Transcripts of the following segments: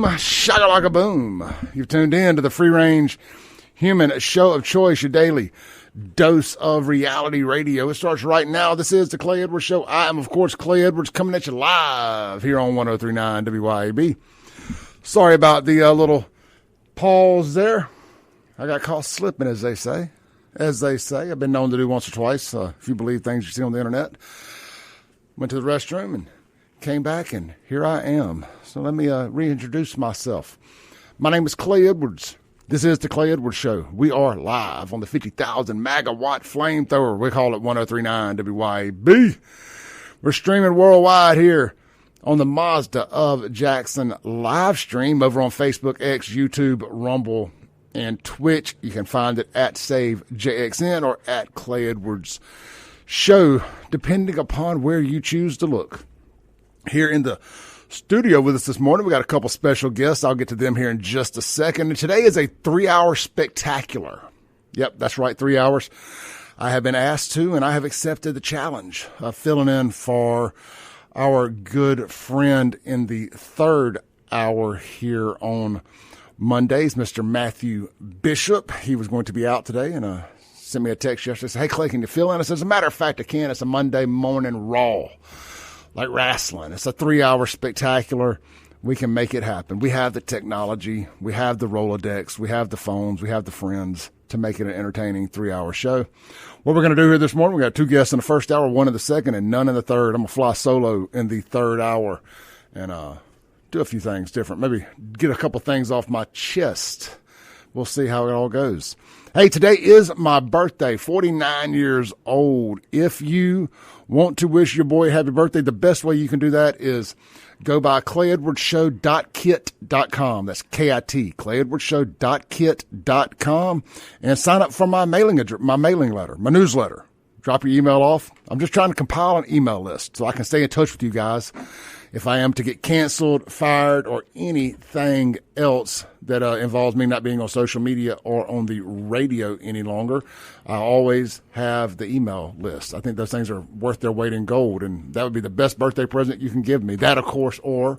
boom, shakalaka boom. You've tuned in to the free-range human show of choice, your daily dose of reality radio. It starts right now. This is the Clay Edwards Show. I am, of course, Clay Edwards, coming at you live here on 103.9 WYAB. Sorry about the little pause there. I got caught slipping, as they say. I've been known to do once or twice, if you believe things you see on the internet. Went to the restroom and came back, and here I am. So let me reintroduce myself. My name is Clay Edwards. This is the Clay Edwards Show. We are live on the 50,000 megawatt flamethrower. We call it 103.9 WYAB. We're streaming worldwide here on the Mazda of Jackson live stream over on Facebook, X, YouTube, Rumble, and Twitch. You can find it at SaveJXN or at Clay Edwards Show, depending upon where you choose to look. Here in the studio with us this morning, we got a couple special guests. I'll get to them here in just a second. And today is a 3-hour spectacular. Yep, that's right, 3 hours. I have been asked to, and I have accepted the challenge of filling in for our good friend in the third hour here on Mondays, Mr. Matthew Bishop. He was going to be out today and sent me a text yesterday. Said, hey, Clay, can you fill in? I said, as a matter of fact, I can. It's a Monday morning Raw, like wrestling. It's a 3-hour spectacular. We can make it happen. We have the technology. We have the Rolodex. We have the phones. We have the friends to make it an entertaining 3-hour show. What we're going to do here this morning, we got 2 guests in the first hour, 1 in the second, and none in the third. I'm going to fly solo in the third hour and do a few things different. Maybe get a couple things off my chest. We'll see how it all goes. Hey, today is my birthday, 49 years old. If you want to wish your boy a happy birthday, the best way you can do that is go by clayedwardsshow.kit.com. That's K-I-T, clayedwardsshow.kit.com, and sign up for my mailing letter, my newsletter. Drop your email off. I'm just trying to compile an email list so I can stay in touch with you guys if I am to get canceled, fired, or anything else that involves me not being on social media or on the radio any longer. I always have the email list. I think those things are worth their weight in gold, and that would be the best birthday present you can give me. That, of course, or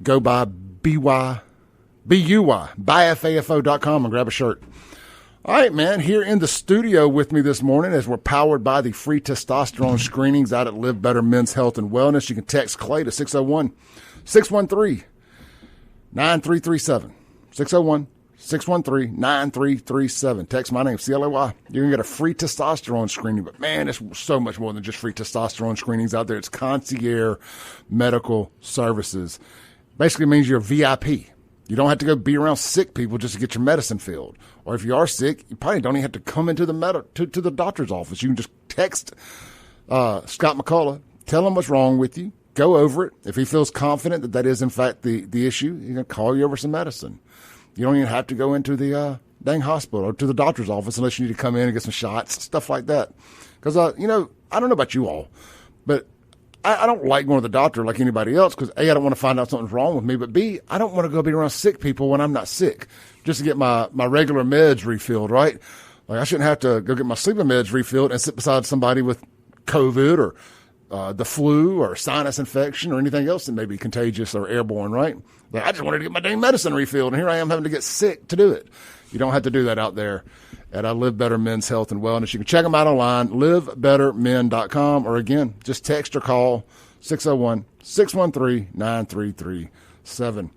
go by buyfafo.com and grab a shirt. All right, man, here in the studio with me this morning, as we're powered by the free testosterone screenings out at Live Better Men's Health and Wellness. You can text Clay to 601-613-9337. 601-613-9337. Text my name, CLAY. You're going to get a free testosterone screening. But, man, it's so much more than just free testosterone screenings out there. It's concierge medical services. Basically means you're a VIP. You don't have to go be around sick people just to get your medicine filled. Or if you are sick, you probably don't even have to come into the to the doctor's office. You can just text Scott McCullough, tell him what's wrong with you, go over it. If he feels confident that that is, in fact, the issue, he's going to call you over some medicine. You don't even have to go into the dang hospital or to the doctor's office unless you need to come in and get some shots, stuff like that. Because, I don't know about you all, but I don't like going to the doctor like anybody else because, A, I don't want to find out something's wrong with me, but B, I don't want to go be around sick people when I'm not sick just to get my regular meds refilled, right? Like I shouldn't have to go get my sleeping meds refilled and sit beside somebody with COVID or the flu or sinus infection or anything else that may be contagious or airborne, right? Like, I just wanted to get my dang medicine refilled, and here I am having to get sick to do it. You don't have to do that out there at Live Better Men's Health and Wellness. You can check them out online, livebettermen.com, or again, just text or call 601-613-9337.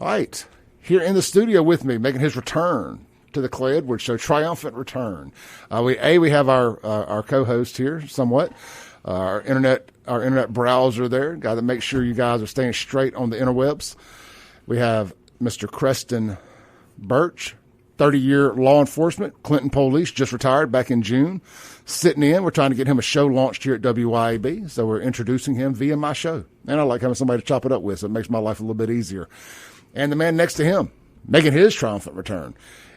All right, here in the studio with me, making his return to the Clay Edwards Show, triumphant return. We have our co-host here, somewhat, our internet browser there, guy that makes sure you guys are staying straight on the interwebs. We have Mr. Creston Birch, 30-year law enforcement, Clinton Police, just retired back in June, sitting in. We're trying to get him a show launched here at WYAB, so we're introducing him via my show. And I like having somebody to chop it up with, so it makes my life a little bit easier. And the man next to him, making his triumphant return,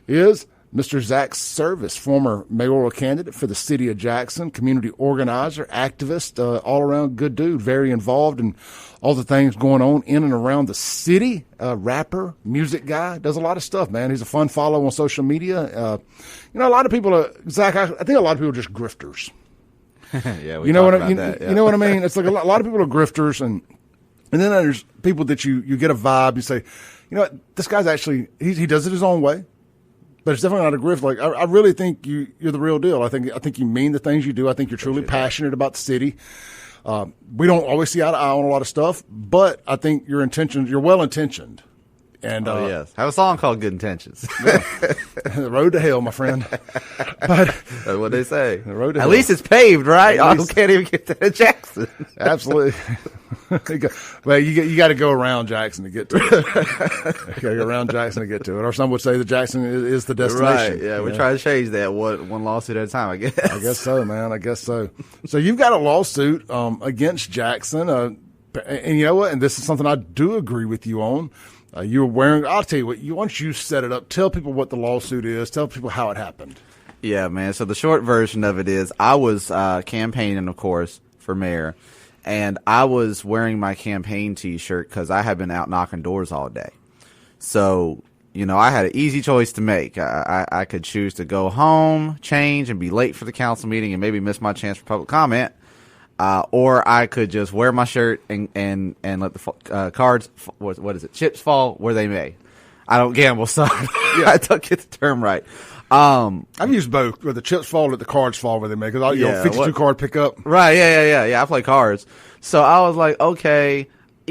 is Mr. Zach Service, former mayoral candidate for the city of Jackson, community organizer, activist, all-around good dude, very involved in all the things going on in and around the city, rapper, music guy, does a lot of stuff, man. He's a fun follow on social media. A lot of people, Zach, I think a lot of people are just grifters. Yeah, you know what I mean? It's like a lot of people are grifters, and then there's people that you get a vibe, you say, you know what, this guy's actually, he does it his own way, but it's definitely not a grift. Like, I really think you're the real deal. I think you mean the things you do. I think you're truly passionate about the city. We don't always see eye to eye on a lot of stuff, but I think you're well-intentioned. And, yes. Have a song called Good Intentions. Yeah. The road to hell, my friend. But that's what they say. The road to At hell. least it's paved, right? I can't even get to Jackson. Absolutely. Well, you got to go around Jackson to get to it. You got to go around Jackson to get to it. Or some would say that Jackson is the destination. Right. Yeah, we're trying to change that one lawsuit at a time, I guess. I guess so, man. I guess so. So you've got a lawsuit against Jackson. And you know what? And this is something I do agree with you on. You were wearing, I'll tell you what, once you set it up, tell people what the lawsuit is, tell people how it happened. Yeah, man. So the short version of it is I was campaigning, of course, for mayor, and I was wearing my campaign T-shirt because I had been out knocking doors all day. So, you know, I had an easy choice to make. I could choose to go home, change, and be late for the council meeting and maybe miss my chance for public comment. Or I could just wear my shirt and let the cards, what is it, chips fall where they may. I don't gamble, so I don't get the term right. I've used both, where the chips fall, let the cards fall where they may. Because 52 card pickup. Right, yeah. I play cards. So I was like, okay,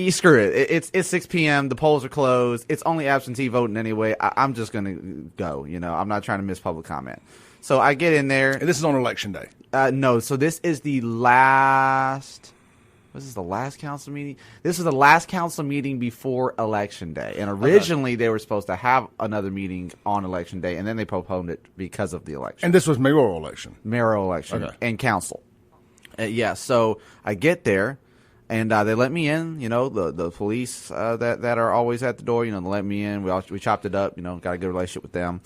screw it. It's 6 p.m. The polls are closed. It's only absentee voting anyway. I'm just going to go. You know, I'm not trying to miss public comment. So I get in there. And this is on election day. No, so this is the last. Was this the last council meeting? This is the last council meeting before election day. And originally they were supposed to have another meeting on election day, and then they postponed it because of the election. And this was mayoral election. Mayoral election and council. Yeah, so I get there, and they let me in. You know, the police that are always at the door, you know, they let me in. We chopped it up, you know, got a good relationship with them.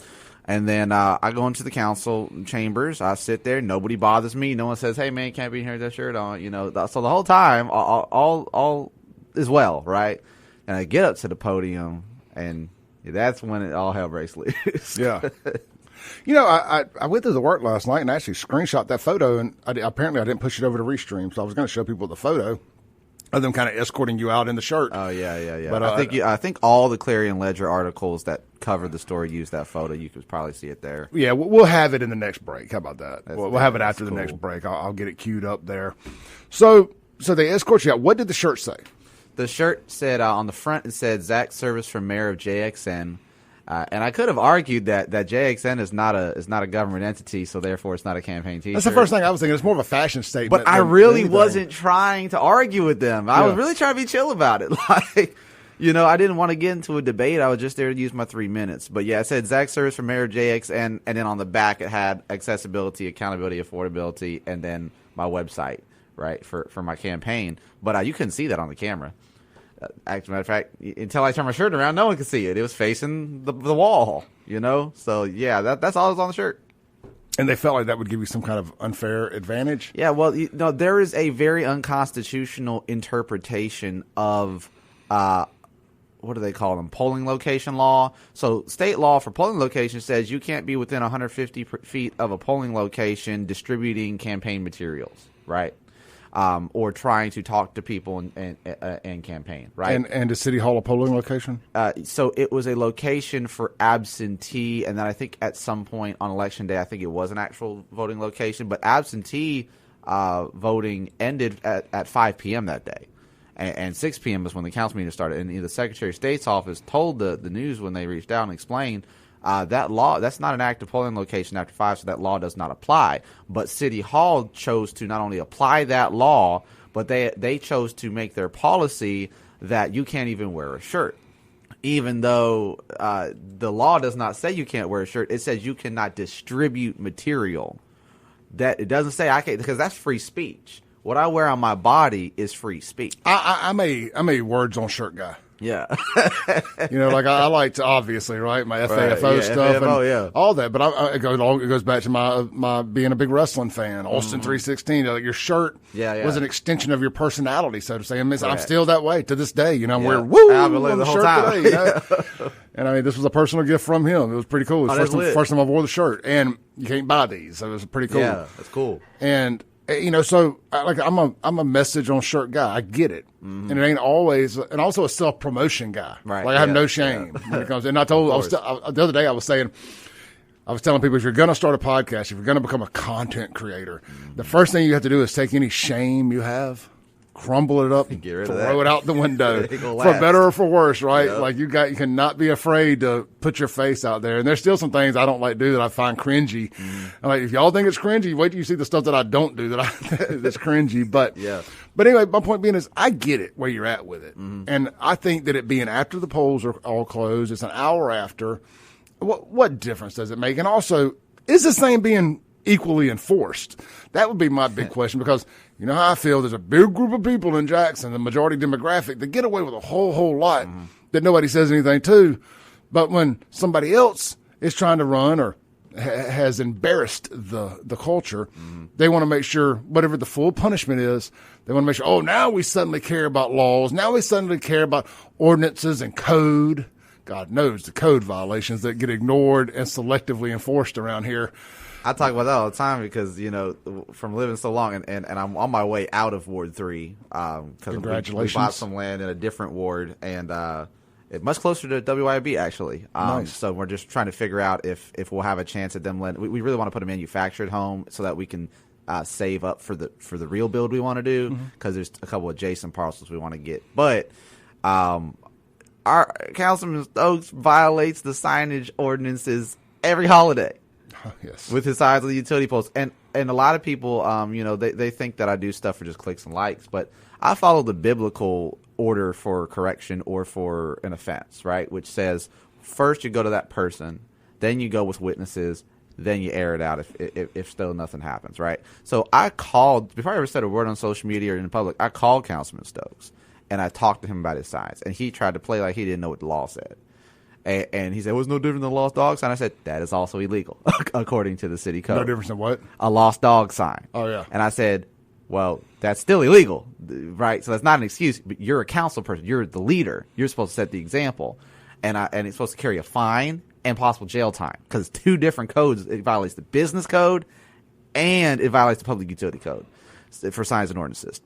And then I go into the council chambers. I sit there. Nobody bothers me. No one says, "Hey, man, you can't be here with that shirt on." You know, so the whole time, all is well, right? And I get up to the podium, and that's when it all hell breaks loose. Yeah. You know, I went through the work last night and actually screenshot that photo, and apparently I didn't push it over to Restream, so I was going to show people the photo of them kind of escorting you out in the shirt. Oh, yeah. But I think all the Clarion Ledger articles that covered the story used that photo. You could probably see it there. Yeah, we'll have it in the next break. How about that? We'll have it after the next break. I'll get it queued up there. So they escort you out. What did the shirt say? The shirt said on the front, it said Zach Service for Mayor of JXN. And I could have argued that JXN is not a government entity, so therefore it's not a campaign T-shirt. That's the first thing I was thinking. It's more of a fashion statement. But I really wasn't trying to argue with them. I was really trying to be chill about it. Like, you know, I didn't want to get into a debate. I was just there to use my 3 minutes. But yeah, it said Zach Service for Mayor of JXN, and then on the back it had accessibility, accountability, affordability, and then my website, right, for my campaign. But you couldn't see that on the camera. As a matter of fact, until I turned my shirt around, no one could see it. It was facing the wall, you know? So, yeah, that's all that was on the shirt. And they felt like that would give you some kind of unfair advantage? Yeah, well, there is a very unconstitutional interpretation of, what do they call them, polling location law. So state law for polling location says you can't be within 150 feet of a polling location distributing campaign materials, right? Or trying to talk to people and campaign, right? And is City Hall a polling location? So it was a location for absentee, and then I think at some point on election day, I think it was an actual voting location. But absentee voting ended at 5 p.m. that day, and 6 p.m. is when the council meeting started. And the Secretary of State's office told the news when they reached out and explained that law, that's not an active polling location after 5, so that law does not apply. But City Hall chose to not only apply that law, but they chose to make their policy that you can't even wear a shirt. Even though the law does not say you can't wear a shirt, it says you cannot distribute material. That it doesn't say I can't, because that's free speech. What I wear on my body is free speech. I'm a words on shirt guy. Yeah. You know, like I like to, obviously, right, my FAFO stuff and all that. But it goes back to my being a big wrestling fan. Austin 316, like your shirt was an extension of your personality, so to say. I'm still that way to this day. You know, I'm wearing on the whole shirt time. Today, you know? And I mean, this was a personal gift from him. It was pretty cool. It was the first time I wore the shirt. And you can't buy these, so it was pretty cool. Yeah, that's cool. And So like I'm a message on shirt guy. I get it, and it ain't always, and also a self promotion guy. Right. Like I have no shame when it comes. And I told the other day I was telling people, if you're going to start a podcast, if you're going to become a content creator, the first thing you have to do is take any shame you have, crumble it up, Get rid throw of that. it out the window, for last. better or for worse, right? Yep. Like you cannot be afraid to put your face out there. And there's still some things I don't like to do that I find cringy. I'm like, if y'all think it's cringy, wait till you see the stuff that I don't do that's cringy. But anyway, my point being is I get it where you're at with it. And I think that it being after the polls are all closed, it's an hour after. What difference does it make? And also, is this thing being equally enforced? That would be my big question, because you know how I feel. There's a big group of people in Jackson, the majority demographic, that get away with a whole lot that nobody says anything to. But when somebody else is trying to run or has embarrassed the culture, they want to make sure whatever the full punishment is, they want to make sure, oh, now we suddenly care about laws. Now we suddenly care about ordinances and code. God knows the code violations that get ignored and selectively enforced around here. I talk about that all the time because, from living so long, and I'm on my way out of Ward 3. Congratulations. We bought some land in a different ward, and it's much closer to WIB, actually. Nice. So we're just trying to figure out if we'll have a chance at them land. We really want to put a manufactured home so that we can save up for the real build we want to do, because there's a couple adjacent parcels we want to get. But our Councilman Stokes violates the signage ordinances every holiday. Yes. With his signs on the utility poles. And a lot of people, they think that I do stuff for just clicks and likes, but I follow the biblical order for correction or for an offense, right? Which says first you go to that person, then you go with witnesses, then you air it out if still nothing happens, right? So I called, before I ever said a word on social media or in public, I called Councilman Stokes and I talked to him about his signs, and he tried to play like he didn't know what the law said. And he said, it was no different than a lost dog sign. I said, that is also illegal, according to the city code. No difference than what? A lost dog sign. Oh, yeah. And I said, well, that's still illegal, right? So that's not an excuse. But you're a council person. You're the leader. You're supposed to set the example. And it's supposed to carry a fine and possible jail time, because it's two different codes. It violates the business code and it violates the public utility code for signs and ordinances.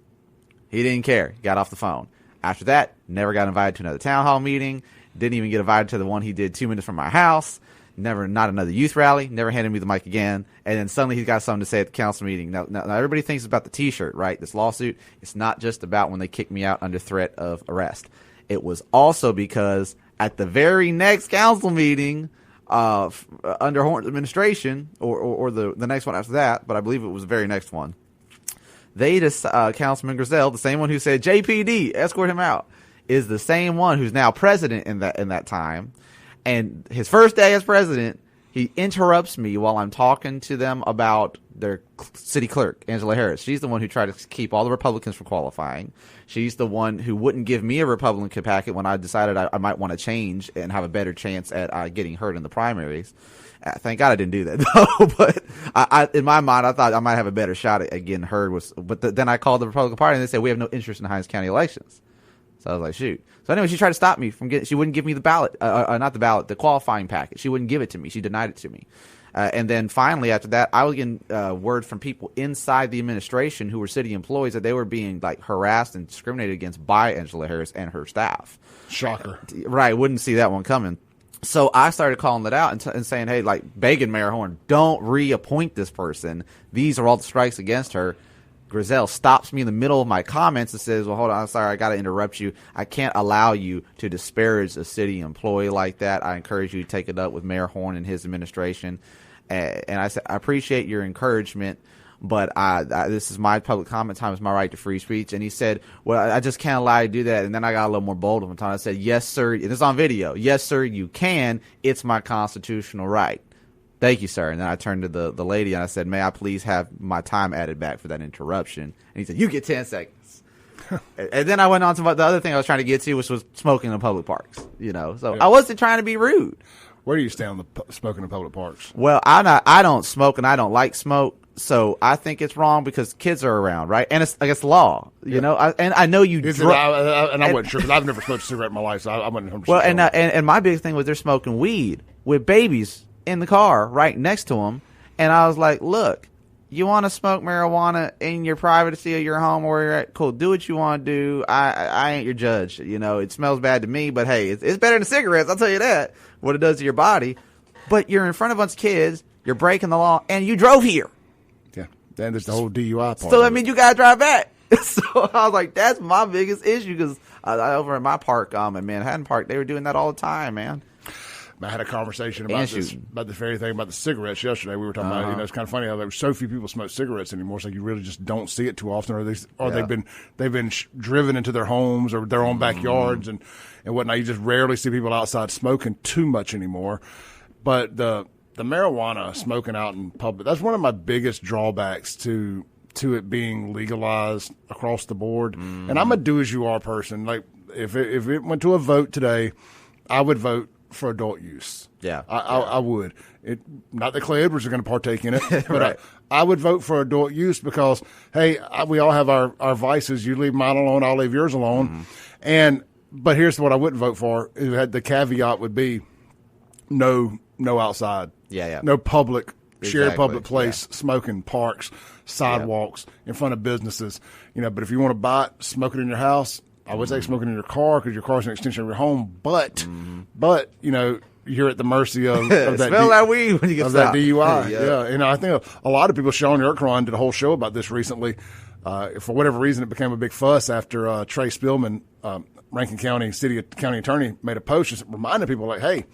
He didn't care. He got off the phone. After that, never got invited to another town hall meeting. Didn't even get invited to the one he did 2 minutes from my house. Not another youth rally. Never handed me the mic again. And then suddenly he's got something to say at the council meeting. Now everybody thinks it's about the T-shirt, right? This lawsuit. It's not just about when they kicked me out under threat of arrest. It was also because at the very next council meeting, under Horton's administration, or the next one after that, but I believe it was the very next one, they just Councilman Grizel, the same one who said JPD, escort him out, is the same one who's now president in that time. And his first day as president, he interrupts me while I'm talking to them about their city clerk, Angela Harris. She's the one who tried to keep all the Republicans from qualifying. She's the one who wouldn't give me a Republican packet when I decided I might want to change and have a better chance at getting hurt in the primaries. Thank God I didn't do that, though. But I in my mind, I thought I might have a better shot at getting heard. Then I called the Republican Party, and they said, we have no interest in Hinds County elections. So I was like, shoot. So anyway, she tried to stop me from getting – she wouldn't give me the ballot not the ballot, the qualifying packet. She wouldn't give it to me. She denied it to me. And then finally after that, I was getting word from people inside the administration who were city employees that they were being like harassed and discriminated against by Angela Harris and her staff. Shocker. Right. Wouldn't see that one coming. So I started calling it out and saying, hey, like, begging Mayor Horn, don't reappoint this person. These are all the strikes against her. Grizel stops me in the middle of my comments and says, well, hold on, I'm sorry, I got to interrupt you. I can't allow you to disparage a city employee like that. I encourage you to take it up with Mayor Horn and his administration. And I said, I appreciate your encouragement, but this is my public comment time. It's my right to free speech. And he said, well, I just can't allow you to do that. And then I got a little more bold one time. I said, yes, sir. And it's on video. Yes, sir, you can. It's my constitutional right. Thank you, sir. And then I turned to the lady and I said, may I please have my time added back for that interruption? And he said, you get 10 seconds. And then I went on to the other thing I was trying to get to, which was smoking in public parks. So yeah. I wasn't trying to be rude. Where do you stand on the smoking in public parks? Well, I don't smoke and I don't like smoke. So I think it's wrong because kids are around, right? And it's against law, you know. I know you. I wasn't sure because I've never smoked a cigarette in my life, so I wasn't 100%. Well, and my big thing was they're smoking weed with babies in the car right next to them, and I was like, look, you want to smoke marijuana in your privacy of your home or where you're at, cool, do what you want to do. I ain't your judge. You know, it smells bad to me, but hey, it's better than cigarettes, I'll tell you that, what it does to your body. But you're in front of a bunch of kids, you're breaking the law, and you drove here. Yeah, then there's the whole DUI part. So that means you got to drive back. So I was like, that's my biggest issue, because I over in my park, in Manhattan Park, they were doing that all the time, man. I had a conversation about this very thing about the cigarettes yesterday. We were talking about, it's kind of funny how there so few people smoke cigarettes anymore. It's like you really just don't see it too often, or they've been driven into their homes or their own backyards and whatnot. You just rarely see people outside smoking too much anymore. But the marijuana smoking out in public, that's one of my biggest drawbacks to it being legalized across the board. And I'm a do as you are person. Like if it went to a vote today, I would vote for adult use. Yeah. I would. Not that Clay Edwards are going to partake in it, but right. I would vote for adult use because, hey, we all have our vices. You leave mine alone, I'll leave yours alone. But here's what I wouldn't vote for. The caveat would be no outside. Yeah. No public, shared Exactly. public place, smoking, parks, sidewalks, in front of businesses. But if you want to buy it, smoke it in your house. I would say smoking in your car because your car is an extension of your home, but you're at the mercy of that. Smell that weed when you get that stopped. DUI. Yeah. I think a lot of people. Sean Urquhart did a whole show about this recently. For whatever reason, it became a big fuss after Trey Spillman, Rankin County County Attorney, made a post just reminding people like, hey,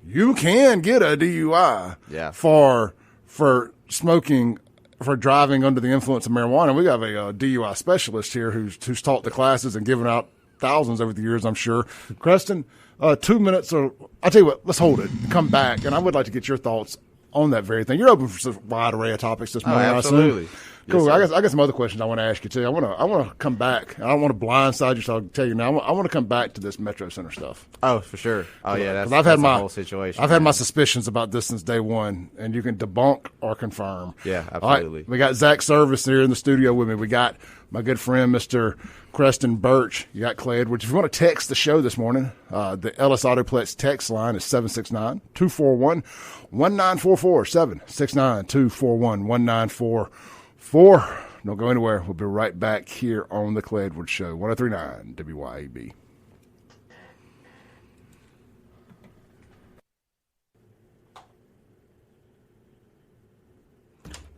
you can get a DUI for smoking. For driving under the influence of marijuana. We have a DUI specialist here who's taught the classes and given out thousands over the years, I'm sure. Creston, 2 minutes, or I'll tell you what, let's hold it and come back. And I would like to get your thoughts on that very thing. You're open for a wide array of topics this morning. Absolutely. Cool. Yes, I got some other questions I want to ask you too. I want to come back. I don't want to blindside you, so I'll tell you now. I want to come back to this Metro Center stuff. Oh, for sure. Oh, yeah. That's I've had the whole situation. I've had my suspicions about this since day one, and you can debunk or confirm. Yeah, absolutely. Right, we got Zach Service here in the studio with me. We got my good friend, Mr. Creston Birch. You got Clay Edwards. If you want to text the show this morning, the Ellis Autoplex text line is 769-241-1944, 769-241-1944. Don't go anywhere. We'll be right back here on the Clay Edwards Show, 103.9 WYAB.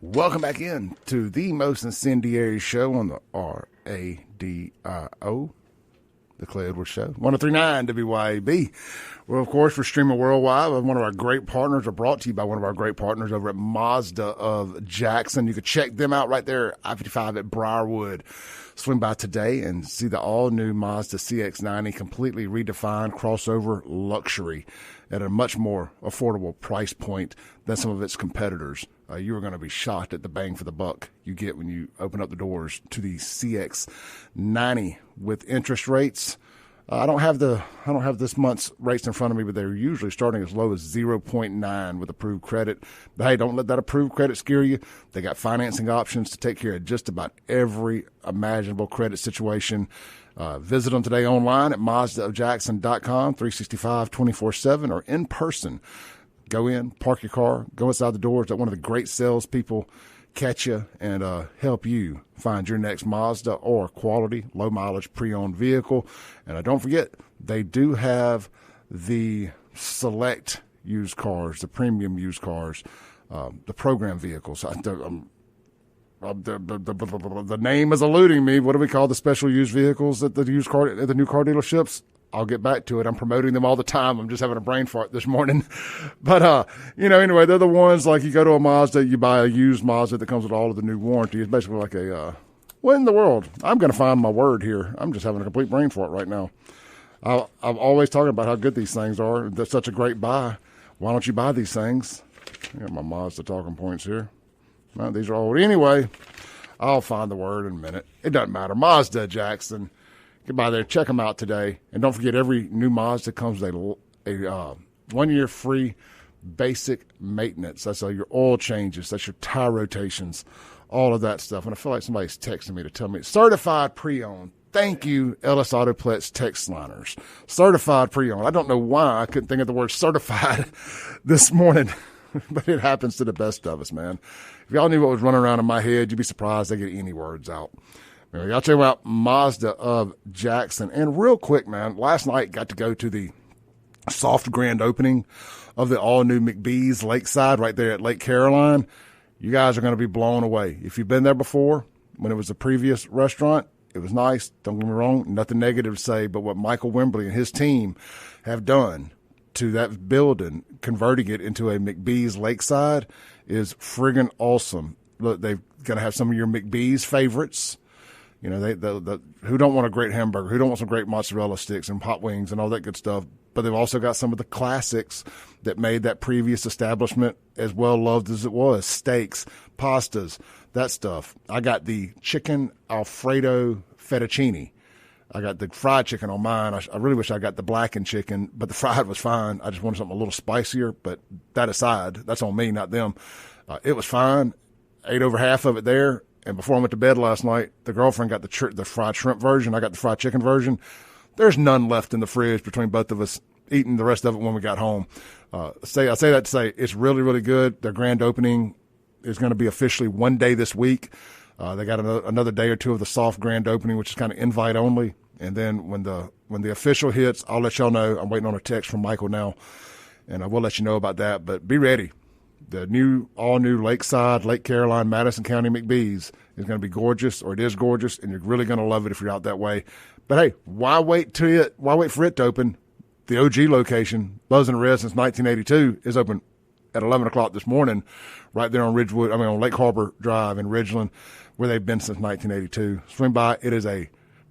Welcome back in to the most incendiary show on the RADIO, the Clay Edwards Show, 103.9 WYAB. Well, of course, we're streaming worldwide. One of our great partners, are brought to you by one of our great partners over at Mazda of Jackson. You can check them out right there, I-55 at Briarwood. Swing by today and see the all-new Mazda CX-90, completely redefined crossover luxury at a much more affordable price point than some of its competitors. You are going to be shocked at the bang for the buck you get when you open up the doors to the CX-90 with interest rates. I don't have this month's rates in front of me, but they're usually starting as low as 0.9 with approved credit. But hey, don't let that approved credit scare you. They got financing options to take care of just about every imaginable credit situation. Visit them today online at MazdaofJackson.com, 365, 24/7, or in person. Go in, park your car, go inside the doors. Let one of the great salespeople catch you and help you find your next Mazda or quality, low-mileage, pre-owned vehicle. And don't forget, they do have the select used cars, the premium used cars, the program vehicles. The name is eluding me. What do we call the special used vehicles at the new car dealerships? I'll get back to it. I'm promoting them all the time. I'm just having a brain fart this morning. But, anyway, they're the ones like you go to a Mazda, you buy a used Mazda that comes with all of the new warranty. It's basically like what in the world? I'm going to find my word here. I'm just having a complete brain fart right now. I'm always talking about how good these things are. They're such a great buy. Why don't you buy these things? I got my Mazda talking points here. No, these are old. Anyway, I'll find the word in a minute. It doesn't matter. Mazda Jackson. Get by there, check them out today. And don't forget, every new Mazda comes with a 1-year free basic maintenance. That's your oil changes. That's your tire rotations, all of that stuff. And I feel like somebody's texting me to tell me, certified pre-owned. Thank you, Ellis Autoplex text liners. Certified pre-owned. I don't know why I couldn't think of the word certified this morning. but it happens to the best of us, man. If y'all knew what was running around in my head, you'd be surprised I get any words out. Anyway, y'all check out Mazda of Jackson. And real quick, man, last night got to go to the soft grand opening of the all-new McBee's Lakeside right there at Lake Caroline. You guys are going to be blown away. If you've been there before, when it was the previous restaurant, it was nice. Don't get me wrong, nothing negative to say, but what Michael Wembley and his team have done to that building, converting it into a McBee's Lakeside, is friggin' awesome. Look, they're going to have some of your McBee's favorites. You know, who don't want a great hamburger? Who don't want some great mozzarella sticks and hot wings and all that good stuff? But they've also got some of the classics that made that previous establishment as well loved as it was. Steaks, pastas, that stuff. I got the chicken Alfredo fettuccine. I got the fried chicken on mine. I really wish I got the blackened chicken, but the fried was fine. I just wanted something a little spicier, but that aside, that's on me, not them. It was fine. Ate over half of it there. And before I went to bed last night, the girlfriend got the fried shrimp version. I got the fried chicken version. There's none left in the fridge between both of us eating the rest of it when we got home. I say that to say it's really, really good. Their grand opening is going to be officially one day this week. They got another day or two of the soft grand opening, which is kind of invite only. And then when the official hits, I'll let y'all know. I'm waiting on a text from Michael now, and I will let you know about that. But be ready. The all new Lakeside, Lake Caroline, Madison County McBee's is going to be gorgeous, or it is gorgeous, and you're really going to love it if you're out that way. But hey, why wait for it to open? The OG location, Buzz and Red since 1982, is open at 11 o'clock this morning, right there on on Lake Harbor Drive in Ridgeland, where they've been since 1982. Swing by. It is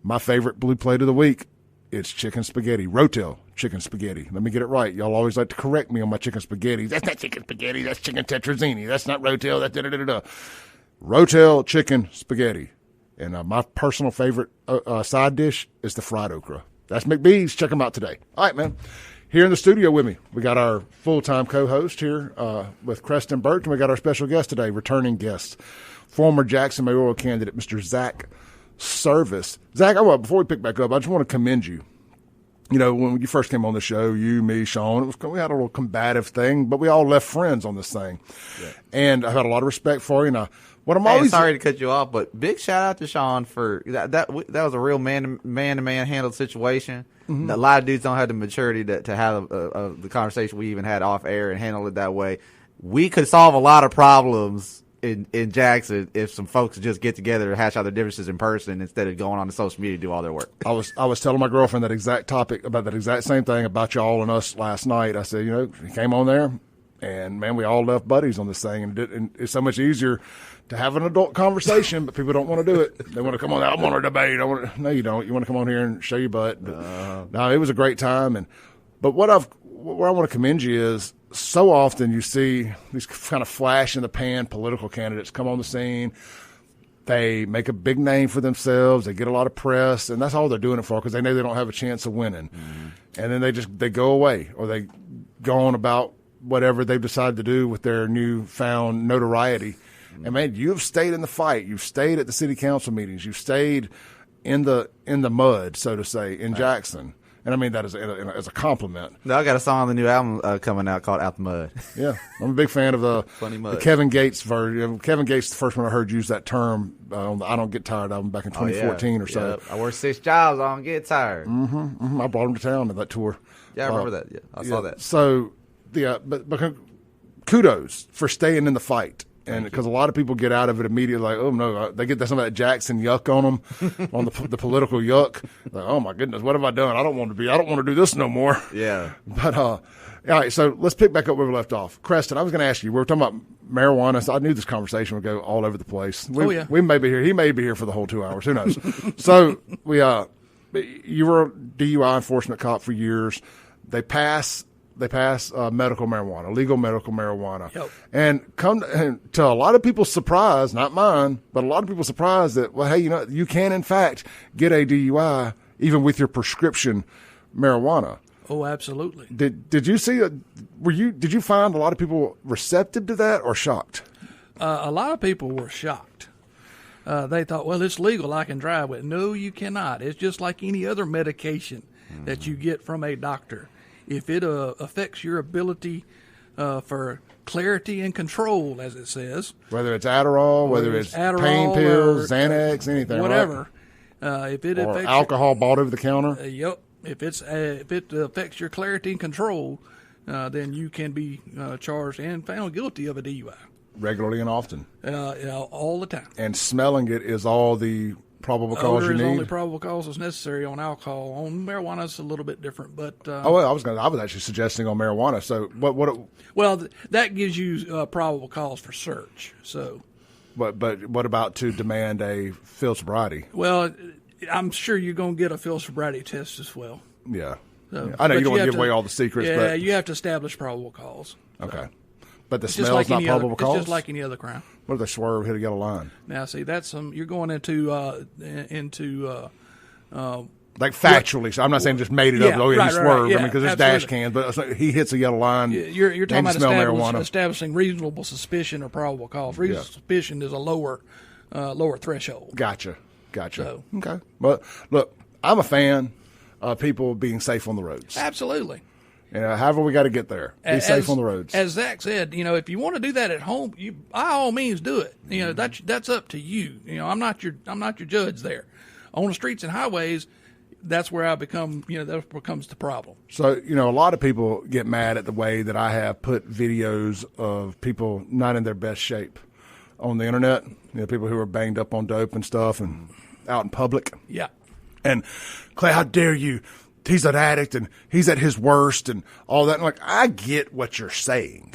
my favorite blue plate of the week. It's chicken spaghetti, Rotel chicken spaghetti. Let me get it right. Y'all always like to correct me on my chicken spaghetti. That's not chicken spaghetti. That's chicken tetrazzini. That's not Rotel. That's da-da-da-da-da. Rotel chicken spaghetti. And my personal favorite side dish is the fried okra. That's McBee's. Check them out today. All right, man. Here in the studio with me, we got our full-time co-host here with Creston Birch, and we got our special guest today, returning guest, former Jackson mayoral candidate, Mr. Zach Service. Zach, before we pick back up, I just want to commend you. You know, when you first came on the show, you, me, Sean, we had a little combative thing, but we all left friends on this thing. Yeah. And I've had a lot of respect for you. And sorry to cut you off, but big shout out to Sean for that. That was a real man-to-man handled situation. Mm-hmm. A lot of dudes don't have the maturity to have the conversation we even had off air and handle it that way. We could solve a lot of problems in Jackson if some folks just get together and hash out their differences in person instead of going on to social media to do all their work. I was telling my girlfriend that exact topic about that exact same thing about y'all and us last night. I said, he came on there, and man, we all left buddies on this thing, and it's so much easier to have an adult conversation, but people don't want to do it. They want to come on. I want to debate. No, you don't. You want to come on here and show your butt. But, no, it was a great time, but where I want to commend you is, so often you see these kind of flash in the pan political candidates come on the scene. They make a big name for themselves. They get a lot of press, and that's all they're doing it for because they know they don't have a chance of winning. Mm-hmm. And then they go away, or they go on about whatever they've decided to do with their newfound notoriety. Mm-hmm. And man, you've stayed in the fight. You've stayed at the city council meetings. You've stayed in the mud, so to say, in Jackson. And I mean that as a compliment. No, I got a song on the new album coming out called Out the Mud. Yeah, I'm a big fan of the Kevin Gates version. Kevin Gates, the first one I heard use that term on the I Don't Get Tired album back in 2014 or so. Yep. I worked 6 jobs, I don't get tired. Mm-hmm, mm-hmm. I brought him to town to that tour. Yeah, I remember that. Yeah, I saw that. So, but kudos for staying in the fight. And because a lot of people get out of it immediately, like, oh no, they get some of that Jackson yuck on them, on the political yuck. Like, oh my goodness, what have I done? I don't want to do this no more. Yeah. But all right, so let's pick back up where we left off. Creston, I was going to ask you. We were talking about marijuana. So I knew this conversation would go all over the place. We may be here. He may be here for the whole 2 hours. Who knows? So you were a DUI enforcement cop for years. They pass medical marijuana, legal medical marijuana. Yep. And to a lot of people's surprise, not mine, but a lot of people's surprise that, well, hey, you can in fact get a DUI even with your prescription marijuana. Oh, absolutely. Did you see did you find a lot of people receptive to that or shocked? A lot of people were shocked. They thought, well, it's legal, I can drive with it. No, you cannot. It's just like any other medication that you get from a doctor. If it affects your ability for clarity and control, as it says. Whether it's Adderall, whether it's pain pills, Xanax, anything, whatever. Right? If it or affects alcohol bought over the counter. Yep. If it affects your clarity and control, then you can be charged and found guilty of a DUI. Regularly and often. All the time. And smelling it is all the probable cause Odor you need. is only probable cause is necessary on alcohol. On marijuana, it's a little bit different, but I was actually suggesting on marijuana. So well, that gives you probable cause for search. So, but what about to demand a field sobriety? Well, I'm sure you're going to get a field sobriety test as well. Yeah. So, I know you don't want to have give away all the secrets. Yeah, but you have to establish probable cause. Okay. So. But the It's smell's just like not probable cause? It's just like any other crime. What if they swerve, hit a yellow line? Now, see, that's you're going into like factually. So I'm not saying just made it up. Oh, yeah, he swerved. Yeah, I mean, because there's dash cans, but he hits a yellow line. You're talking and about establishing reasonable suspicion or probable cause. Reasonable suspicion is a lower threshold. Gotcha. So. Okay. But look, I'm a fan of people being safe on the roads. Absolutely. However we got to get there. Be safe on the roads. As Zach said, if you want to do that at home, you by all means do it. That's up to you. I'm not your judge there. On the streets and highways, that's where that becomes the problem. So, a lot of people get mad at the way that I have put videos of people not in their best shape on the internet. People who are banged up on dope and stuff and out in public. Yeah. And Clay, how dare you? He's an addict and he's at his worst and all that. And I get what you're saying.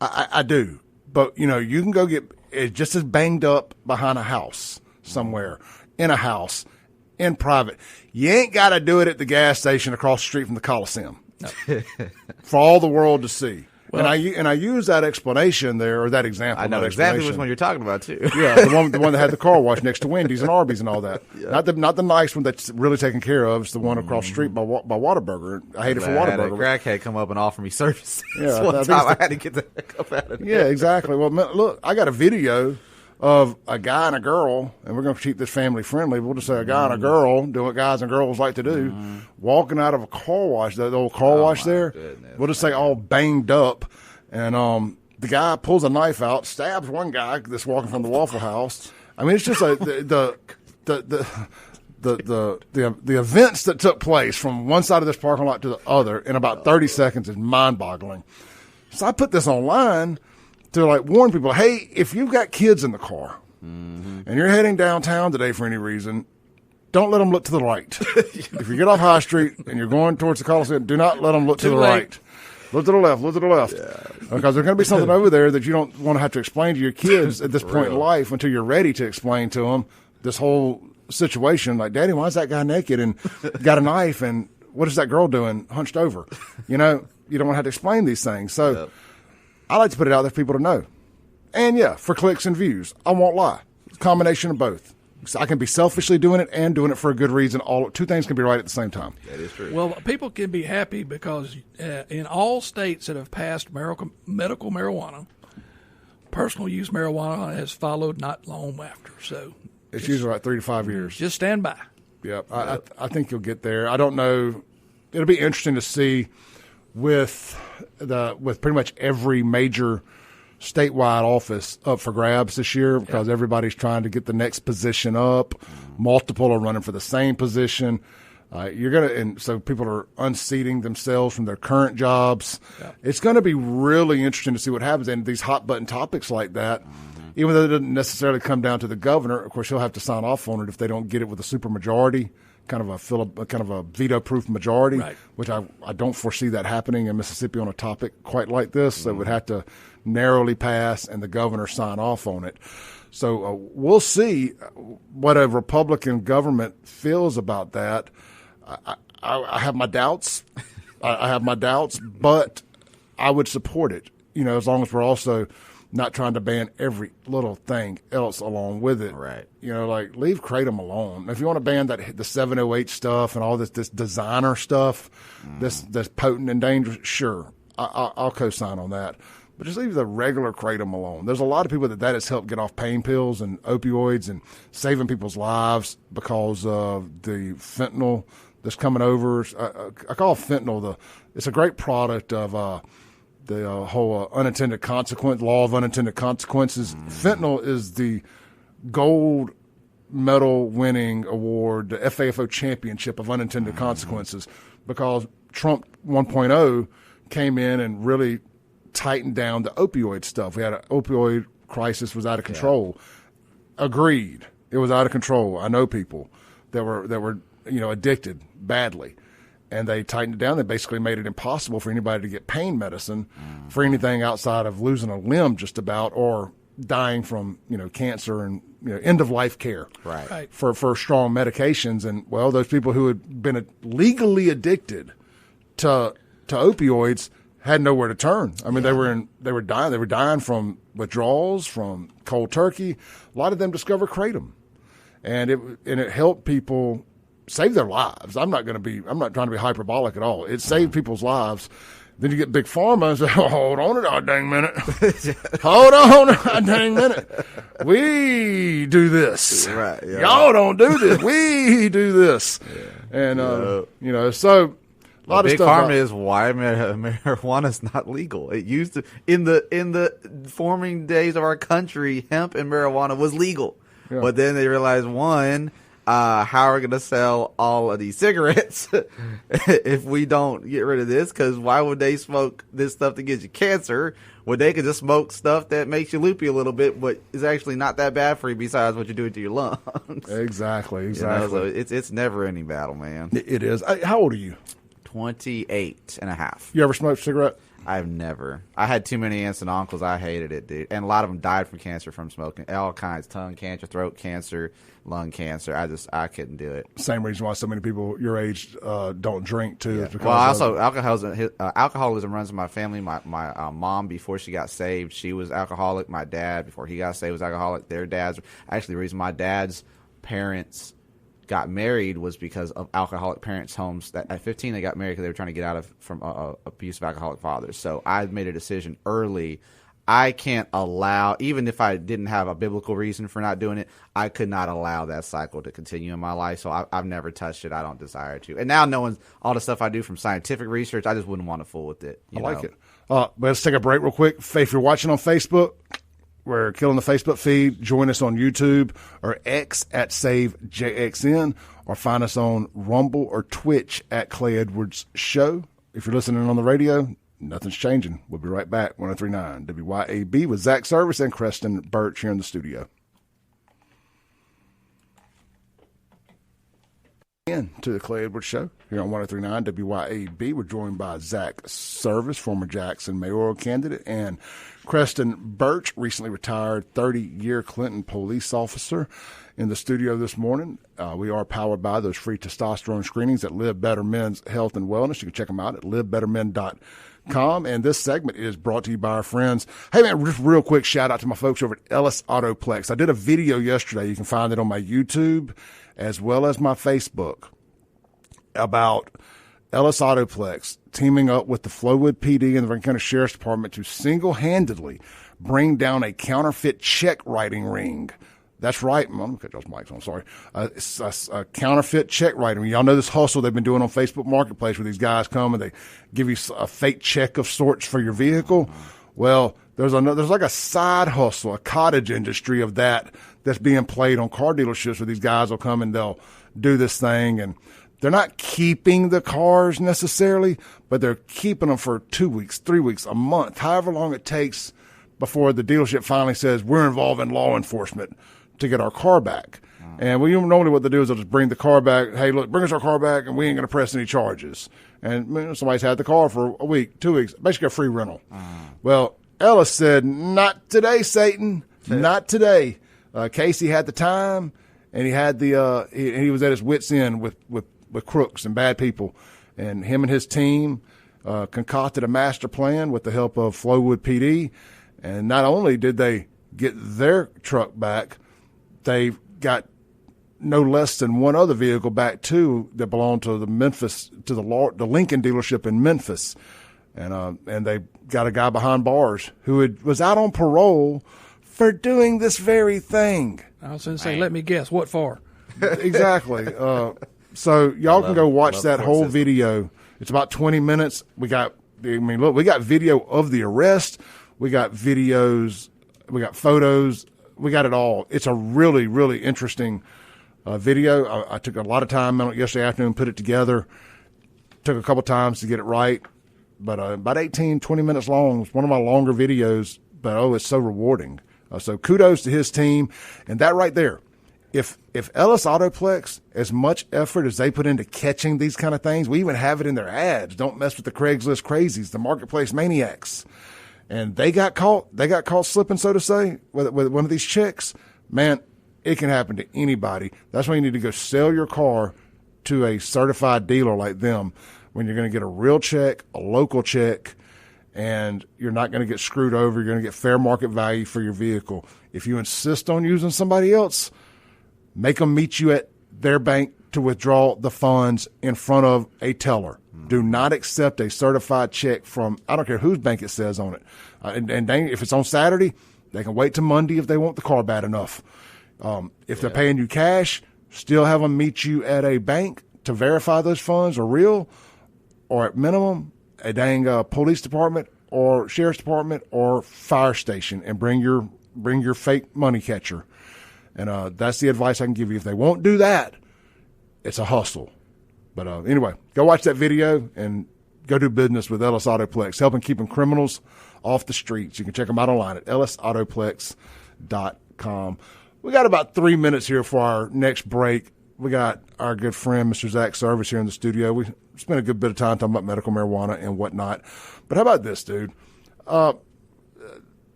I do. But, you can go get just as banged up behind a house somewhere, in a house, in private. You ain't got to do it at the gas station across the street from the Coliseum for all the world to see. Well, and I use that explanation there, or that example. I know exactly which one you're talking about too. Yeah, the one that had the car wash next to Wendy's and Arby's and all that. Yeah. Not the nice one that's really taken care of. It's the one across the street by Whataburger. I hate it for Whataburger. I had a crackhead come up and offer me service. Yeah, one time I had to get the heck up out of there. Yeah, exactly. Well, look, I got a video of a guy and a girl, and we're going to keep this family friendly. We'll just say a guy and a girl doing what guys and girls like to do, walking out of a car wash, the old car wash there. Goodness, we'll just say all banged up, and the guy pulls a knife out, stabs one guy that's walking from the Waffle House. I mean, it's just the events that took place from one side of this parking lot to the other in about 30 seconds is mind-boggling. So I put this online to warn people, hey, if you've got kids in the car and you're heading downtown today for any reason, don't let them look to the right. If you get off High Street and you're going towards the Coliseum, do not let them look to the right. Look to the left. Look to the left. Yeah. Because there's going to be something over there that you don't want to have to explain to your kids at this point in life until you're ready to explain to them this whole situation. Like, Daddy, why is that guy naked and got a knife? And what is that girl doing hunched over? You don't want to have to explain these things. So I like to put it out there for people to know. And, for clicks and views. I won't lie. It's a combination of both. So I can be selfishly doing it and doing it for a good reason. Two things can be right at the same time. That is true. Well, people can be happy because in all states that have passed medical marijuana, personal use marijuana has followed not long after. So it's usually like 3 to 5 years. Just stand by. Yeah, I think you'll get there. I don't know. It'll be interesting to see with pretty much every major statewide office up for grabs this year because everybody's trying to get the next position up. Multiple are running for the same position. And so people are unseating themselves from their current jobs. Yeah. It's going to be really interesting to see what happens in these hot button topics like that. Even though it doesn't necessarily come down to the governor, of course he'll have to sign off on it if they don't get it with a supermajority, kind of a veto-proof majority, which I don't foresee that happening in Mississippi on a topic quite like this. So it would have to narrowly pass and the governor sign off on it. So we'll see what a Republican government feels about that. I have my doubts. I have my doubts, but I would support it, as long as we're also not trying to ban every little thing else along with it. Right. Leave Kratom alone. If you want to ban the 708 stuff and all this designer stuff that's potent and dangerous, sure, I'll co-sign on that. But just leave the regular Kratom alone. There's a lot of people that has helped get off pain pills and opioids and saving people's lives because of the fentanyl that's coming over. I call fentanyl it's a great product of the whole unintended consequence, law of unintended consequences. Fentanyl is the gold medal winning award, the FAFO championship of unintended consequences, because Trump 1.0 came in and really tightened down the opioid stuff. We had an opioid crisis, was out of control. Agreed. It was out of control. I know people that were addicted badly. And they tightened it down. They basically made it impossible for anybody to get pain medicine for anything outside of losing a limb just about, or dying from, cancer and, end of life care. Right. For strong medications. And well, those people who had been legally addicted to opioids had nowhere to turn. I mean, they were dying from withdrawals, from cold turkey. A lot of them discovered kratom. And it helped people save their lives. I'm not trying to be hyperbolic at all. It saved people's lives. Then you get big pharma and say, oh, hold on a goddamn minute. Hold on a goddamn minute. We do this. Right. Yeah. Y'all don't do this. We do this. Yeah. And, so a lot of big stuff. Big pharma is why marijuana is not legal. It used to, in the forming days of our country, hemp and marijuana was legal. Yeah. But then they realized, how are we going to sell all of these cigarettes if we don't get rid of this? Because why would they smoke this stuff that gives you cancer when they could just smoke stuff that makes you loopy a little bit, but is actually not that bad for you besides what you're doing to your lungs? Exactly. So it's never ending battle, man. It is. How old are you? 28 and a half. You ever smoked a cigarette? I've never. I had too many aunts and uncles. I hated it, dude. And a lot of them died from cancer from smoking. All kinds. Tongue cancer, throat cancer, lung cancer. I couldn't do it. Same reason why so many people your age don't drink, too. Yeah. Is because also, alcoholism runs in my family. My mom, before she got saved, she was alcoholic. My dad, before he got saved, was alcoholic. Their dads. Actually, the reason my dad's parents got married was because of alcoholic parents' homes. That at 15 they got married because they were trying to get from abusive alcoholic fathers. So I made a decision early. I can't allow, even if I didn't have a biblical reason for not doing it, I could not allow that cycle to continue in my life. So I've never touched it. I don't desire to. And now knowing all the stuff I do from scientific research, I just wouldn't want to fool with it. I like it. Let's take a break real quick. If you're watching on Facebook, we're killing the Facebook feed. Join us on YouTube or X at SaveJXN, or find us on Rumble or Twitch at Clay Edwards Show. If you're listening on the radio, nothing's changing. We'll be right back. 103.9 WYAB with Zach Service and Creston Birch here in the studio. To the Clay Edwards Show here on 103.9 WYAB. We're joined by Zach Service, former Jackson mayoral candidate, and Creston Birch, recently retired 30-year Clinton police officer, in the studio this morning. We are powered by those free testosterone screenings at Live Better Men's Health and Wellness. You can check them out at livebettermen.com. And this segment is brought to you by our friends. Hey, man, just real quick shout out to my folks over at Ellis Autoplex. I did a video yesterday. You can find it on my YouTube as well as my Facebook about Ellis Autoplex teaming up with the Flowood PD and the Rankin County Sheriff's Department to single-handedly bring down a counterfeit check writing ring. That's right. I'm going to cut y'all's mics on. Sorry. It's a counterfeit check writing. Y'all know this hustle they've been doing on Facebook Marketplace where these guys come and they give you a fake check of sorts for your vehicle. Well, there's like a side hustle, a cottage industry of that's being played on car dealerships where these guys will come and they'll do this thing, and they're not keeping the cars necessarily, but they're keeping them for 2 weeks, 3 weeks, a month, however long it takes before the dealership finally says we're involved in law enforcement to get our car back. And normally what they do is they'll just bring the car back. Hey, look, bring us our car back, and we ain't going to press any charges. And somebody's had the car for a week, 2 weeks, basically a free rental. Well, Ellis said, not today, Satan, not today. Casey had the time, and he had he was at his wit's end with crooks and bad people. And him and his team concocted a master plan with the help of Flowood PD. And not only did they get their truck back, they got no less than one other vehicle back too that belonged to the Lincoln dealership in Memphis, and they got a guy behind bars who was out on parole for doing this very thing. I was going to say, let me guess, what for? Exactly. So y'all can go watch that whole video. It's about 20 minutes. We got I mean, look, we got video of the arrest. We got videos. We got photos. We got it all. It's a really, really interesting video. I took a lot of time on it yesterday afternoon, put it together. Took a couple times to get it right. But about 18, 20 minutes long. It's one of my longer videos, but it's so rewarding. So kudos to his team. And that right there, if Ellis Autoplex, as much effort as they put into catching these kind of things, we even have it in their ads. Don't mess with the Craigslist crazies, the marketplace maniacs. And they got caught slipping, so to say, with one of these checks. Man, it can happen to anybody. That's why you need to go sell your car to a certified dealer like them when you're going to get a real check, a local check, and you're not going to get screwed over. You're going to get fair market value for your vehicle. If you insist on using somebody else, make them meet you at their bank to withdraw the funds in front of a teller. Do not accept a certified check from, I don't care whose bank it says on it. And if it's on Saturday, they can wait till Monday if they want the car bad enough. If they're paying you cash, still have them meet you at a bank to verify those funds are real, or at minimum, a dang police department or sheriff's department or fire station, and bring your fake money catcher. And that's the advice I can give you. If they won't do that, it's a hustle. But anyway, go watch that video and go do business with Ellis Autoplex, helping keeping criminals off the streets. You can check them out online at ellisautoplex.com. We got about 3 minutes here for our next break. We got our good friend, Mr. Zach Service, here in the studio. We spent a good bit of time talking about medical marijuana and whatnot. But how about this, dude? I'm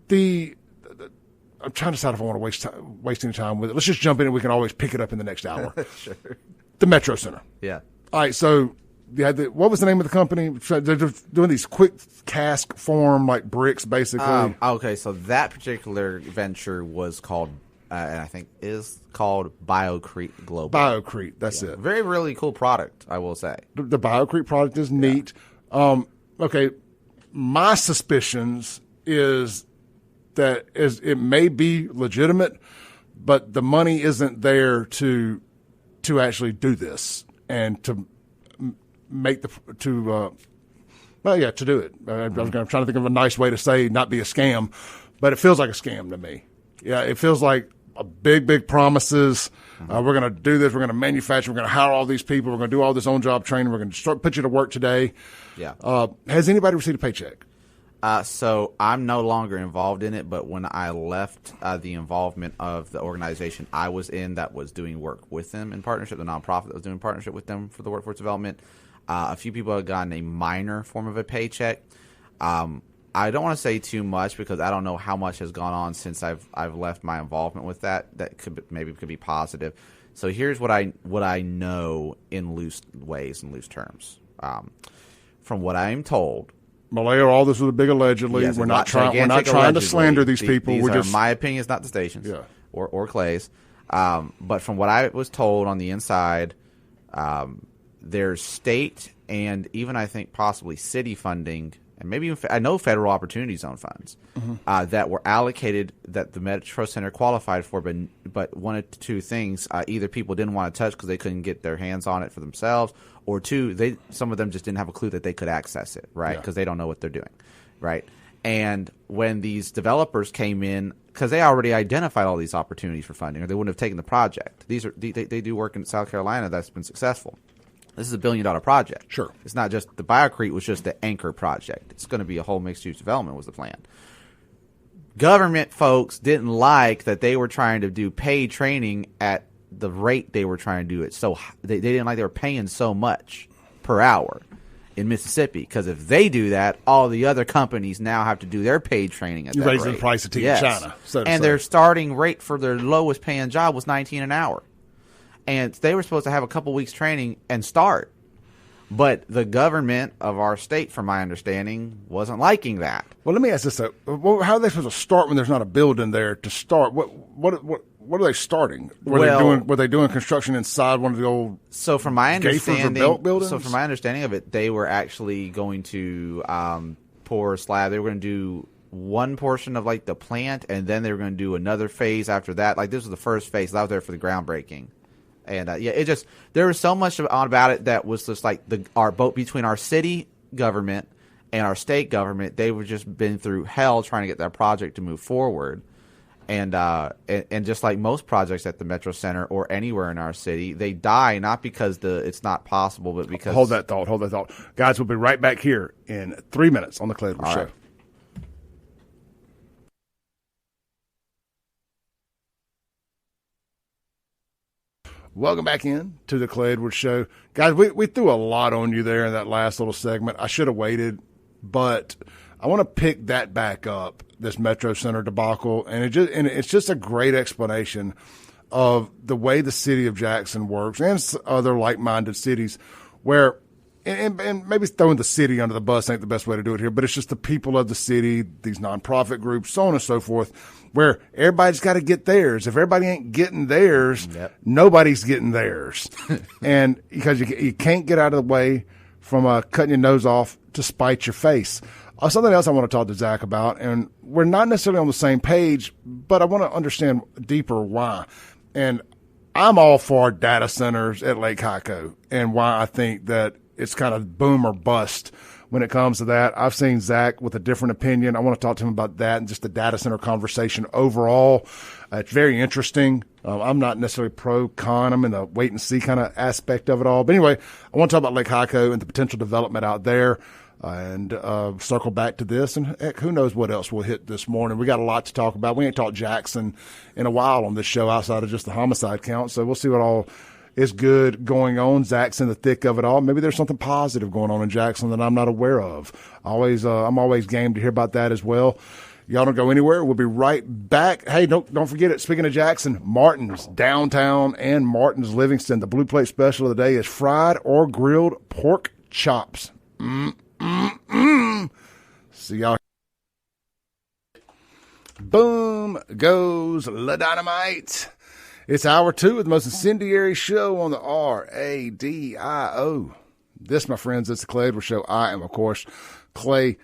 trying to decide if I want to waste any time with it. Let's just jump in and we can always pick it up in the next hour. Sure. The Metro Center. Yeah. All right, so what was the name of the company? They're doing these quick cask form, like bricks, basically. Okay, so that particular venture was called, and I think is called BioCrete Global. BioCrete, that's it. Very, really cool product, I will say. The BioCrete product is neat. Okay, my suspicions is that it may be legitimate, but the money isn't there to actually do this and to make to do it. I'm trying to think of a nice way to say not be a scam, but it feels like a scam to me. Yeah, it feels like a big promises. We're going to do this. We're going to manufacture. We're going to hire all these people. We're going to do all this on-job training. We're going to put you to work today. Yeah. Has anybody received a paycheck? So I'm no longer involved in it, but when I left the involvement of the organization I was in that was doing work with them in partnership, the nonprofit that was doing partnership with them for the workforce development, a few people have gotten a minor form of a paycheck. I don't want to say too much because I don't know how much has gone on since I've left my involvement with that. That could be positive. So here's what I know in loose ways and loose terms. From what I am told. Malayo, all this was a big allegedly. Yes, we're not trying to slander these people. These are my opinions, not the stations or Clay's. But from what I was told on the inside, there's state and even I think possibly city funding, and maybe even I know federal opportunity zone funds that were allocated that the Metro Center qualified for, but one of two things: either people didn't want to touch because they couldn't get their hands on it for themselves, or two, some of them just didn't have a clue that they could access it, right? Because they don't know what they're doing, right? And when these developers came in, because they already identified all these opportunities for funding, or they wouldn't have taken the project. They do work in South Carolina that's been successful. This is $1 billion project. Sure. It's not just the BioCrete was just the anchor project. It's going to be a whole mixed-use development was the plan. Government folks didn't like that they were trying to do paid training at the rate they were trying to do it. So they didn't like they were paying so much per hour in Mississippi, because if they do that, all the other companies now have to do their paid training at that rate. You're raising the price of tea in China. And their starting rate for their lowest paying job was $19 an hour. And they were supposed to have a couple weeks training and start. But the government of our state, from my understanding, wasn't liking that. Well, let me ask this. How are they supposed to start when there's not a building there to start? What are they starting? Were they doing construction inside one of the old from my understanding, belt buildings? So from my understanding of it, they were actually going to pour a slab. They were going to do one portion of like the plant, and then they were going to do another phase after that. Like this was the first phase. I was there for the groundbreaking. And it just there was so much about it that was just like our boat between our city government And our state government, they were just been through hell trying to get that project to move forward. And just like most projects at the Metro Center or anywhere in our city, they die not because it's not possible, but because... Hold that thought. Guys, we'll be right back here in 3 minutes on the Clay Edwards Show. Right. Welcome back in to the Clay Edwards Show. Guys, we threw a lot on you there in that last little segment. I should have waited, but I want to pick that back up, this Metro Center debacle, and it's just a great explanation of the way the city of Jackson works and other like-minded cities where, and maybe throwing the city under the bus ain't the best way to do it here, but it's just the people of the city, these nonprofit groups, so on and so forth, where everybody's got to get theirs. If everybody ain't getting theirs, nobody's getting theirs. And because you can't get out of the way from cutting your nose off to spite your face. Something else I want to talk to Zach about, and we're not necessarily on the same page, but I want to understand deeper why. And I'm all for data centers at Lake Hyco and why I think that it's kind of boom or bust when it comes to that. I've seen Zach with a different opinion. I want to talk to him about that and just the data center conversation overall. It's very interesting. I'm not necessarily pro-con. I'm in the wait-and-see kind of aspect of it all. But anyway, I want to talk about Lake Hyco and the potential development out there. And circle back to this, and heck, who knows what else we'll hit this morning. We got a lot to talk about. We ain't talked Jackson in a while on this show outside of just the homicide count, so we'll see what all is good going on. Zach's in the thick of it all. Maybe there's something positive going on in Jackson that I'm not aware of. I'm always game to hear about that as well. Y'all don't go anywhere. We'll be right back. Hey, don't forget it. Speaking of Jackson, Martin's Downtown and Martin's Livingston. The Blue Plate special of the day is fried or grilled pork chops. See y'all. Boom goes La Dynamite. It's hour 2 of the most incendiary show on the radio. This, my friends, is the Clay Edwards Show. I am, of course, Clay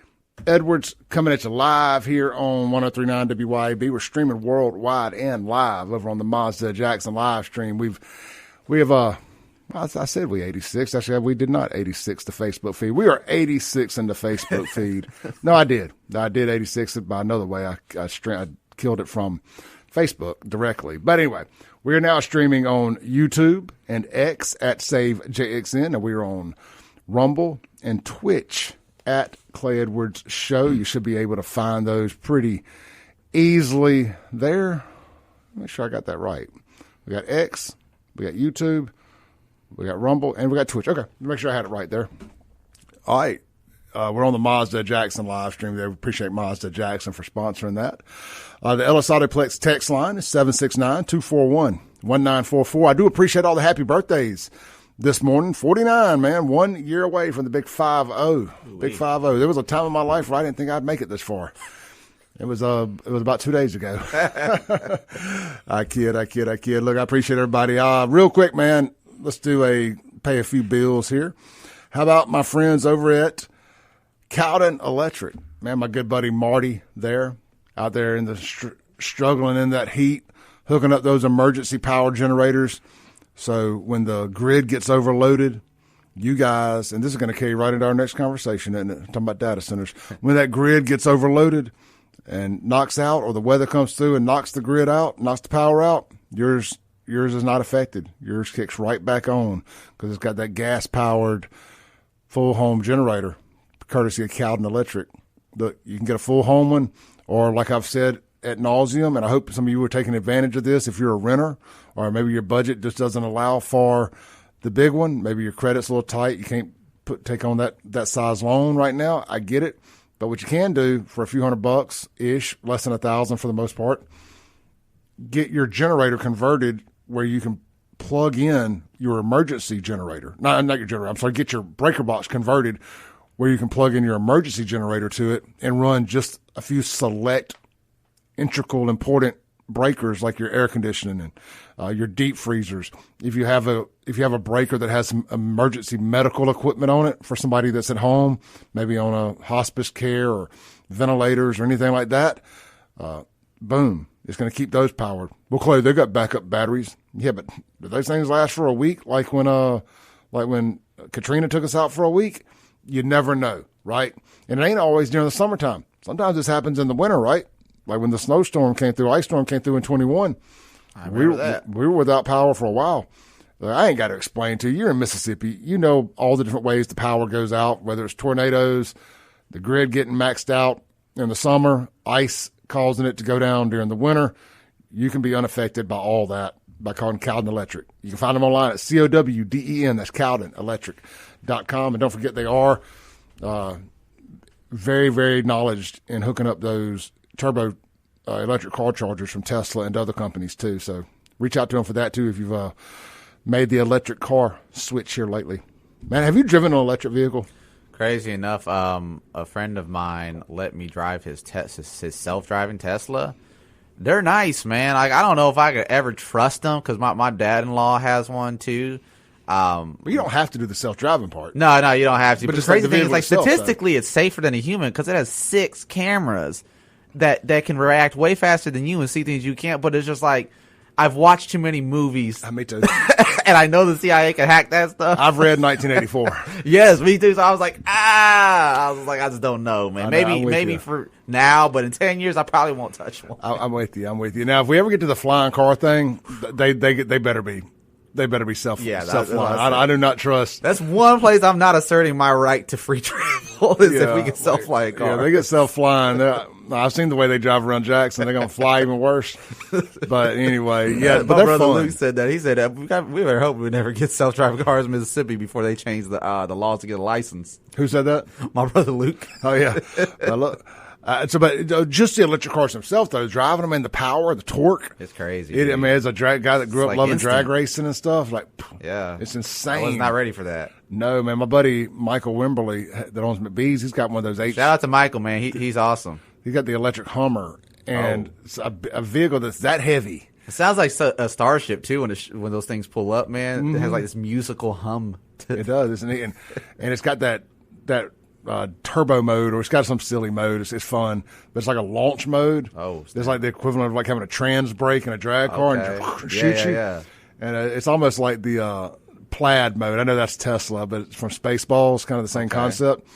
Edwards, coming at you live here on 103.9 WYAB. We're streaming worldwide and live over on the Mazda Jackson live stream. We have I said we 86. Actually, we did not 86 the Facebook feed. We are 86 in the Facebook feed. No, I did 86 by another way. I killed it from Facebook directly. But anyway, we are now streaming on YouTube and X at SaveJXN, and we are on Rumble and Twitch at Clay Edwards Show. You should be able to find those pretty easily there. Make sure I got that right. We got X, we got YouTube, we got Rumble, and we got Twitch. Okay, make sure I had it right there. All right. We're on the Mazda Jackson live stream there. We appreciate Mazda Jackson for sponsoring that. The Ellis Autoplex text line is 769-241-1944. I do appreciate all the happy birthdays this morning. 49, man. 1 year away from the big 5-0. Big 5-0. There was a time in my life where I didn't think I'd make it this far. It was about 2 days ago. I kid. Look, I appreciate everybody. Real quick, man, let's pay a few bills here. How about my friends over at Cowden Electric? Man, my good buddy Marty out there in the struggling in that heat, hooking up those emergency power generators. So when the grid gets overloaded, you guys, and this is going to carry right into our next conversation, isn't it? Talking about data centers. When that grid gets overloaded and knocks out, or the weather comes through and knocks the grid out, knocks the power out, yours is not affected. Yours kicks right back on because it's got that gas-powered full home generator, courtesy of Cowden Electric. Look, you can get a full home one, or like I've said ad nauseum, and I hope some of you are taking advantage of this if you're a renter, or maybe your budget just doesn't allow for the big one. Maybe your credit's a little tight. You can't take on that size loan right now. I get it. But what you can do for a few $100-ish, less than $1,000 for the most part, get your generator converted where you can plug in your emergency generator. Not your generator. I'm sorry. Get your breaker box converted where you can plug in your emergency generator to it and run just a few select, integral, important breakers like your air conditioning and your deep freezers. If you have a breaker that has some emergency medical equipment on it for somebody that's at home, maybe on a hospice care or ventilators or anything like that, boom, it's going to keep those powered. Well, Clay, they've got backup batteries. Yeah, but do those things last for a week? Like when Katrina took us out for a week? You never know. right? And it ain't always during the summertime. Sometimes this happens in the winter, right? Like when the snowstorm came through, ice storm came through in 21. I remember that. We were without power for a while. I ain't got to explain to you. You're in Mississippi. You know all the different ways the power goes out, whether it's tornadoes, the grid getting maxed out in the summer, ice causing it to go down during the winter. You can be unaffected by all that by calling Cowden Electric. You can find them online at COWDEN. That's CowdenElectric.com. And don't forget they are very, very knowledgeable in hooking up those turbo electric car chargers from Tesla and other companies too. So reach out to them for that too if you've made the electric car switch here lately. Man, have you driven an electric vehicle? Crazy enough, a friend of mine let me drive his self-driving Tesla. They're nice, man. Like, I don't know if I could ever trust them because my dad-in-law has one too. Well, you don't have to do the self-driving part. No, you don't have to. But the crazy thing is, like, itself, statistically, it's safer than a human because it has 6 cameras that can react way faster than you and see things you can't. But it's just like, I've watched too many movies. Me too. And I know the CIA can hack that stuff. I've read 1984. Yes, me too. So I was like, I just don't know, man. Maybe for now, but in 10 years, I probably won't touch one. I'm with you. Now, if we ever get to the flying car thing, they better be self-flying. I do not trust. That's one place I'm not asserting my right to free travel is if we get self-flying cars. Yeah, they get self-flying. I've seen the way they drive around Jackson. They're going to fly even worse. But anyway, yeah. But my they're brother fun. Luke said that. He said we better hope we never get self-driving cars in Mississippi before they change the laws to get a license. Who said that? My brother Luke. Oh yeah. Look. But just the electric cars themselves, though, driving them and the power, the torque. It's crazy. As a guy that grew up loving instant. drag racing and stuff, yeah, it's insane. I was not ready for that. No, man. My buddy Michael Wimberly that owns McBee's, he's got one of those. Shout out to Michael, man. He's awesome. He's got the electric Hummer and it's a vehicle that's that heavy. It sounds like a Starship too when those things pull up, man. Mm-hmm. It has like this musical hum. It does, isn't it? And it's got that turbo mode, or it's got some silly mode. It's fun, but it's like a launch mode. Oh, it's like the equivalent of like having a trans brake in a drag car and shoot you. Yeah. And it's almost like the plaid mode. I know that's Tesla, but it's from Spaceballs, kind of the same concept.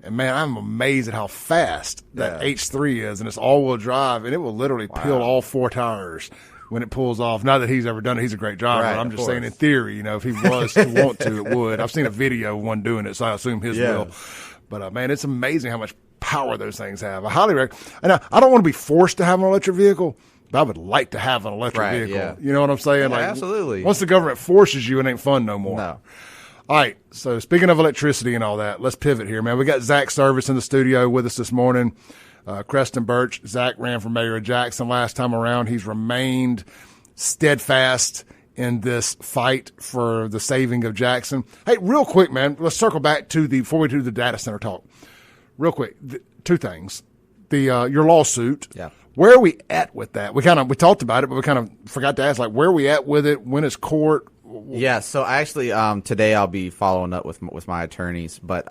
And man, I'm amazed at how fast that H3 is, and it's all-wheel drive, and it will literally peel all 4 tires when it pulls off. Not that he's ever done it; he's a great driver. Right, I'm just saying, in theory, if he was to want to, it would. I've seen a video of one doing it, so I assume his will. But man, it's amazing how much power those things have. I highly recommend. And I don't want to be forced to have an electric vehicle, but I would like to have an electric vehicle. Yeah. You know what I'm saying? Yeah, absolutely. Once the government forces you, it ain't fun no more. No. All right, so speaking of electricity and all that, let's pivot here, man. We got Zach Service in the studio with us this morning. Creston Birch. Zach ran for mayor of Jackson last time around. He's remained steadfast in this fight for the saving of Jackson. Hey, real quick, man, let's circle back to before we do the data center talk. Real quick, 2 things. Your lawsuit. Yeah. Where are we at with that? We talked about it, but we kind of forgot to ask, like, where are we at with it? When is court? Yeah, so actually today I'll be following up with my attorneys, but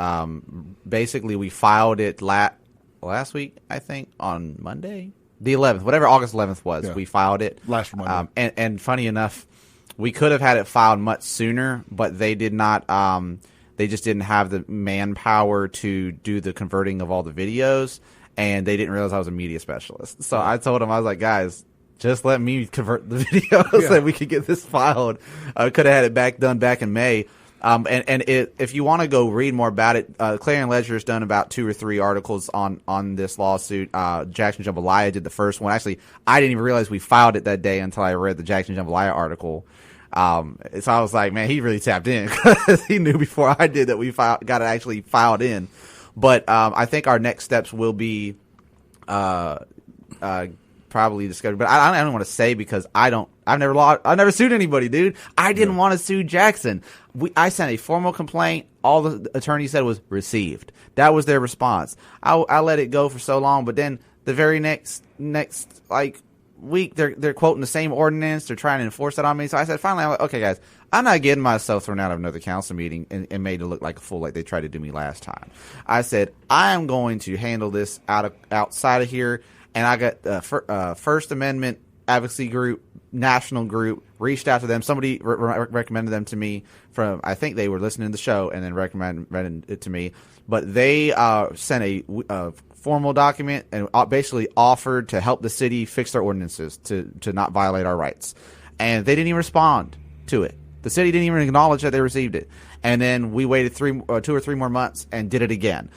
basically we filed it last week, I think, on Monday, the 11th, whatever August 11th was. We filed it last Monday. And funny enough, we could have had it filed much sooner, but they did not. They just didn't have the manpower to do the converting of all the videos, and they didn't realize I was a media specialist. So I told them, I was like, guys, just let me convert the videos so we could get this filed. I could have had it done back in May. If you want to go read more about it, Clarion Ledger has done about 2 or 3 articles on this lawsuit. Jackson Jambalaya did the first one. Actually, I didn't even realize we filed it that day until I read the Jackson Jambalaya article. So I was like, man, he really tapped in because he knew before I did that we got it actually filed in. But I think our next steps will be probably discovered, but I don't want to say because I've never sued anybody, dude. I didn't want to sue Jackson. I sent a formal complaint. All the attorney said was received. That was their response. I let it go for so long, but then the very next like week they're quoting the same ordinance. They're trying to enforce that on me. So I said, finally, I'm like, okay, guys, I'm not getting myself thrown out of another council meeting and made to look like a fool like they tried to do me last time. I said, I am going to handle this outside of here. And I got First Amendment advocacy group, national group, reached out to them. Somebody recommended them to me from, I think they were listening to the show and then recommended it to me. But they sent a formal document and basically offered to help the city fix their ordinances to not violate our rights. And they didn't even respond to it. The city didn't even acknowledge that they received it. And then we waited 2 or 3 more months and did it again.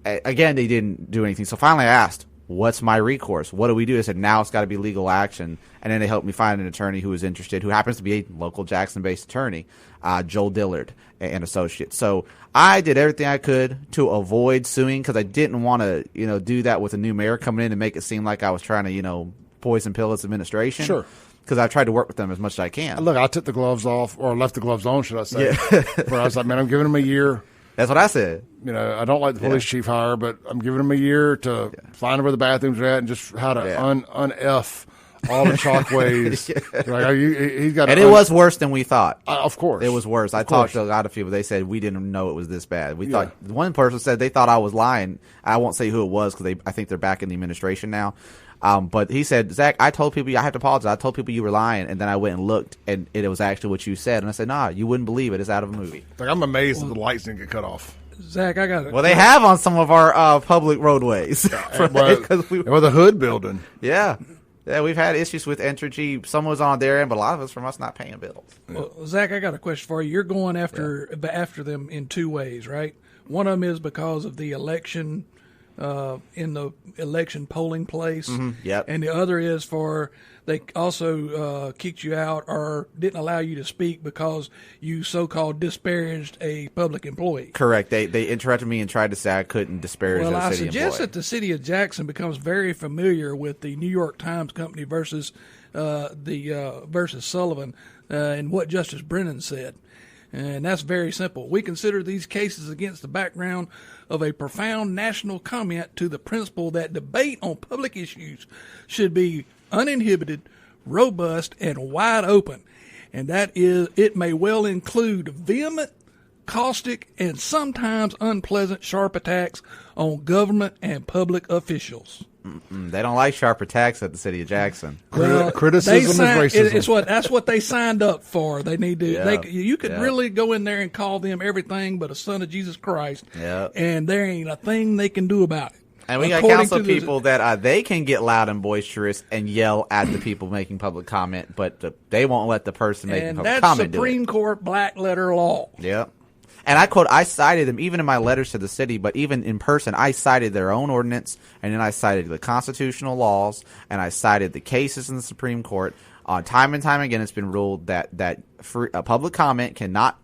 Again, they didn't do anything. So finally I asked, what's my recourse? What do we do? I said, now it's got to be legal action. And then they helped me find an attorney who was interested, who happens to be a local Jackson-based attorney, Joel Dillard and Associates. So I did everything I could to avoid suing because I didn't want to, do that with a new mayor coming in and make it seem like I was trying to, poison pill its administration. Sure. Because I've tried to work with them as much as I can. Look, I took the gloves off, or left the gloves on, should I say. Yeah. Where I was like, man, I'm giving them a year. That's what I said. I don't like the police chief hire, but I'm giving him a year to find where the bathrooms are at and just how to un-F all the chalkways. He's got. And it was worse than we thought. Of course. It was worse. I talked to a lot of people. They said, we didn't know it was this bad. We thought, one person said they thought I was lying. I won't say who it was because I think they're back in the administration now. But he said, Zach, I told people, I have to apologize. I told people you were lying. And then I went and looked, and it was actually what you said. And I said, nah, you wouldn't believe it. It's out of a movie. I'm amazed that the lights didn't get cut off. Zach, I got it. Well, they have on some of our public roadways. The hood building. Yeah. Yeah, we've had issues with Entergy. Some was on their end, but a lot of it's from us not paying bills. Well, Zach, I got a question for you. You're going after them in 2 ways, right? One of them is because of the election in the election polling place. Mm-hmm. Yep. And the other is for they also kicked you out or didn't allow you to speak because you so-called disparaged a public employee. Correct. They interrupted me and tried to say I couldn't disparage a city employee. Well, I suggest that the city of Jackson becomes very familiar with the New York Times Company versus Sullivan and what Justice Brennan said. And that's very simple. We consider these cases against the background of a profound national comment to the principle that debate on public issues should be uninhibited, robust, and wide open. And that is, it may well include vehement, caustic, and sometimes unpleasant sharp attacks on government and public officials. They don't like sharp attacks at the city of Jackson. Well, criticism is racism. That's what they signed up for. They need to. You could really go in there and call them everything but a son of Jesus Christ, and there ain't a thing they can do about it. And we got council people that they can get loud and boisterous and yell at the people making public comment, but they won't let the person making public comment do it. And that's Supreme Court black letter law. Yep. And I cited them even in my letters to the city, but even in person, I cited their own ordinance, and then I cited the constitutional laws, and I cited the cases in the Supreme Court. Time and time again, it's been ruled that public comment cannot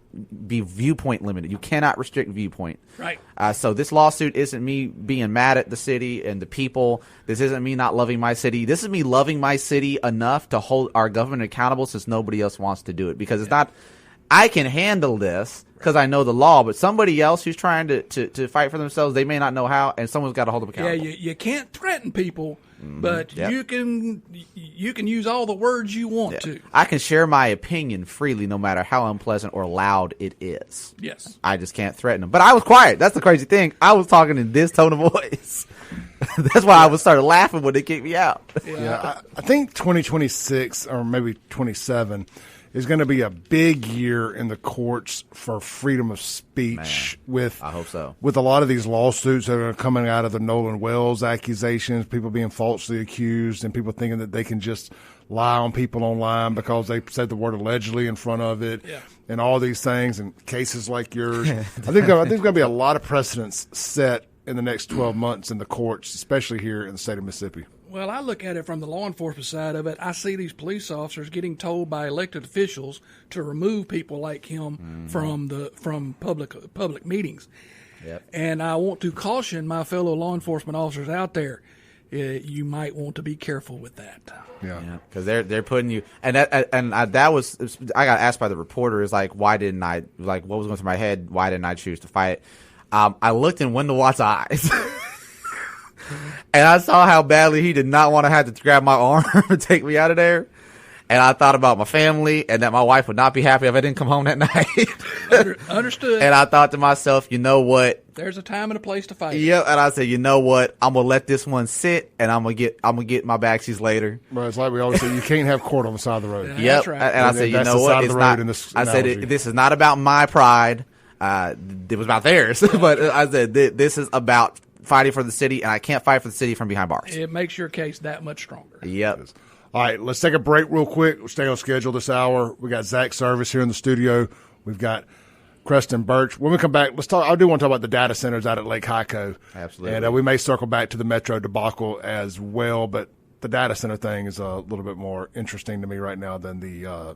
be viewpoint limited. You cannot restrict viewpoint. Right. So this lawsuit isn't me being mad at the city and the people. This isn't me not loving my city. This is me loving my city enough to hold our government accountable since nobody else wants to do it. Because it's not, I can handle this because I know the law, but somebody else who's trying to fight for themselves, they may not know how, and someone's got to hold them accountable. Yeah, you can't threaten people, but you can use all the words you want to. I can share my opinion freely no matter how unpleasant or loud it is. Yes. I just can't threaten them. But I was quiet. That's the crazy thing. I was talking in this tone of voice. That's why I started laughing when they kicked me out. I think 2026 or maybe 27 is going to be a big year in the courts for freedom of speech. I hope so. With a lot of these lawsuits that are coming out of the Nolan Wells accusations, people being falsely accused, and people thinking that they can just lie on people online because they said the word allegedly in front of it, and all these things, and cases like yours. I think there's going to be a lot of precedents set in the next 12 months in the courts, especially here in the state of Mississippi. Well, I look at it from the law enforcement side of it. I see these police officers getting told by elected officials to remove people like him from public meetings. Yep. And I want to caution my fellow law enforcement officers out there. You might want to be careful with that. Yeah, because they're putting you, and that was, I got asked by the reporter, is like, why didn't I, like, what was going through my head? Why didn't I choose to fight? I looked in Wendell Watt's eyes. And I saw how badly he did not want to have to grab my arm and take me out of there. and I thought about my family and that my wife would not be happy if I didn't come home that night. Understood. And I thought to myself, you know what? There's a time and a place to fight. Yeah, and I said, you know what? I'm gonna let this one sit, and I'm gonna get my back seats later. But it's like we always say, you can't have court on the side of the road. Yeah. Yep. That's right. And I said, you That's know the what? side of It's the road not. in this I said, analogy. this is not about my pride. It was about theirs. But I said, this is about fighting for the city, and I can't fight for the city from behind bars. It makes your case that much stronger. Yep. All right, let's take a break real quick. We'll stay on schedule this hour. We got Zach Service here in the studio. We've got Creston Birch. When we come back, let's talk. I do want to talk about the data centers out at Lake Hyco. Absolutely. And we may circle back to the Metro debacle as well, but the data center thing is a little bit more interesting to me right now than the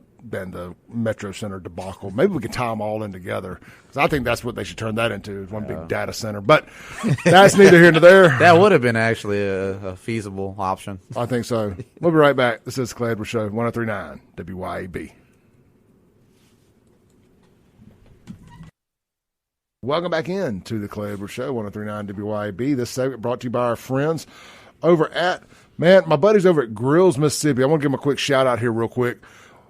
Metro Center debacle. Maybe we can tie them all in together, because I think that's what they should turn that into, is one big data center. But that's neither here nor there. That would have been actually a feasible option. I think so. We'll be right back. This is the Clay Edwards Show, 103.9 WYAB. Welcome back in to the Clay Edwards Show, 103.9 WYAB. This segment brought to you by our friends over at, my buddies over at Grills, Mississippi. I want to give them a quick shout out here real quick.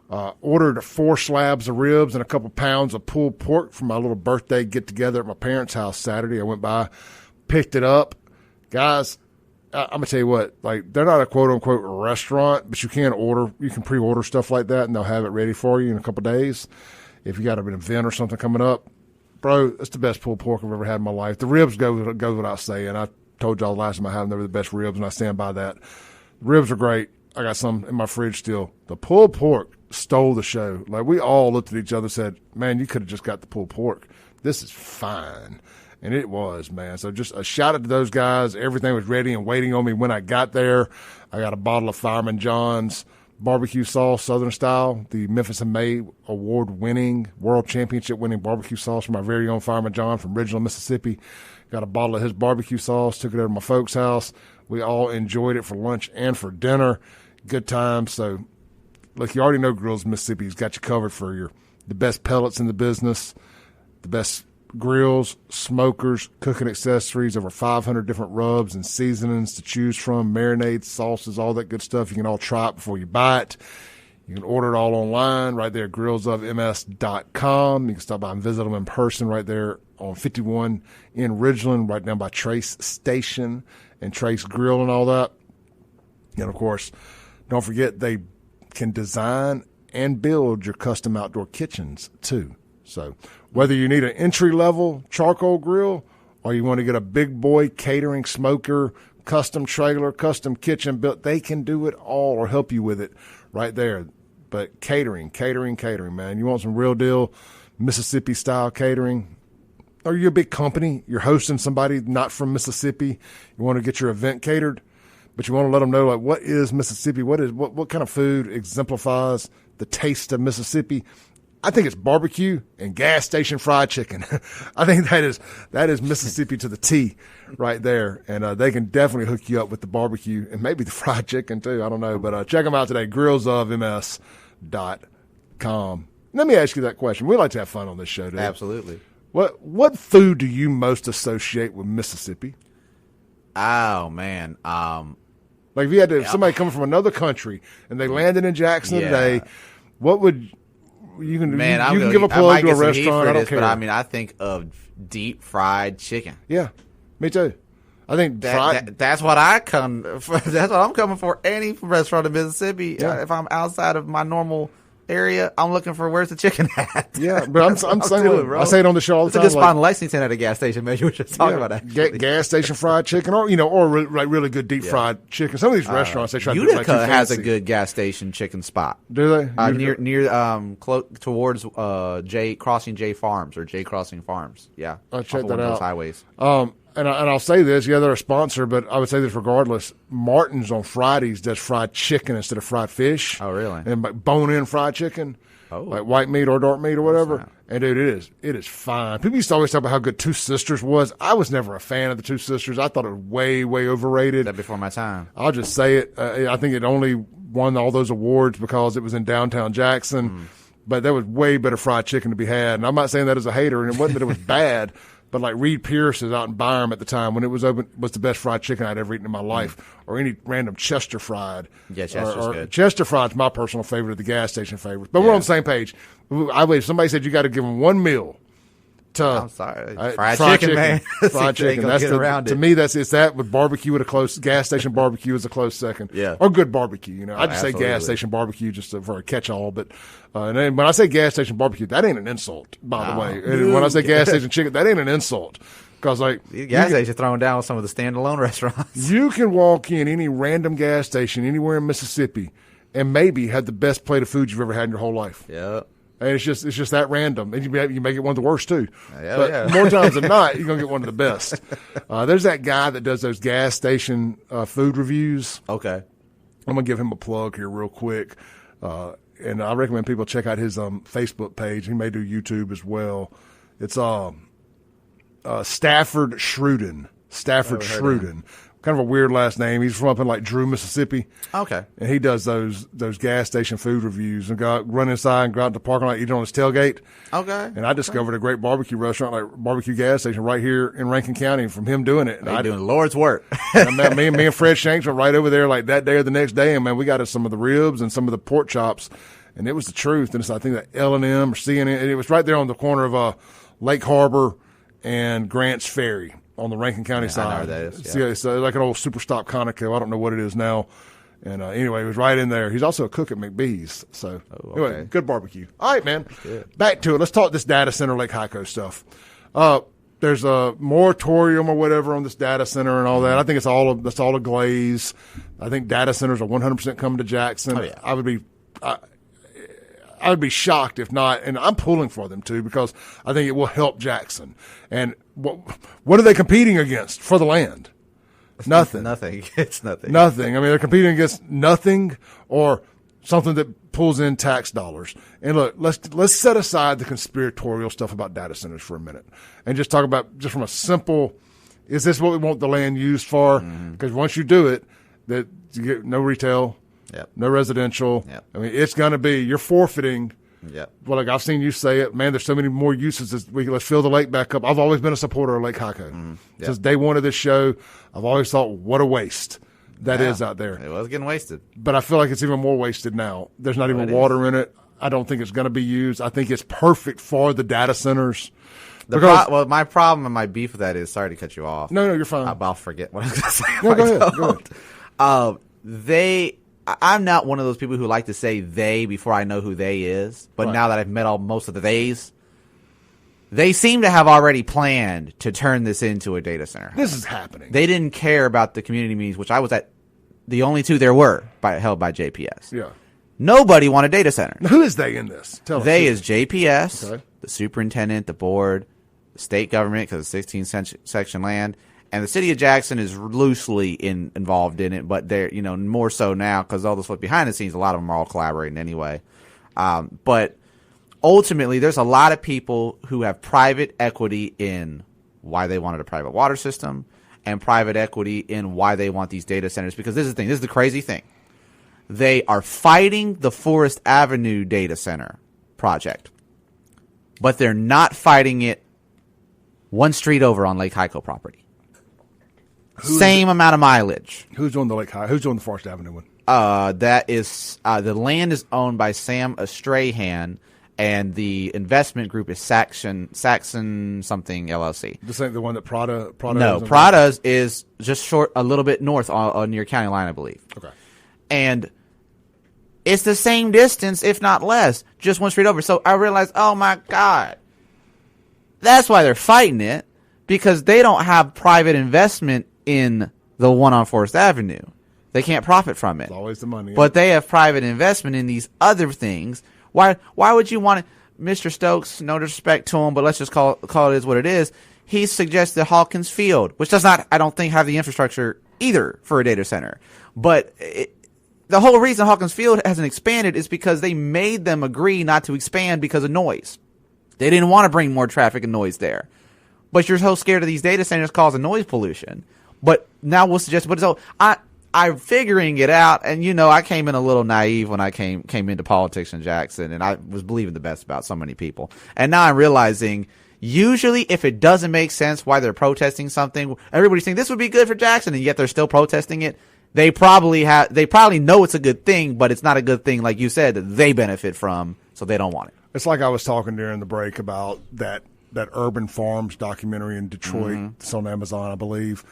Ordered 4 slabs of ribs and a couple pounds of pulled pork for my little birthday get-together at my parents' house Saturday. I went by, picked it up. Guys, I'm going to tell you what, like, they're not a quote-unquote restaurant, but you can pre-order stuff like that, and they'll have it ready for you in a couple days. If you got an event or something coming up, bro, it's the best pulled pork I've ever had in my life. The ribs go without saying. I told y'all last time I had them, they were the best ribs, and I stand by that. The ribs are great. I got some in my fridge still. The pulled pork stole the show. Like, we all looked at each other and said, man, you could have just got the pulled pork. This is fine. And it was, man. So just a shout out to those guys. Everything was ready and waiting on me when I got there. I got a bottle of Fireman John's barbecue sauce, Southern style, the Memphis and May award-winning, world championship-winning barbecue sauce from my very own Fireman John from Ridgeland, Mississippi. Got a bottle of his barbecue sauce, took it over to my folks' house. We all enjoyed it for lunch and for dinner. Good time. So, look, you already know Grills Mississippi's got you covered for the best pellets in the business, the best grills, smokers, cooking accessories, over 500 different rubs and seasonings to choose from, marinades, sauces, all that good stuff. You can all try it before you buy it. You can order it all online right there at grillsofms.com. You can stop by and visit them in person right there on 51 in Ridgeland, right down by Trace Station and Trace Grill and all that. And, of course, don't forget they can design and build your custom outdoor kitchens, too. So whether you need an entry-level charcoal grill or you want to get a big boy catering smoker, custom trailer, custom kitchen built, they can do it all or help you with it right there. But catering, man. You want some real deal Mississippi-style catering? Or you're a big company, you're hosting somebody not from Mississippi, you want to get your event catered, but you want to let them know, like, what is Mississippi? What kind of food exemplifies the taste of Mississippi? I think it's barbecue and gas station fried chicken. I think that is Mississippi to the T right there. And they can definitely hook you up with the barbecue and maybe the fried chicken too. I don't know. But check them out today, grillsofms.com. Let me ask you that question. We like to have fun on this show, dude. Absolutely. What food do you most associate with Mississippi? Oh, man. Like if you had somebody coming from another country and they landed in Jackson today, what would – you can give a plug to a restaurant. I don't care. But I think of deep fried chicken. Yeah, me too. I think that's what I'm coming for. Any restaurant in Mississippi, if I'm outside of my normal area, I'm looking for where's the chicken at. Yeah, but I'm saying I say it on the show all the time. It's a good spot in Lexington at a gas station. Maybe we were just talking about that. Gas station fried chicken, or really good deep fried chicken. Some of these restaurants they try to do like Utica has a good gas station chicken spot. Do they? Near towards J Farms or J Crossing Farms. Yeah, I'll check that out. Those highways. And I'll say this, they're a sponsor, but I would say this regardless. Martin's on Fridays does fried chicken instead of fried fish. Oh, really? And like bone-in fried chicken, like white meat or dark meat or whatever. And, dude, it is fine. People used to always talk about how good Two Sisters was. I was never a fan of the Two Sisters. I thought it was way, way overrated. That before my time. I'll just say it. I think it only won all those awards because it was in downtown Jackson. But there was way better fried chicken to be had. And I'm not saying that as a hater, and it wasn't that it was bad. But like Reed Pierce is out in Byram at the time when it was open, was the best fried chicken I'd ever eaten in my life, or any random Chester fried. Yeah, Chester's good. Chester fried's my personal favorite of the gas station favorites. But we're on the same page. Somebody said you got to give them one meal. I'm sorry, fried chicken, man. Fried chicken. That's to me. It's that with barbecue at a close gas station barbecue is a close second. Yeah, or good barbecue. You know, I just say gas station barbecue just for a catch-all. But and then when I say gas station barbecue, that ain't an insult, by the way. And when I say gas station chicken, that ain't an insult. Because like gas station throwing down with some of the standalone restaurants. You can walk in any random gas station anywhere in Mississippi and maybe have the best plate of food you've ever had in your whole life. Yeah. And it's just that random. And you make it one of the worst, too. But more times than not, you're going to get one of the best. There's that guy that does those gas station food reviews. Okay. I'm going to give him a plug here real quick. And I recommend people check out his Facebook page. He may do YouTube as well. It's Stafford Shruden. Stafford Shruden. Kind of a weird last name. He's from up in like Drew, Mississippi. Okay. And he does those gas station food reviews and run inside and go out to the parking lot, eat on his tailgate. Okay. And I discovered a great barbecue restaurant, like barbecue gas station right here in Rankin County from him doing it. He's doing Lord's work. me and Fred Shanks went right over there like that day or the next day. And man, we got us some of the ribs and some of the pork chops. And it was the truth. And it's, I think, that L&M or CNN. And it was right there on the corner of Lake Harbor and Grants Ferry on the Rankin County side. I know where that is. Yeah. It's like an old super stop Conoco. I don't know what it is now. And anyway, he was right in there. He's also a cook at McBee's. So anyway, good barbecue. All right, man. Back to it. Let's talk this data center Lake Hyco stuff. There's a moratorium or whatever on this data center and all that. I think that's all a glaze. I think data centers are 100% coming to Jackson. Oh, yeah. I would be shocked if not, and I'm pulling for them too because I think it will help Jackson. And what are they competing against for the land? Nothing. Nothing. It's nothing. Nothing. I mean, they're competing against nothing or something that pulls in tax dollars. And look, let's set aside the conspiratorial stuff about data centers for a minute and just talk about just from a simple, is this what we want the land used for? Because once you do it, that you get no retail. Yep. No residential. Yep. I mean, it's going to be, you're forfeiting. Yep. Well, like I've seen you say it, man, there's so many more uses. Let's fill the lake back up. I've always been a supporter of Lake Hyco. Since day one of this show, I've always thought, what a waste that is out there. It was getting wasted. But I feel like it's even more wasted now. There's not even water in it. I don't think it's going to be used. I think it's perfect for the data centers. My problem and my beef with that is, sorry to cut you off. No, you're fine. I'll forget what I was going to say. No, go ahead. I'm not one of those people who like to say they before I know who they is. But now that I've met most of the theys, they seem to have already planned to turn this into a data center. This is happening. They didn't care about the community meetings, which I was at. The only two there were held by JPS. Yeah. Nobody wanted data centers. Now, who is they in this? Tell us. They is JPS, the superintendent, the board, the state government, because it's 16 section land. And the city of Jackson is loosely involved in it, but they're, more so now because all this stuff behind the scenes, a lot of them are all collaborating anyway. But ultimately, there's a lot of people who have private equity in why they wanted a private water system and private equity in why they want these data centers. Because this is the thing. This is the crazy thing. They are fighting the Forest Avenue data center project, but they're not fighting it one street over on Lake Hyco property. Same amount of mileage. Who's doing the Lake High? Who's doing the Forest Avenue one? That is the land is owned by Sam Astrahan, and the investment group is Saxon something LLC. This ain't the one that Prada. No, Prada's is just a little bit north on your county line, I believe. Okay, and it's the same distance, if not less, just one street over. So I realized, oh my God, that's why they're fighting it, because they don't have private investment in the one on Forest Avenue. They can't profit from it. It's always the money. But they have private investment in these other things. Why would you want to? Mr. Stokes, no disrespect to him, but let's just call it as what it is. He suggested Hawkins Field, which does not, I don't think, have the infrastructure either for a data center. But the whole reason Hawkins Field hasn't expanded is because they made them agree not to expand because of noise. They didn't want to bring more traffic and noise there. But you're so scared of these data centers causing noise pollution. But now we'll suggest, but so I'm figuring it out, and I came in a little naive when I came into politics in Jackson, and I was believing the best about so many people. And now I'm realizing Usually, if it doesn't make sense why they're protesting something, everybody's saying this would be good for Jackson, and yet they're still protesting it. They probably know it's a good thing, but it's not a good thing, like you said, that they benefit from, so they don't want it. It's like I was talking during the break about that Urban Farms documentary in Detroit. It's on Amazon, I believe.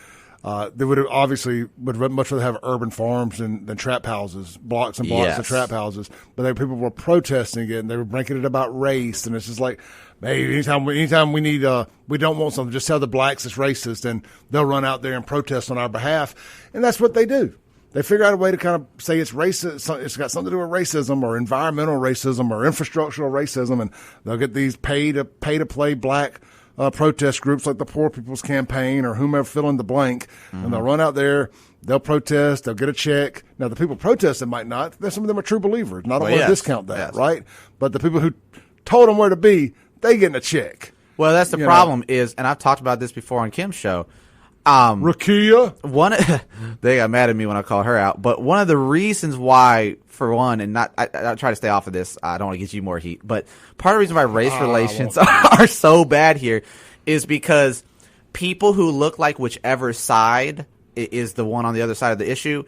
They would much rather have urban farms than trap houses, blocks and blocks of trap houses. But people were protesting it, and they were making it about race. And it's just like, hey, anytime we need, we don't want something, just tell the blacks it's racist, and they'll run out there and protest on our behalf. And that's what they do. They figure out a way to kind of say it's racist. It's got something to do with racism or environmental racism or infrastructural racism, and they'll get these pay to play black protest groups like the Poor People's Campaign or whomever, fill in the blank, and they'll run out there. They'll protest. They'll get a check. Now, the people protesting might not. Some of them are true believers, and I don't want to discount that, right? But the people who told them where to be, they getting a check. Well, that's the problem is, and I've talked about this before on Kim's show. Rakia, they got mad at me when I called her out. But one of the reasons why, for one, and I try to stay off of this. I don't want to get you more heat. But part of the reason why race relations are so bad here is because people who look like whichever side is the one on the other side of the issue,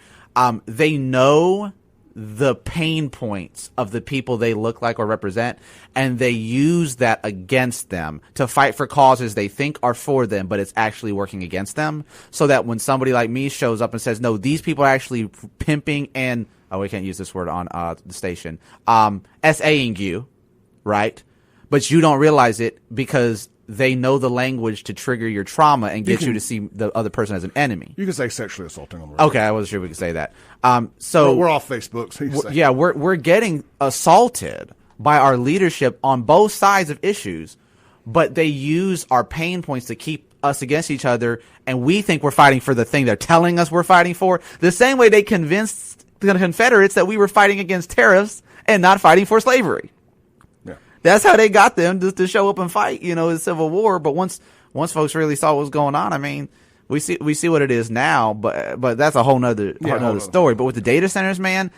they know the pain points of the people they look like or represent, and they use that against them to fight for causes they think are for them, but it's actually working against them. So that when somebody like me shows up and says, no, these people are actually pimping and, we can't use this word on the station, SAing you, right? But you don't realize it because they know the language to trigger your trauma and get you to see the other person as an enemy. You can say sexually assaulting them. Okay, I wasn't sure we could say that. So we're off Facebook. So we're getting assaulted by our leadership on both sides of issues, but they use our pain points to keep us against each other, and we think we're fighting for the thing they're telling us we're fighting for. The same way they convinced the Confederates that we were fighting against tariffs and not fighting for slavery. That's how they got them to show up and fight, the Civil War. But once folks really saw what was going on, I mean, we see what it is now. But that's a whole nother story. But with the data centers, man,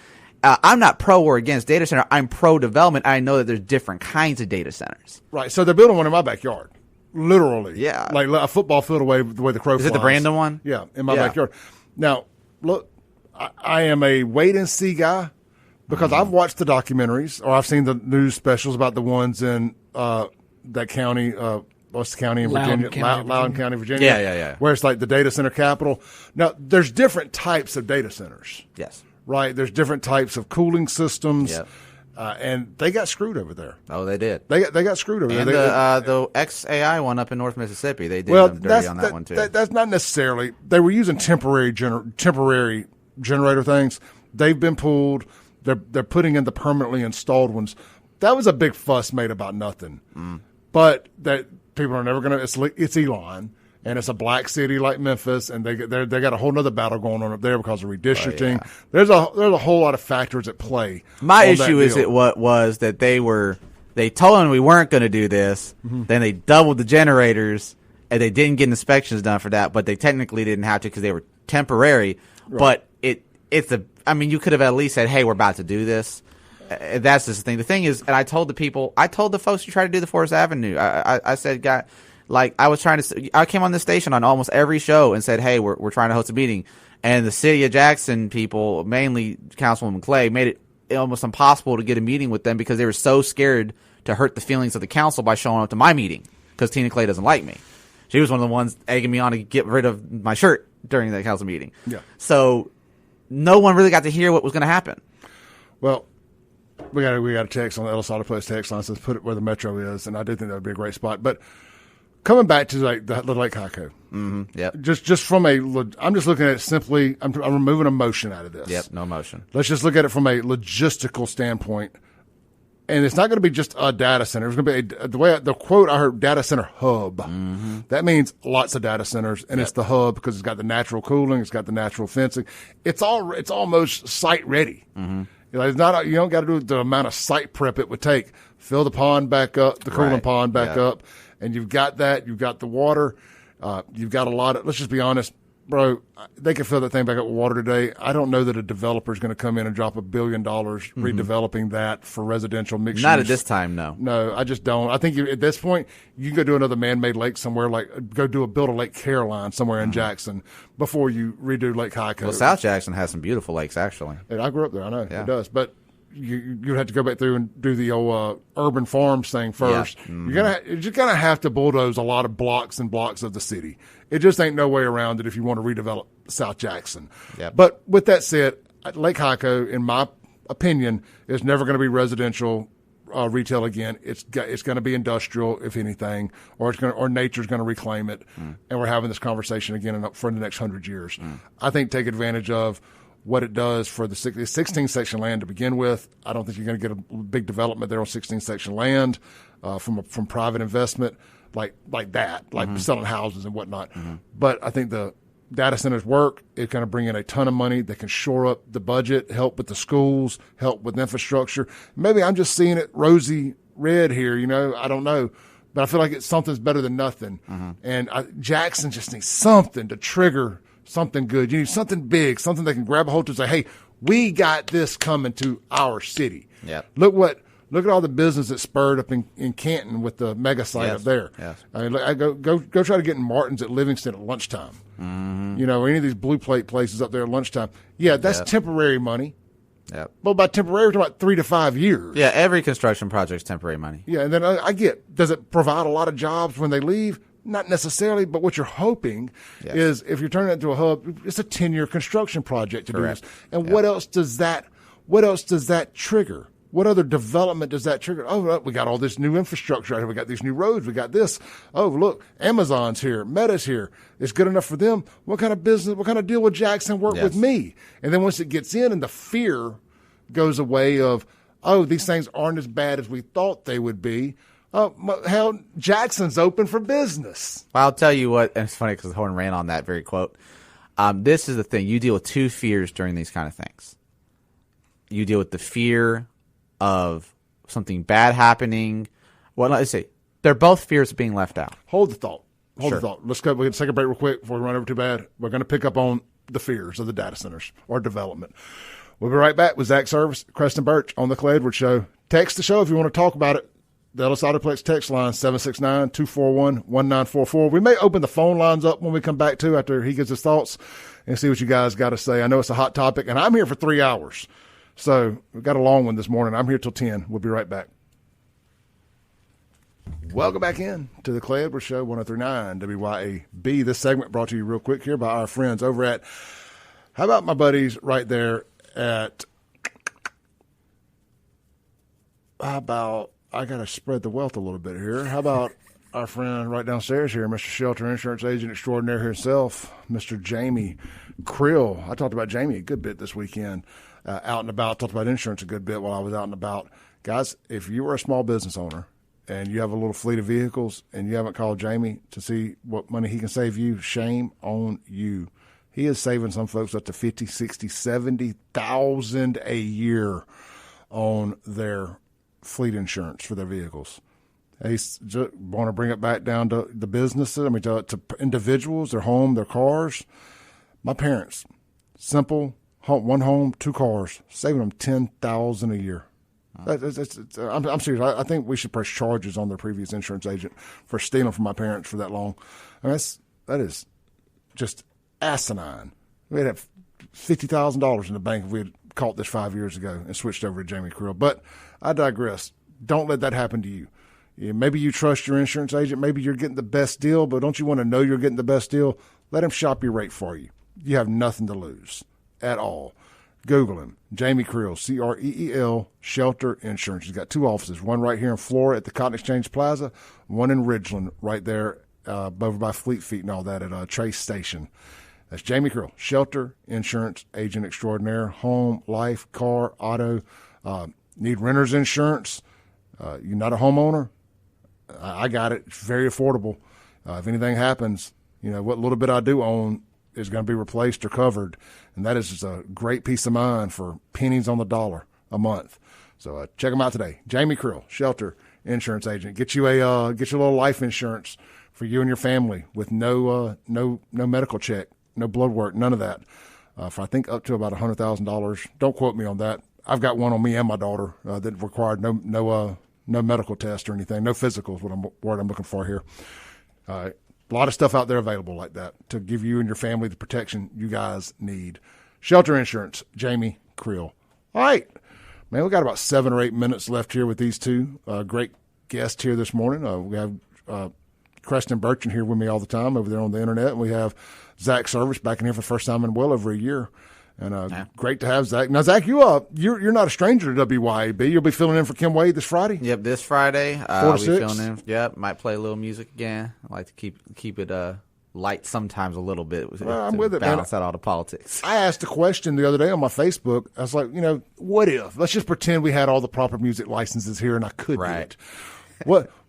I'm not pro or against data center. I'm pro development. I know that there's different kinds of data centers. Right. So they're building one in my backyard, literally. Yeah. Like a football field away the way the crow flies. Is it the Brandon one? Yeah, in my backyard. Now, look, I am a wait and see guy. Because I've watched the documentaries, or I've seen the news specials about the ones in that county, what's the county in Virginia? Loudoun County, Virginia. Yeah. Where it's like the data center capital. Now, there's different types of data centers. Yes. Right? There's different types of cooling systems. Yep. And they got screwed over there. Oh, they did. They got screwed over and there. And the XAI one up in North Mississippi, they did them dirty on that one too. That's not necessarily. They were using temporary generator things. They've been pulled. They're putting in the permanently installed ones. That was a big fuss made about nothing. But that people are never going to. It's Elon, and it's a black city like Memphis, and they got a whole nother battle going on up there because of redistricting. There's a whole lot of factors at play. My issue is what was that they told them we weren't going to do this. Then they doubled the generators, and they didn't get inspections done for that. But they technically didn't have to because they were temporary. Right. But you could have at least said, hey, we're about to do this. That's just the thing. The thing is, and I told the folks who tried to do the Forest Avenue, I said, I came on this station on almost every show and said, hey, we're trying to host a meeting. And the city of Jackson people, mainly Councilwoman Clay, made it almost impossible to get a meeting with them because they were so scared to hurt the feelings of the council by showing up to my meeting because Tina Clay doesn't like me. She was one of the ones egging me on to get rid of my shirt during that council meeting. Yeah. So no one really got to hear what was going to happen. Well, we got a text on the El Salvador Place text line says put it where the metro is, and I do think that would be a great spot. But coming back to like the Lake Haiku, just from I'm just looking at it simply. I'm removing emotion out of this. Yep, no emotion. Let's just look at it from a logistical standpoint, and it's not going to be just a data center. It's going to be the quote I heard: data center hub. That means lots of data centers, and it's the hub because it's got the natural cooling, it's got the natural fencing. It's almost site ready. It's not. You don't got to do the amount of site prep it would take. Fill the pond back up, the cooling pond back up, and you've got that. You've got the water. You've got a lot of. Let's just be honest. bro, they could fill that thing back up with water today. I don't know that a developer is going to come in and drop $1 billion redeveloping that for residential mixed Not use. at this time, no. No, I just don't. I think at this point, you can go do another man-made lake somewhere, like build a Lake Caroline somewhere in Jackson before you redo Lake Hyco. Well, South Jackson has some beautiful lakes, actually. And I grew up there. I know Yeah. it does, but you have to go back through and do the old urban farms thing first. Yeah. You're just gonna have to bulldoze a lot of blocks and blocks of the city. It just ain't no way around it if you want to redevelop South Jackson. Yep. But with that said, Lake Hyco, in my opinion, is never going to be residential retail again. It's going to be industrial, if anything, or nature's going to reclaim it. And we're having this conversation again for the next 100 years. I think take advantage of what it does for the 16 section land to begin with. I don't think you're going to get a big development there on 16 section land from private investment like that, like selling houses and whatnot. But I think the data centers work. It's going to bring in a ton of money that can shore up the budget, help with the schools, help with infrastructure. Maybe I'm just seeing it rosy red here, I don't know. But I feel like something's better than nothing. And Jackson just needs something to trigger something good. You need something big, something that can grab a hold to say, hey, we got this coming to our city. Yep. Look at all the business that spurred up in Canton with the mega site up there. Yes. I mean, I go try to get in Martin's at Livingston at lunchtime. Or any of these blue plate places up there at lunchtime. Yeah, that's temporary money. Yep. But by temporary, we're talking about 3 to 5 years. Yeah, every construction project's temporary money. Yeah, and then I get, does it provide a lot of jobs when they leave? Not necessarily, but what you're hoping is if you're turning it into a hub, it's a 10-year construction project to Correct. do this. And what else does that trigger? What other development does that trigger? Oh, look, we got all this new infrastructure out here. We got these new roads. We got this. Oh, look, Amazon's here. Meta's here. It's good enough for them. What kind of business, what kind of deal will Jackson work with me? And then once it gets in and the fear goes away of, oh, these things aren't as bad as we thought they would be. Oh, hell, Jackson's open for business. Well, I'll tell you what, and it's funny because Horn ran on that very quote. This is the thing. You deal with two fears during these kind of things. You deal with the fear of something bad happening. Well, let's say they're both fears of being left out. Hold the thought. Hold Sure. the thought. Let's go. We're going to take a break real quick before we run over too bad. We're going to pick up on the fears of the data centers or development. We'll be right back with Zach Service, Creston Birch on the Clay Edwards Show. Text the show if you want to talk about it. The Ellis Autoplex text line, 769-241-1944. We may open the phone lines up when we come back, too, after he gives his thoughts and see what you guys got to say. I know it's a hot topic, and I'm here for 3 hours. So we've got a long one this morning. I'm here till 10. We'll be right back. Welcome back in to the Clay Edwards Show, 103.9 WYAB. This segment brought to you real quick here by our friends over at, how about my buddies right there at, I got to spread the wealth a little bit here. How about our friend right downstairs here, Mr. Shelter Insurance Agent Extraordinaire himself, Mr. Jamie Krill. I talked about Jamie a good bit this weekend, out and about. Talked about insurance a good bit while I was out and about. Guys, if you are a small business owner and you have a little fleet of vehicles and you haven't called Jamie to see what money he can save you, shame on you. He is saving some folks up to $50,000, $60,000, $70,000 a year on their fleet insurance for their vehicles. He's just want to bring it back down to the businesses. I mean, to individuals, their home, their cars. My parents, simple home, one home, 2 cars, saving them $10,000 a year. I'm serious. I think we should press charges on their previous insurance agent for stealing from my parents for that long. I mean, that is just asinine. We'd have $50,000 in the bank if we had caught this 5 years ago and switched over to Jamie Krill. But I digress. Don't let that happen to you. Yeah, maybe you trust your insurance agent. Maybe you're getting the best deal, but don't you want to know you're getting the best deal? Let him shop your rate for you. You have nothing to lose at all. Google him, Jamie Krill, Creel, Shelter Insurance. He's got 2 offices, one right here in Florida at the Cotton Exchange Plaza, one in Ridgeland right there over by Fleet Feet and all that at Trace Station. That's Jamie Krill, Shelter Insurance Agent Extraordinaire. Home, life, car, auto. Need renter's insurance. You're not a homeowner? I got it. It's very affordable. If anything happens, what little bit I do own is going to be replaced or covered. And that is just a great peace of mind for pennies on the dollar a month. So check them out today. Jamie Krill, Shelter Insurance Agent. Get you a little life insurance for you and your family with no medical check no blood work, none of that. For I think up to about $100,000. Don't quote me on that. I've got one on me and my daughter that required no medical test or anything, no physicals. Word I'm looking for here. A lot of stuff out there available like that to give you and your family the protection you guys need. Shelter insurance, Jamie Creel. All right, man, we got about 7 or 8 minutes left here with these two great guests here this morning. We have Creston Birch here with me all the time over there on the internet, and we have Zach SERVIS back in here for the first time in well over a year. And great to have Zach. Now, Zach, you're not a stranger to WYAB. You'll be filling in for Kim Wade this Friday. Yep, this Friday. 4 to I'll be 6. filling in. Yep, might play a little music again. I like to keep it light sometimes a little bit. I'm with it, man. Balance out all the politics. I asked a question the other day on my Facebook. I was like, what if? Let's just pretend we had all the proper music licenses here and I could do it.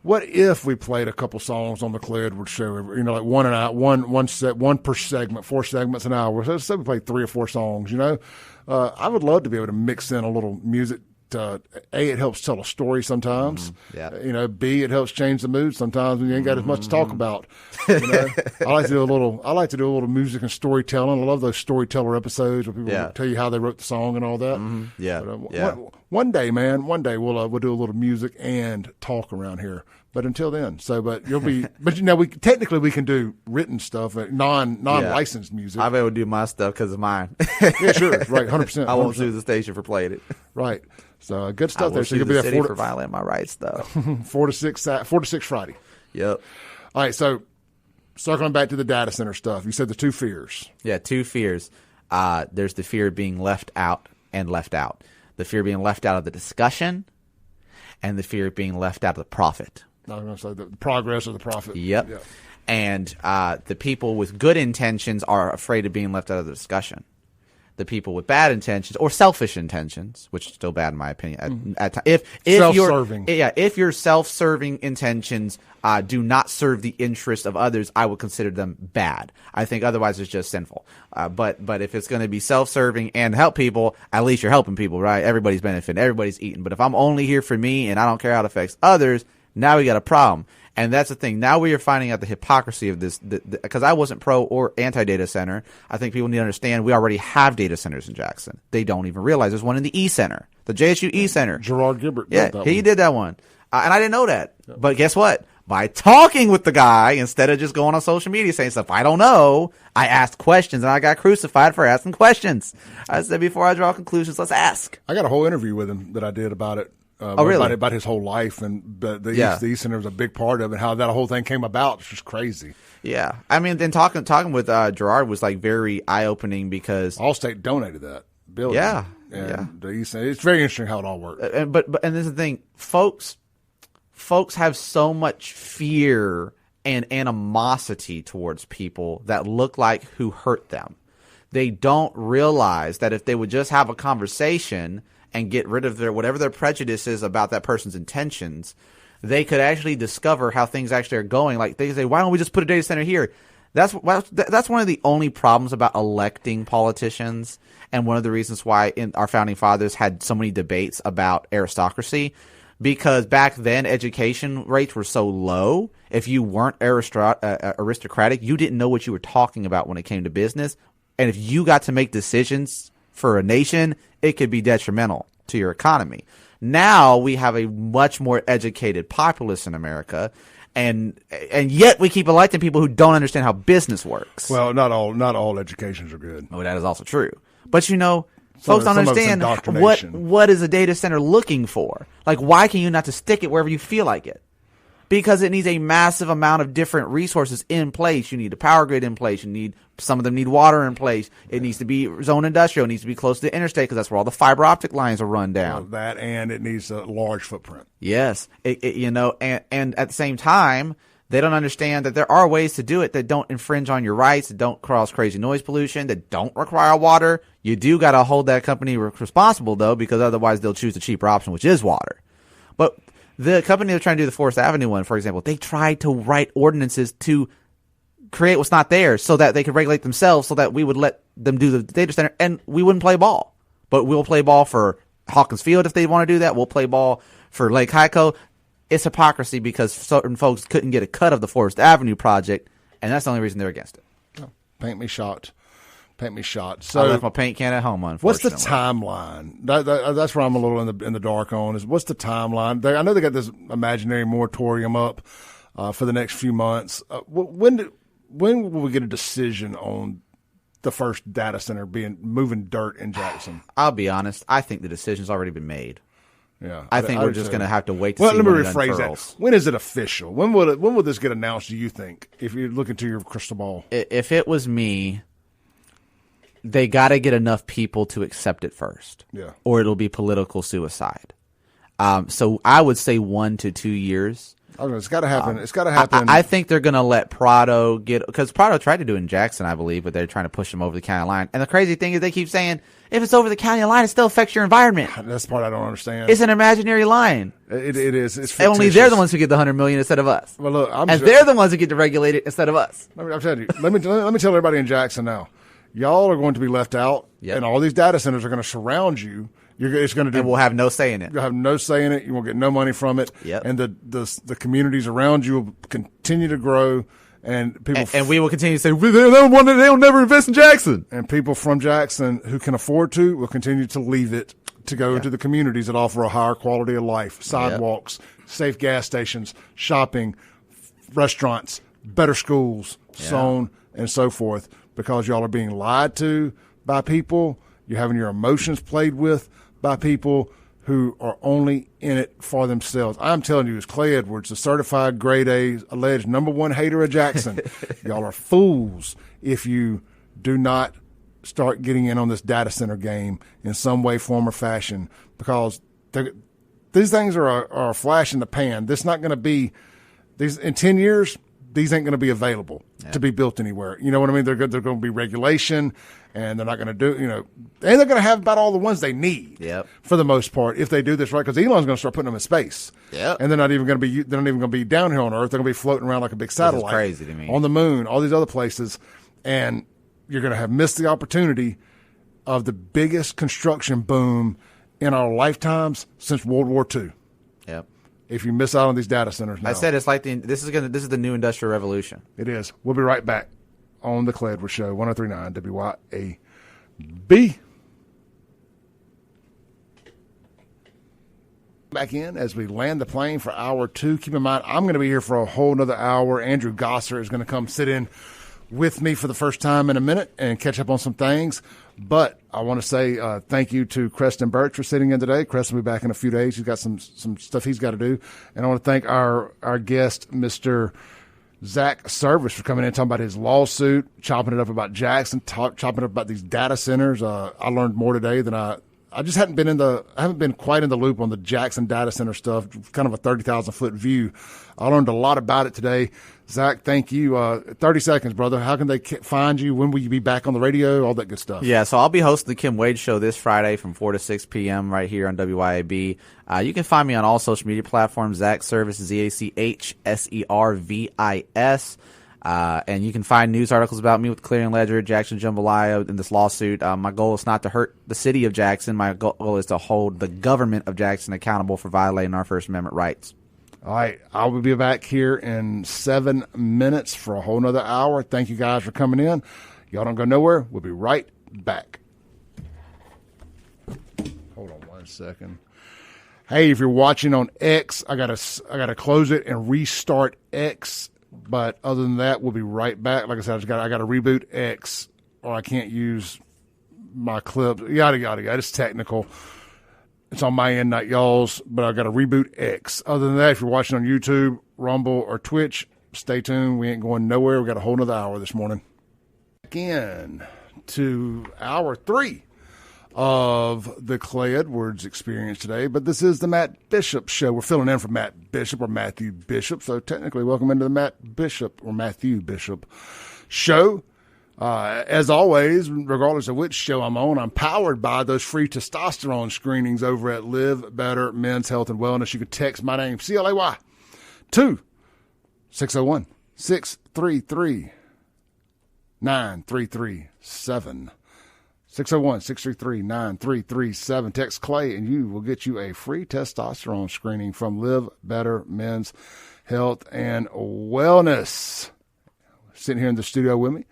What if we played a couple songs on the Clay Edwards show? Like one per segment, 4 segments an hour. So let's say we played 3 or 4 songs. I would love to be able to mix in a little music. A, it helps tell a story sometimes. Yeah. B, it helps change the mood sometimes when you ain't got as much to talk about. I like to do a little music and storytelling. I love those storyteller episodes where people tell you how they wrote the song and all that. Yeah. But, one day we'll do a little music and talk around here. But until then, we technically can do written stuff, non-licensed music. I'll be able to do my stuff because of mine. Yeah, sure, right, 100%. I won't sue the station for playing it. Right. So good stuff there. So you'll be the there city for violating my rights, though. 4 to 6 Friday. Yep. All right. So circling back to the data center stuff, you said the 2 fears. Yeah, 2 fears. There's the fear of being left out and left out. The fear of being left out of the discussion, and the fear of being left out of the profit. I was going to say the progress of the profit. Yep. And the people with good intentions are afraid of being left out of the discussion. The people with bad intentions or selfish intentions, which is still bad in my opinion, if self-serving, if your self-serving intentions do not serve the interest of others, I would consider them bad. I think otherwise it's just sinful. But if it's going to be self-serving and help people, at least you're helping people, right? Everybody's benefiting, everybody's eating. But if I'm only here for me and I don't care how it affects others, now we got a problem. And that's the thing. Now we are finding out the hypocrisy of this, because I wasn't pro or anti-data center. I think people need to understand we already have data centers in Jackson. They don't even realize there's one in the E Center, the JSU E Center. Gerard Gibbert. Yeah, he did that one. And I didn't know that. Yeah. But guess what? By talking with the guy, instead of just going on social media saying stuff I don't know, I asked questions and I got crucified for asking questions. I said, before I draw conclusions, let's ask. I got a whole interview with him that I did about it. Really? About his whole life, and the East Center was a big part of it. How that whole thing came about, it's just crazy. Yeah, I mean, then talking with Gerard was like very eye opening because Allstate donated that building. Yeah, the East Center. It's very interesting how it all worked. But this is the thing, folks have so much fear and animosity towards people that look like who hurt them. They don't realize that if they would just have a conversation and get rid of whatever their prejudice is about that person's intentions, they could actually discover how things actually are going. Like they say, why don't we just put a data center here? That's one of the only problems about electing politicians, and one of the reasons why our founding fathers had so many debates about aristocracy, because back then education rates were so low. If you weren't aristocratic, you didn't know what you were talking about when it came to business, and if you got to make decisions for a nation, it could be detrimental to your economy. Now we have a much more educated populace in America, and yet we keep electing people who don't understand how business works. Well, not all educations are good. Oh, that is also true. But folks don't understand what is a data center looking for. Like, why can you not just stick it wherever you feel like it? Because it needs a massive amount of different resources in place. You need a power grid in place. Some of them need water in place. It needs to be zone industrial. It needs to be close to the interstate because that's where all the fiber optic lines are run down. That, and it needs a large footprint. Yes. And at the same time, they don't understand that there are ways to do it that don't infringe on your rights, that don't cause crazy noise pollution, that don't require water. You do got to hold that company responsible, though, because otherwise they'll choose the cheaper option, which is water. But the company that's trying to do the Forest Avenue one, for example, they tried to write ordinances to create what's not there so that they could regulate themselves so that we would let them do the data center and we wouldn't play ball. But we'll play ball for Hawkins Field if they want to do that. We'll play ball for Lake Hyco. It's hypocrisy because certain folks couldn't get a cut of the Forest Avenue project, and that's the only reason they're against it. Paint me shocked. I So left my paint can at home, what's the unfortunately. timeline? That's where I'm a little in the dark on. Is what's the timeline? I know they got this imaginary moratorium up for the next few months. When will we get a decision on the first data center moving dirt in Jackson? I'll be honest. I think the decision's already been made. Yeah, I think we're just going to have to wait to well, see let me when it rephrase unfurls. that. When is it official? When will this get announced, do you think, if you look into your crystal ball? If it was me, they got to get enough people to accept it first. Yeah. Or it'll be political suicide. So I would say 1 to 2 years. It's got to happen. It's got to happen. I think they're going to let Prado get, because Prado tried to do it in Jackson, I believe, but they're trying to push him over the county line. And the crazy thing is they keep saying, if it's over the county line, it still affects your environment. That's the part I don't understand. It's an imaginary line. It is. It's fictitious. Only they're the ones who get the $100 million instead of us. Well, look, and they're the ones who get to regulate it instead of us. I'm telling you. Let me tell everybody in Jackson now. Y'all are going to be left out, Yep. and all these data centers are going to surround you. It's going to do. And we'll have no say in it. You'll have no say in it. You won't get no money from it. Yep. And the communities around you will continue to grow, and people And we will continue to say, they'll never invest in Jackson. and people from Jackson who can afford to will continue to leave it to go into the communities that offer a higher quality of life, sidewalks, safe gas stations, shopping, restaurants, better schools, so on and so forth, because y'all are being lied to by people. You're having your emotions played with by people who are only in it for themselves. I'm telling you, as Clay Edwards, the certified grade A, alleged #1 hater of Jackson, y'all are fools if you do not start getting in on this data center game in some way, form, or fashion, because these things are a flash in the pan. This not going to be in 10 years. These ain't going to be available to be built anywhere. You know what I mean? They're going to be regulation, and they're not going to do, and they're going to have about all the ones they need for the most part if they do this right. Because Elon's going to start putting them in space, and they're not even going to be down here on Earth. They're going to be floating around like a big satellite, crazy to me. On the moon, all these other places, and you're going to have missed the opportunity of the biggest construction boom in our lifetimes since World War II. Yep. If you miss out on these data centers now. I said it's like this is the new industrial revolution. It is. We'll be right back on the Clay Edwards Show, 103.9 WYAB. Back in as we land the plane for hour 2. Keep in mind, I'm going to be here for a whole nother hour. Andrew GASSER is going to come sit in with me for the first time in a minute and catch up on some things. But I want to say thank you to Creston Birch for sitting in today. Creston will be back in a few days. He's got some stuff he's got to do. And I want to thank our guest, Mr. Zach Service, for coming in and talking about his lawsuit, chopping it up about Jackson, chopping it up about these data centers. I learned more today than I just haven't been quite in the loop on the Jackson data center stuff, kind of a 30,000 foot view. I learned a lot about it today. Zach, thank you. 30 seconds, brother. How can they find you? When will you be back on the radio? All that good stuff. Yeah, so I'll be hosting the Kim Wade Show this Friday from 4 to 6 p.m. right here on WYAB. You can find me on all social media platforms, Zach Service, ZACHSERVIS. And you can find news articles about me with Clearing Ledger, Jackson Jambalaya, in this lawsuit. My goal is not to hurt the city of Jackson. My goal is to hold the government of Jackson accountable for violating our First Amendment rights. All right. I will be back here in 7 minutes for a whole nother hour. Thank you guys for coming in. Y'all don't go nowhere. We'll be right back. Hold on 1 second. Hey, if you're watching on X, I gotta close it and restart X. But other than that, we'll be right back. Like I said, I got to reboot X, or I can't use my clip. Yada yada yada. It's technical. It's on my end, not y'all's. But I got to reboot X. Other than that, if you're watching on YouTube, Rumble, or Twitch, stay tuned. We ain't going nowhere. We got a whole nother hour this morning. Again to hour 3 of the Clay Edwards experience today, but this is the Matt Bishop Show. We're filling in for Matt Bishop or Matthew Bishop, so technically welcome into the Matt Bishop or Matthew Bishop Show. As always, regardless of which show I'm on, I'm powered by those free testosterone screenings over at Live Better Men's Health and Wellness. You can text my name, CLAY, to 601-633-9337. 601-633-9337. Text Clay and you will get you a free testosterone screening from Live Better Men's Health and Wellness. Sitting here in the studio with me,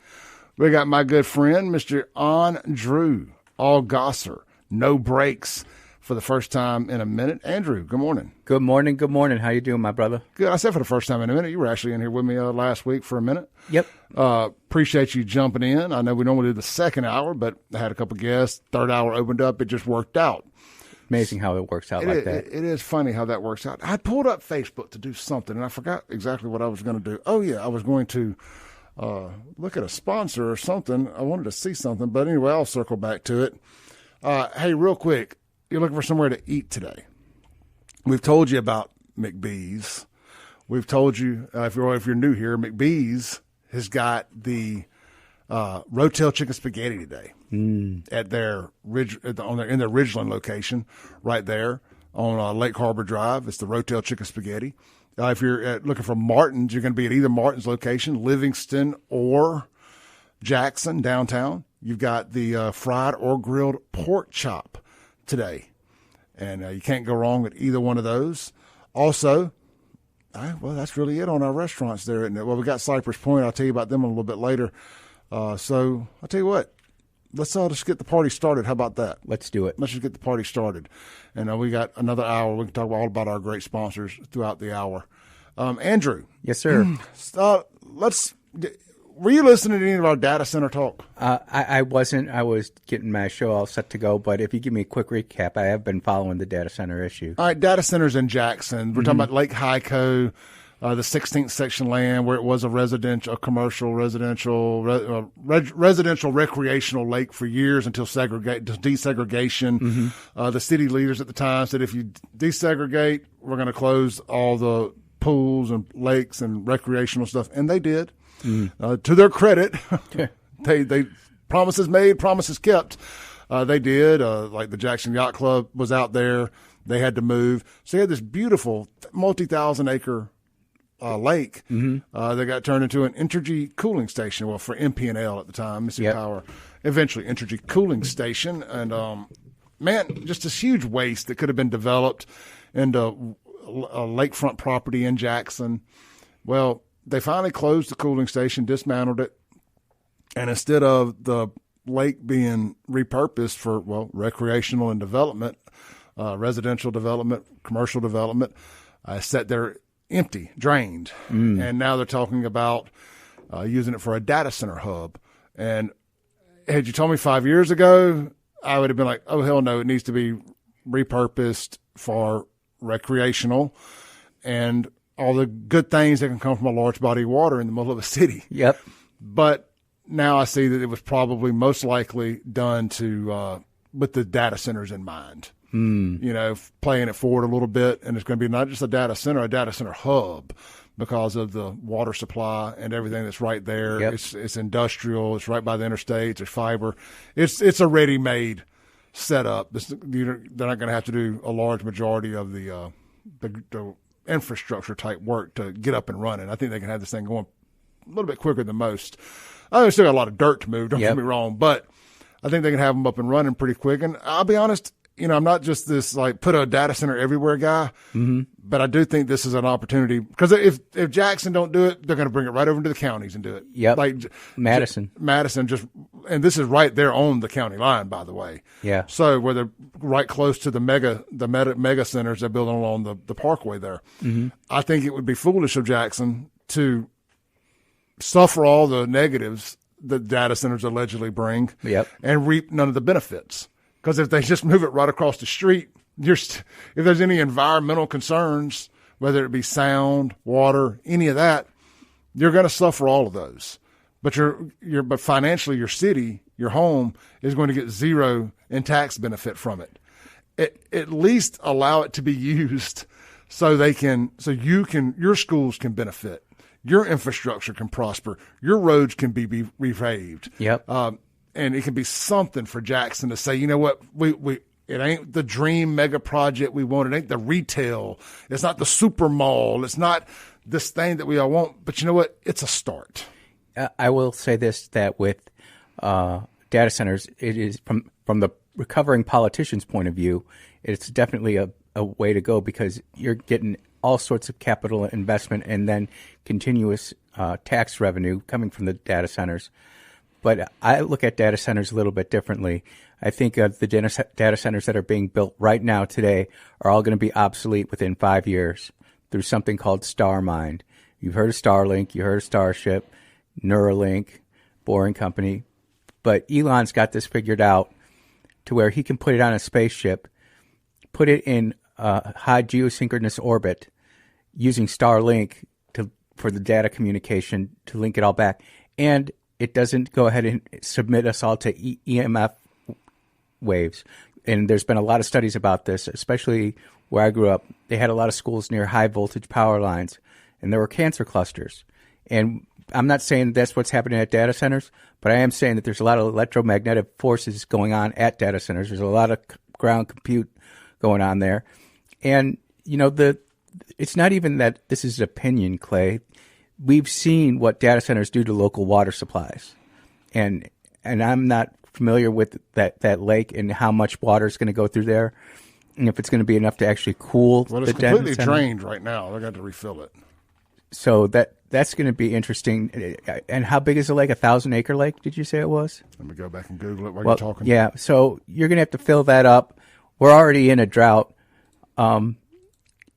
We got my good friend, Mr. Andrew GASSER. No breaks for the first time in a minute. Andrew, good morning. Good morning. Good morning. How you doing, my brother? Good. I said for the first time in a minute. You were actually in here with me last week for a minute. Yep. Appreciate you jumping in. I know we normally do the second hour, but I had a couple guests. Third hour opened up. It just worked out. Amazing how it works out like that. It is funny how that works out. I pulled up Facebook to do something, and I forgot exactly what I was going to do. Oh, yeah, I was going to look at a sponsor or something. I wanted to see something, but anyway, I'll circle back to it. Hey, real quick, you're looking for somewhere to eat today. We've told you about McBee's. We've told you, if you're new here, McBee's has got the Rotel chicken spaghetti today at their in their Ridgeland location, right there on Lake Harbor Drive. It's the Rotel chicken spaghetti. If you're looking for Martin's, you're going to be at either Martin's location, Livingston or Jackson downtown. You've got the fried or grilled pork chop today, and you can't go wrong with either one of those. Also, well, that's really it on our restaurants there, isn't it? Well, we got Cypress Point. I'll tell you about them a little bit later. So I'll tell you what, let's just get the party started. How about that? Let's do it. Let's just get the party started. And we got another hour. We can talk all about our great sponsors throughout the hour. Andrew. Yes, sir. Were you listening to any of our data center talk? I wasn't. I was getting my show all set to go. But if you give me a quick recap, I have been following the data center issue. All right, data centers in Jackson. We're talking about Lake Hyco, the 16th section land where it was a commercial residential recreational lake for years until desegregation. The city leaders at the time said, if you desegregate, we're going to close all the pools and lakes and recreational stuff. And they did. To their credit, they promises made, promises kept. They did. Like the Jackson Yacht Club was out there. They had to move. So you had this beautiful multi-thousand acre lake. They got turned into an Entergy cooling station. Well, for MP&L at the time, Mississippi Power, eventually Entergy cooling station. And man, just this huge waste that could have been developed into a lakefront property in Jackson. Well, they finally closed the cooling station, dismantled it, and instead of the lake being repurposed for, recreational and development, residential development, commercial development, sat there empty, drained. And now they're talking about using it for a data center hub. And had you told me 5 years ago, I would have been like, oh, hell no, it needs to be repurposed for recreational and all the good things that can come from a large body of water in the middle of a city. Yep. But now I see that it was probably most likely done with the data centers in mind. Playing it forward a little bit, and it's going to be not just a data center hub because of the water supply and everything that's right there. Yep. It's industrial. It's right by the interstate. There's fiber. It's a ready-made setup. They're not going to have to do a large majority of the infrastructure type work to get up and running. I think they can have this thing going a little bit quicker than most. I know still got a lot of dirt to move, don't get me wrong, but I think they can have them up and running pretty quick. And I'll be honest, I'm not just this put a data center everywhere guy, but I do think this is an opportunity because if Jackson don't do it, they're going to bring it right over into the counties and do it. Yep. Madison and this is right there on the county line, by the way. Yeah. So where they're right close to the mega centers they're building along the parkway there. I think it would be foolish of Jackson to suffer all the negatives that data centers allegedly bring and reap none of the benefits. Because if they just move it right across the street, if there's any environmental concerns, whether it be sound, water, any of that, you're going to suffer all of those. But but financially, your city, your home, is going to get zero in tax benefit from it. At least allow it to be used so your schools can benefit, your infrastructure can prosper, your roads can be repaved. Yep. And it can be something for Jackson to say, you know what, it ain't the dream mega project we want. It ain't the retail. It's not the super mall. It's not this thing that we all want. But you know what? It's a start. I will say this, that with data centers, it is from the recovering politician's point of view, it's definitely a way to go because you're getting all sorts of capital investment and then continuous tax revenue coming from the data centers. but I look at data centers a little bit differently. I think the data centers that are being built right now today are all going to be obsolete within 5 years through something called StarMind. You've heard of Starlink, you heard of Starship, Neuralink, Boring Company, but Elon's got this figured out to where he can put it on a spaceship, put it in a high geosynchronous orbit using Starlink for the data communication to link it all back. And it doesn't go ahead and submit us all to EMF waves. And there's been a lot of studies about this, especially where I grew up. They had a lot of schools near high voltage power lines, and there were cancer clusters. And I'm not saying that's what's happening at data centers, but I am saying that there's a lot of electromagnetic forces going on at data centers. There's a lot of ground compute going on there. And, it's not even that this is opinion, Clay. We've seen what data centers do to local water supplies. And I'm not familiar with that lake and how much water is going to go through there, and if it's going to be enough to actually cool the data center. Well, it's completely drained right now. They're going to refill it. So that's going to be interesting. And how big is the lake? 1,000-acre lake, did you say it was? Let me go back and Google it while you're talking. Yeah, so you're going to have to fill that up. We're already in a drought.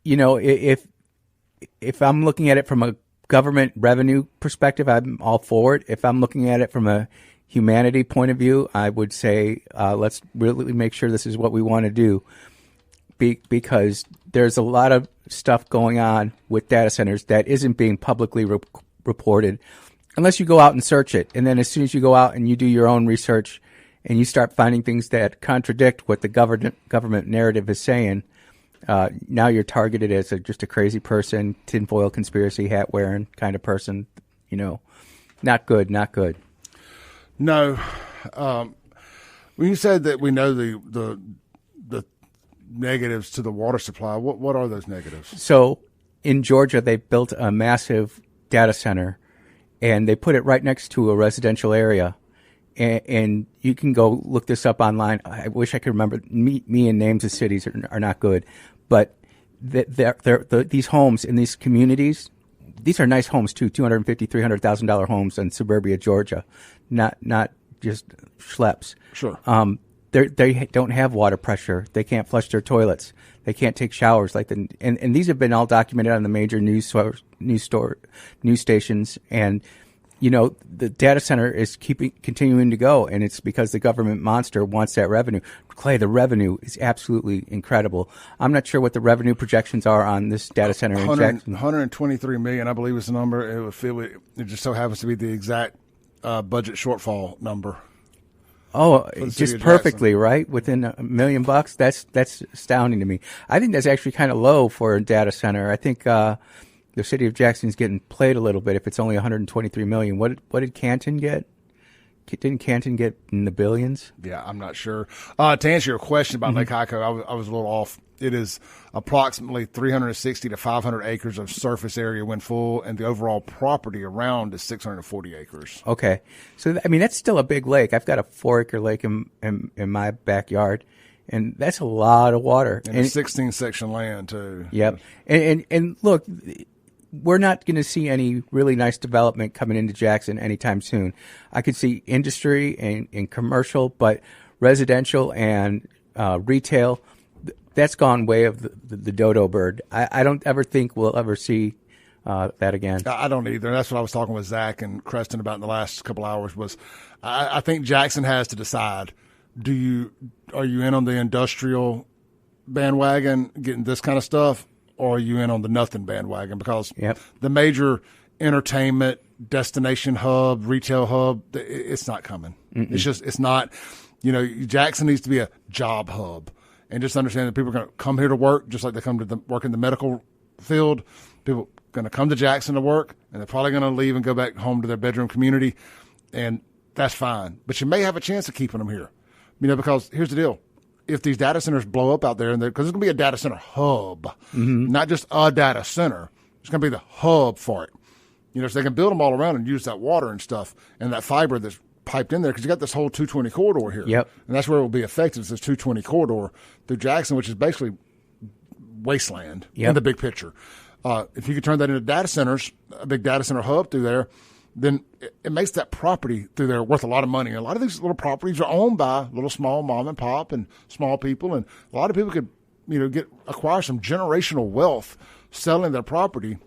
If I'm looking at it from a government revenue perspective, I'm all for it. If I'm looking at it from a humanity point of view, I would say let's really make sure this is what we want to do, because there's a lot of stuff going on with data centers that isn't being publicly reported unless you go out and search it. And then as soon as you go out and you do your own research and you start finding things that contradict what the government narrative is saying, now you're targeted as just a crazy person, tinfoil conspiracy hat wearing kind of person. Not good, not good. No. When you said that we know the negatives to the water supply, what are those negatives? So in Georgia, they built a massive data center, and they put it right next to a residential area. And you can go look this up online. I wish I could remember. Me and names of cities are not good. But these homes in these communities, these are nice homes too, $250,000, $300,000 homes in suburbia Georgia, not just schleps. Sure. They don't have water pressure. They can't flush their toilets. They can't take showers and these have been all documented on the major news stations. And the data center is continuing to go, and it's because the government monster wants that revenue. Clay, the revenue is absolutely incredible. I'm not sure what the revenue projections are on this data center in Jackson. $123 million, I believe, is the number. It just so happens to be the exact budget shortfall number. Oh, just perfectly, right? Within $1 million bucks. That's astounding to me. I think that's actually kind of low for a data center. I think the city of Jackson's getting played a little bit if it's only $123 million. What did Canton get? Didn't Canton get in the billions? Yeah, I'm not sure. To answer your question about Lake Hyco, I was a little off. It is approximately 360 to 500 acres of surface area when full, and the overall property around is 640 acres. Okay. So, that's still a big lake. I've got a 4-acre lake in my backyard, and that's a lot of water. And 16-section land, too. Yep. And look, we're not going to see any really nice development coming into Jackson anytime soon. I could see industry and commercial, but residential and retail, that's gone way of the dodo bird. I don't ever think we'll ever see that again. I don't either. That's what I was talking with Zach and Creston about in the last couple hours was I think Jackson has to decide, are you in on the industrial bandwagon getting this kind of stuff, or are you in on the nothing bandwagon? Because the major entertainment destination hub, retail hub, it's not coming. Mm-mm. It's not, Jackson needs to be a job hub. And just understand that people are going to come here to work just like they come to work in the medical field. People are going to come to Jackson to work, and they're probably going to leave and go back home to their bedroom community, and that's fine. But you may have a chance of keeping them here, because here's the deal. If these data centers blow up out there, because it's going to be a data center hub, not just a data center. It's going to be the hub for it. So they can build them all around and use that water and stuff and that fiber that's piped in there, because you got this whole 220 corridor here. Yep. And that's where it will be effective, is this 220 corridor through Jackson, which is basically wasteland in the big picture. If you could turn that into data centers, a big data center hub through there, then it makes that property through there worth a lot of money. And a lot of these little properties are owned by little small mom and pop and small people, and a lot of people could, acquire some generational wealth selling their property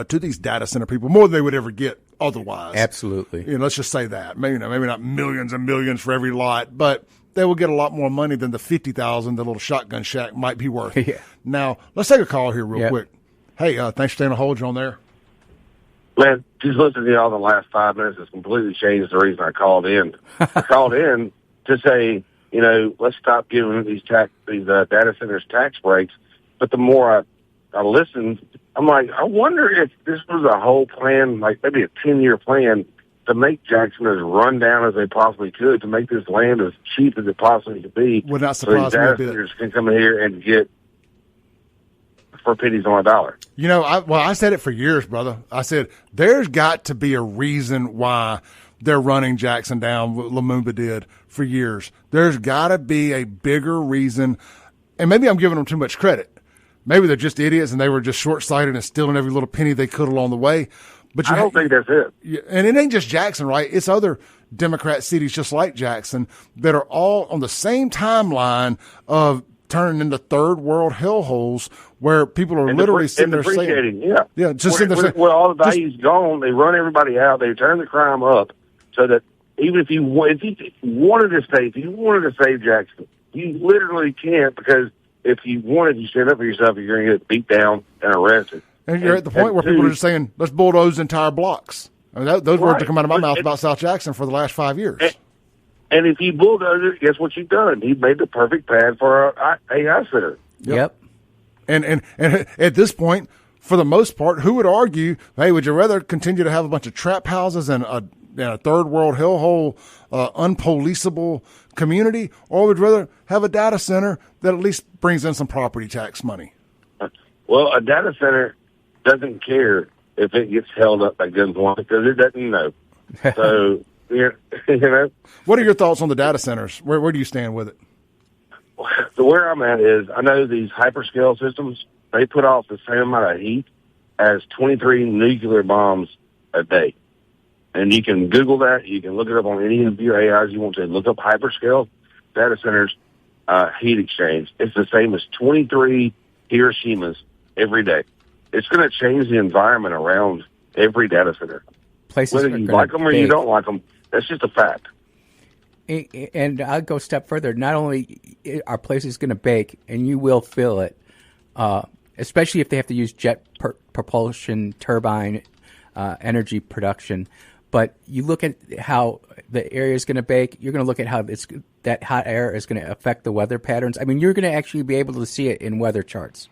to these data center people, more than they would ever get otherwise. Absolutely. Let's just say that. Maybe not millions and millions for every lot, but they will get a lot more money than the $50,000 the little shotgun shack might be worth. Yeah. Now, let's take a call here real quick. Hey, thanks for staying on hold. You're on there. Man, just listening to y'all the last 5 minutes has completely changed the reason I called in. I called in to say, let's stop giving these data centers tax breaks. But the more I listened, I'm like, I wonder if this was a whole plan, like maybe a 10-year plan to make Jackson as run down as they possibly could, to make this land as cheap as it possibly could be. Would not surprise so me a these bit. data centers can come in here and get for pennies on a dollar. I said it for years, brother. I said, there's got to be a reason why they're running Jackson down, what Lumumba did for years. There's got to be a bigger reason, and maybe I'm giving them too much credit. Maybe they're just idiots and they were just short-sighted and stealing every little penny they could along the way. But I don't think that's it. And it ain't just Jackson, right? It's other Democrat cities just like Jackson that are all on the same timeline of turning into third world hellholes where people are literally sitting there saying, just sitting there saying, where all the value's gone, they run everybody out, they turn the crime up, so that even if you wanted to save Jackson, you literally can't, because if you wanted to stand up for yourself, you're going to get beat down and arrested. And you're at the point where people are just saying, let's bulldoze entire blocks. I mean, those words have come out of my mouth about South Jackson for the last 5 years. And if you bulldoze it, guess what you've done? You've made the perfect pad for a AI center. Yep. And at this point, for the most part, who would argue, hey, would you rather continue to have a bunch of trap houses and a third world hellhole, unpoliceable community, or would you rather have a data center that at least brings in some property tax money? Well, a data center doesn't care if it gets held up by gunpoint because it doesn't know. So, What are your thoughts on the data centers? Where do you stand with it? So where I'm at is, I know these hyperscale systems, they put off the same amount of heat as 23 nuclear bombs a day. And you can Google that. You can look it up on any of your AIs you want to. Look up hyperscale data centers heat exchange. It's the same as 23 Hiroshimas every day. It's going to change the environment around every data center. Places whether you like them or you don't like them, that's just a fact. And I'll go a step further. Not only are places going to bake, and you will feel it, especially if they have to use jet propulsion turbine energy production, but you look at how the area is going to bake, you're going to look at how that hot air is going to affect the weather patterns. I mean, you're going to actually be able to see it in weather charts.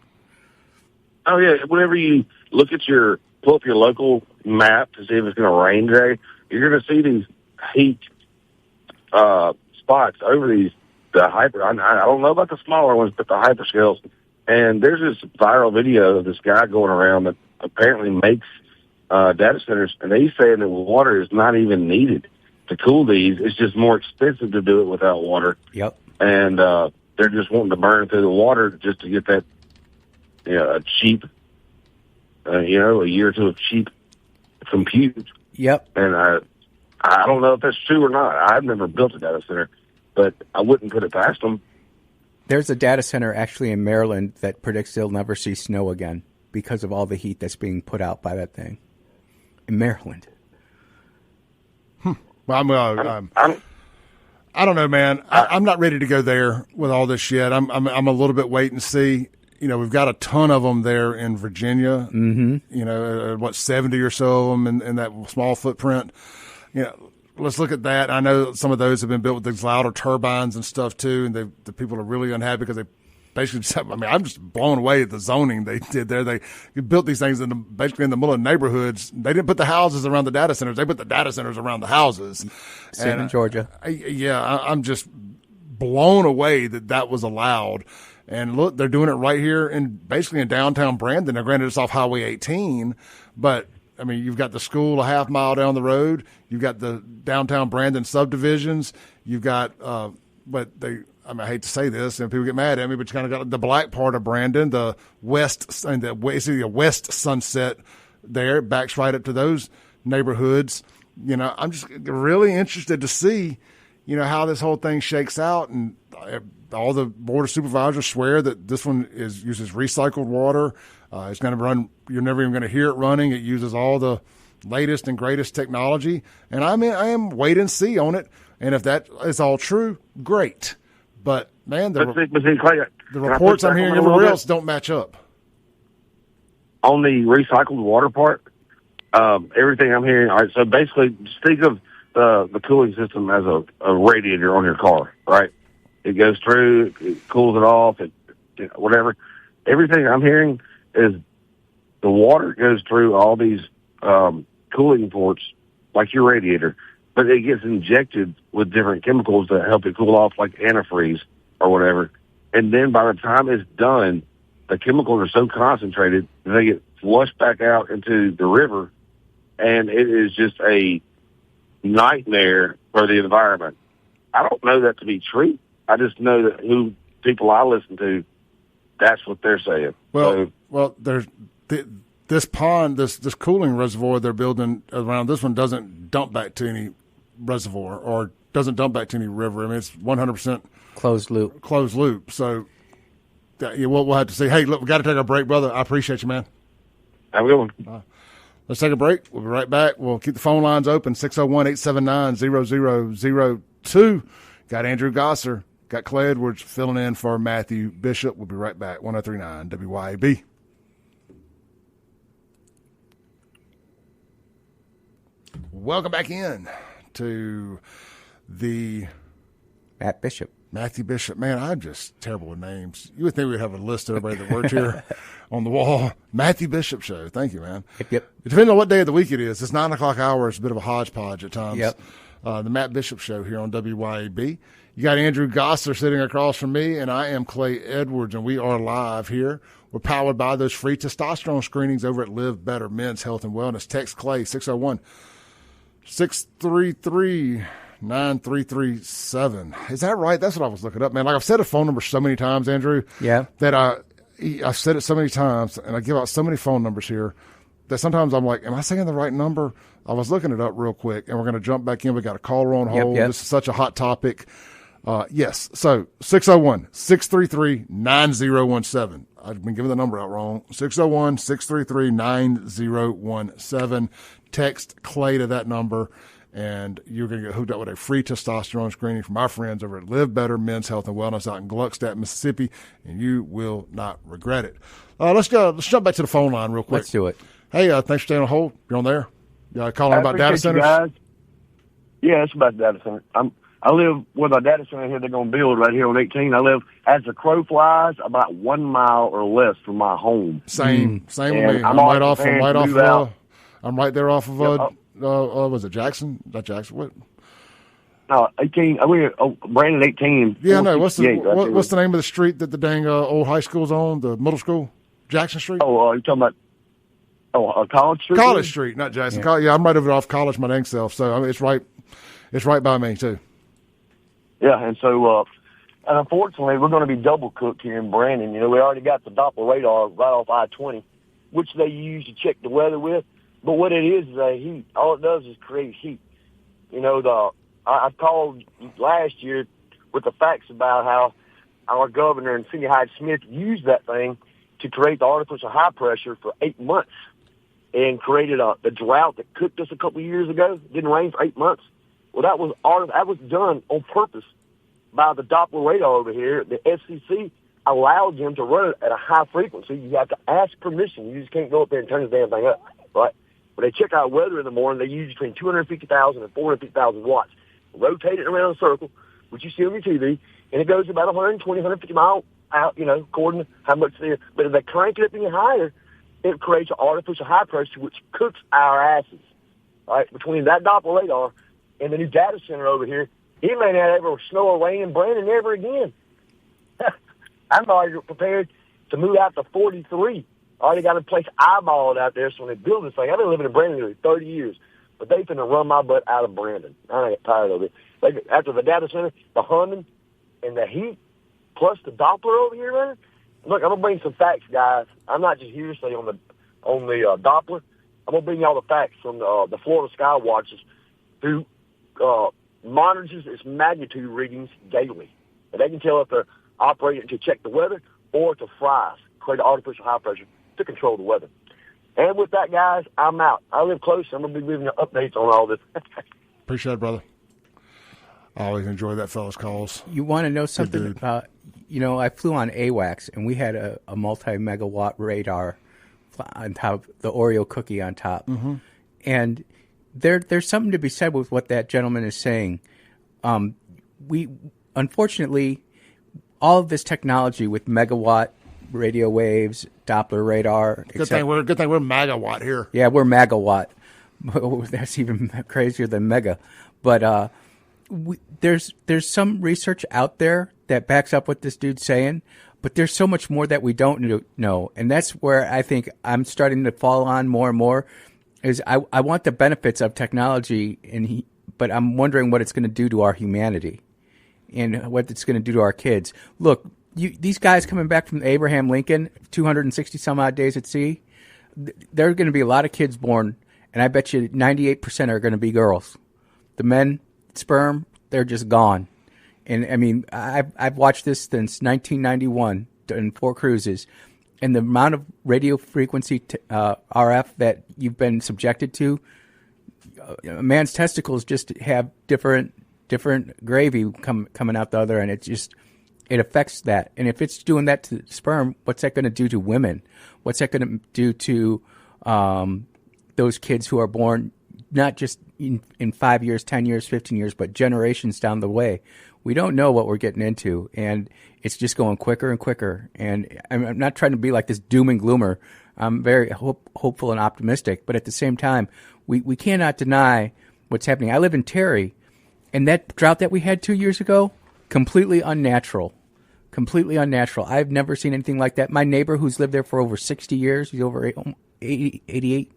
Oh, yeah. Whenever you pull up your local map to see if it's going to rain today, you're going to see these heat spots over the hyper. I don't know about the smaller ones, but the hyperscales. And there's this viral video of this guy going around that apparently makes data centers, and he's saying that water is not even needed to cool these. It's just more expensive to do it without water. Yep. And they're just wanting to burn through the water just to get that, a cheap, a year or two of cheap compute. Yep. And I don't know if that's true or not. I've never built a data center, but I wouldn't put it past them. There's a data center actually in Maryland that predicts they'll never see snow again because of all the heat that's being put out by that thing. In Maryland. Well, I don't know, man. I'm not ready to go there with all this yet. I'm a little bit wait and see. We've got a ton of them there in Virginia. Mm-hmm. 70 or so of them in that small footprint. Let's look at that. I know some of those have been built with these louder turbines and stuff too, and the people are really unhappy because they basically just, I'm just blown away at the zoning they did there. They built these things basically in the middle of neighborhoods. They didn't put the houses around the data centers. They put the data centers around the houses. Same in Georgia. I'm just blown away that was allowed. And look, they're doing it right here basically in downtown Brandon. Now, granted, it's off Highway 18, but you've got the school a half mile down the road. You've got the downtown Brandon subdivisions. You've got, I hate to say this, and people get mad at me, but you kind of got the black part of Brandon, the west Sunset there, backs right up to those neighborhoods. I'm just really interested to see, how this whole thing shakes out. And all the board of supervisors swear that this one uses recycled water. It's going to run. You're never even going to hear it running. It uses all the latest and greatest technology. And I am wait and see on it. And if that is all true, great. But man, the reports I'm hearing everywhere else don't match up. On the recycled water part, everything I'm hearing. All right, so basically, just think of the cooling system as a radiator on your car, right? It goes through, it cools it off, whatever. Everything I'm hearing is the water goes through all these cooling ports, like your radiator, but it gets injected with different chemicals to help it cool off, like antifreeze or whatever. And then by the time it's done, the chemicals are so concentrated that they get flushed back out into the river, and it is just a nightmare for the environment. I don't know that to be true. I just know that who people I listen to, that's what they're saying. Well, there's this pond, this cooling reservoir they're building around this one doesn't dump back to any reservoir or doesn't dump back to any river. I mean, it's 100% closed loop. Closed loop. So we'll have to see. Hey, look, we got to take a break, brother. I appreciate you, man. Have a good one. Let's take a break. We'll be right back. We'll keep the phone lines open, 601-879-0002. Got Andrew Gasser. Got Clay Edwards filling in for Matthew Bishop. We'll be right back. 103.9 WYAB. Welcome back in to the Matthew Bishop. Man, I'm just terrible with names. You would think we'd have a list of everybody that worked here on the wall. Matthew Bishop Show. Thank you, man. Yep. Depending on what day of the week it is, it's 9 o'clock hour. It's a bit of a hodgepodge at times. Yep. The Matt Bishop Show here on WYAB. You got Andrew Gasser sitting across from me, and I am Clay Edwards, and we are live here. We're powered by those free testosterone screenings over at Live Better Men's Health and Wellness. Text Clay, 601-633-9337. Is that right? That's what I was looking up, man. Like I've said a phone number so many times, Andrew. Yeah. That I've said it so many times, and I give out so many phone numbers here that sometimes I'm like, am I saying the right number? I was looking it up real quick, and we're going to jump back in. We got a caller on hold. Yep. This is such a hot topic. Yes. So 601-633-9017. I've been giving the number out wrong. 601-633-9017. Text Clay to that number, and you're going to get hooked up with a free testosterone screening from our friends over at Live Better Men's Health and Wellness out in Gluckstadt, Mississippi, and you will not regret it. Let's jump back to the phone line real quick. Let's do it. Hey, thanks for staying on hold. You're on there. Calling about data centers? Guys. Yeah, it's about data center. I live with a data center here they're going to build right here on 18. I live, as the crow flies, about 1 mile or less from my home. Same with me. I'm right there off of, was it Jackson? Not Jackson, what? No, 18. Brandon 18. Yeah, no. What's the name of the street that the dang old high school's on? The middle school? Jackson Street? Oh, you're talking about College Street? College Street, not Jackson. Yeah, I'm right over off College my dang self. So I mean, it's right by me too. Yeah, and so and unfortunately, we're going to be double cooked here in Brandon. We already got the Doppler radar right off I-20, which they use to check the weather with. But what it is a heat. All it does is create heat. I called last year with the facts about how our governor and Cindy Hyde-Smith used that thing to create the artificial high pressure for 8 months and created the drought that cooked us a couple of years ago. It didn't rain for 8 months. Well, that was done on purpose by the Doppler radar over here. The FCC allowed them to run it at a high frequency. You have to ask permission. You just can't go up there and turn the damn thing up, right? When they check out weather in the morning, they use between 250,000 and 450,000 watts. Rotate it around a circle, which you see on your TV, and it goes about 120, 150 miles out, according to how much there. But if they crank it up any higher, it creates an artificial high pressure, which cooks our asses, right? Between that Doppler radar and the new data center over here, it may not ever snow or rain in Brandon ever again. I'm already prepared to move out to 43. I already got a place eyeballed out there, so when they build this thing, I've been living in Brandon nearly 30 years, but they finna run my butt out of Brandon. I get tired of it. After the data center, the humming and the heat, plus the Doppler over here, man. Look, I'm gonna bring some facts, guys. I'm not just hearsay on the Doppler. I'm going to bring y'all the facts from the Florida Sky Watches, who monitors its magnitude readings daily. And they can tell if they're operating to check the weather or to fry, create artificial high pressure to control the weather. And with that, guys, I'm out. I live close. I'm going to be giving you updates on all this. Appreciate it, brother. I always enjoy that fellow's calls. You want to know something about, I flew on AWACS, and we had a multi-megawatt radar on top, the Oreo cookie on top. Mm-hmm. And there's something to be said with what that gentleman is saying. We, unfortunately, all of this technology with megawatt radio waves, Doppler radar. Good thing we're megawatt here. Yeah, we're megawatt. That's even crazier than mega. But there's some research out there that backs up what this dude's saying, but there's so much more that we don't know. And that's where I think I'm starting to fall on more and more, is I want the benefits of technology, but I'm wondering what it's going to do to our humanity and what it's going to do to our kids. Look, these guys coming back from Abraham Lincoln, 260 some odd days at sea, there are going to be a lot of kids born, and I bet you 98% are going to be girls. The men, sperm, they're just gone. And I mean, I've watched this since 1991 in 4 cruises, and the amount of radio frequency RF that you've been subjected to, a man's testicles just have different gravy coming out the other end. It affects that. And if it's doing that to sperm, what's that going to do to women? What's that going to do to those kids who are born not just in 5 years, 10 years, 15 years, but generations down the way? We don't know what we're getting into, and it's just going quicker and quicker. And I'm not trying to be like this doom and gloomer. I'm very hopeful and optimistic, but at the same time, we cannot deny what's happening. I live in Terry, and that drought that we had 2 years ago, completely unnatural. Completely unnatural. I've never seen anything like that. My neighbor, who's lived there for over 60 years, he's over 88,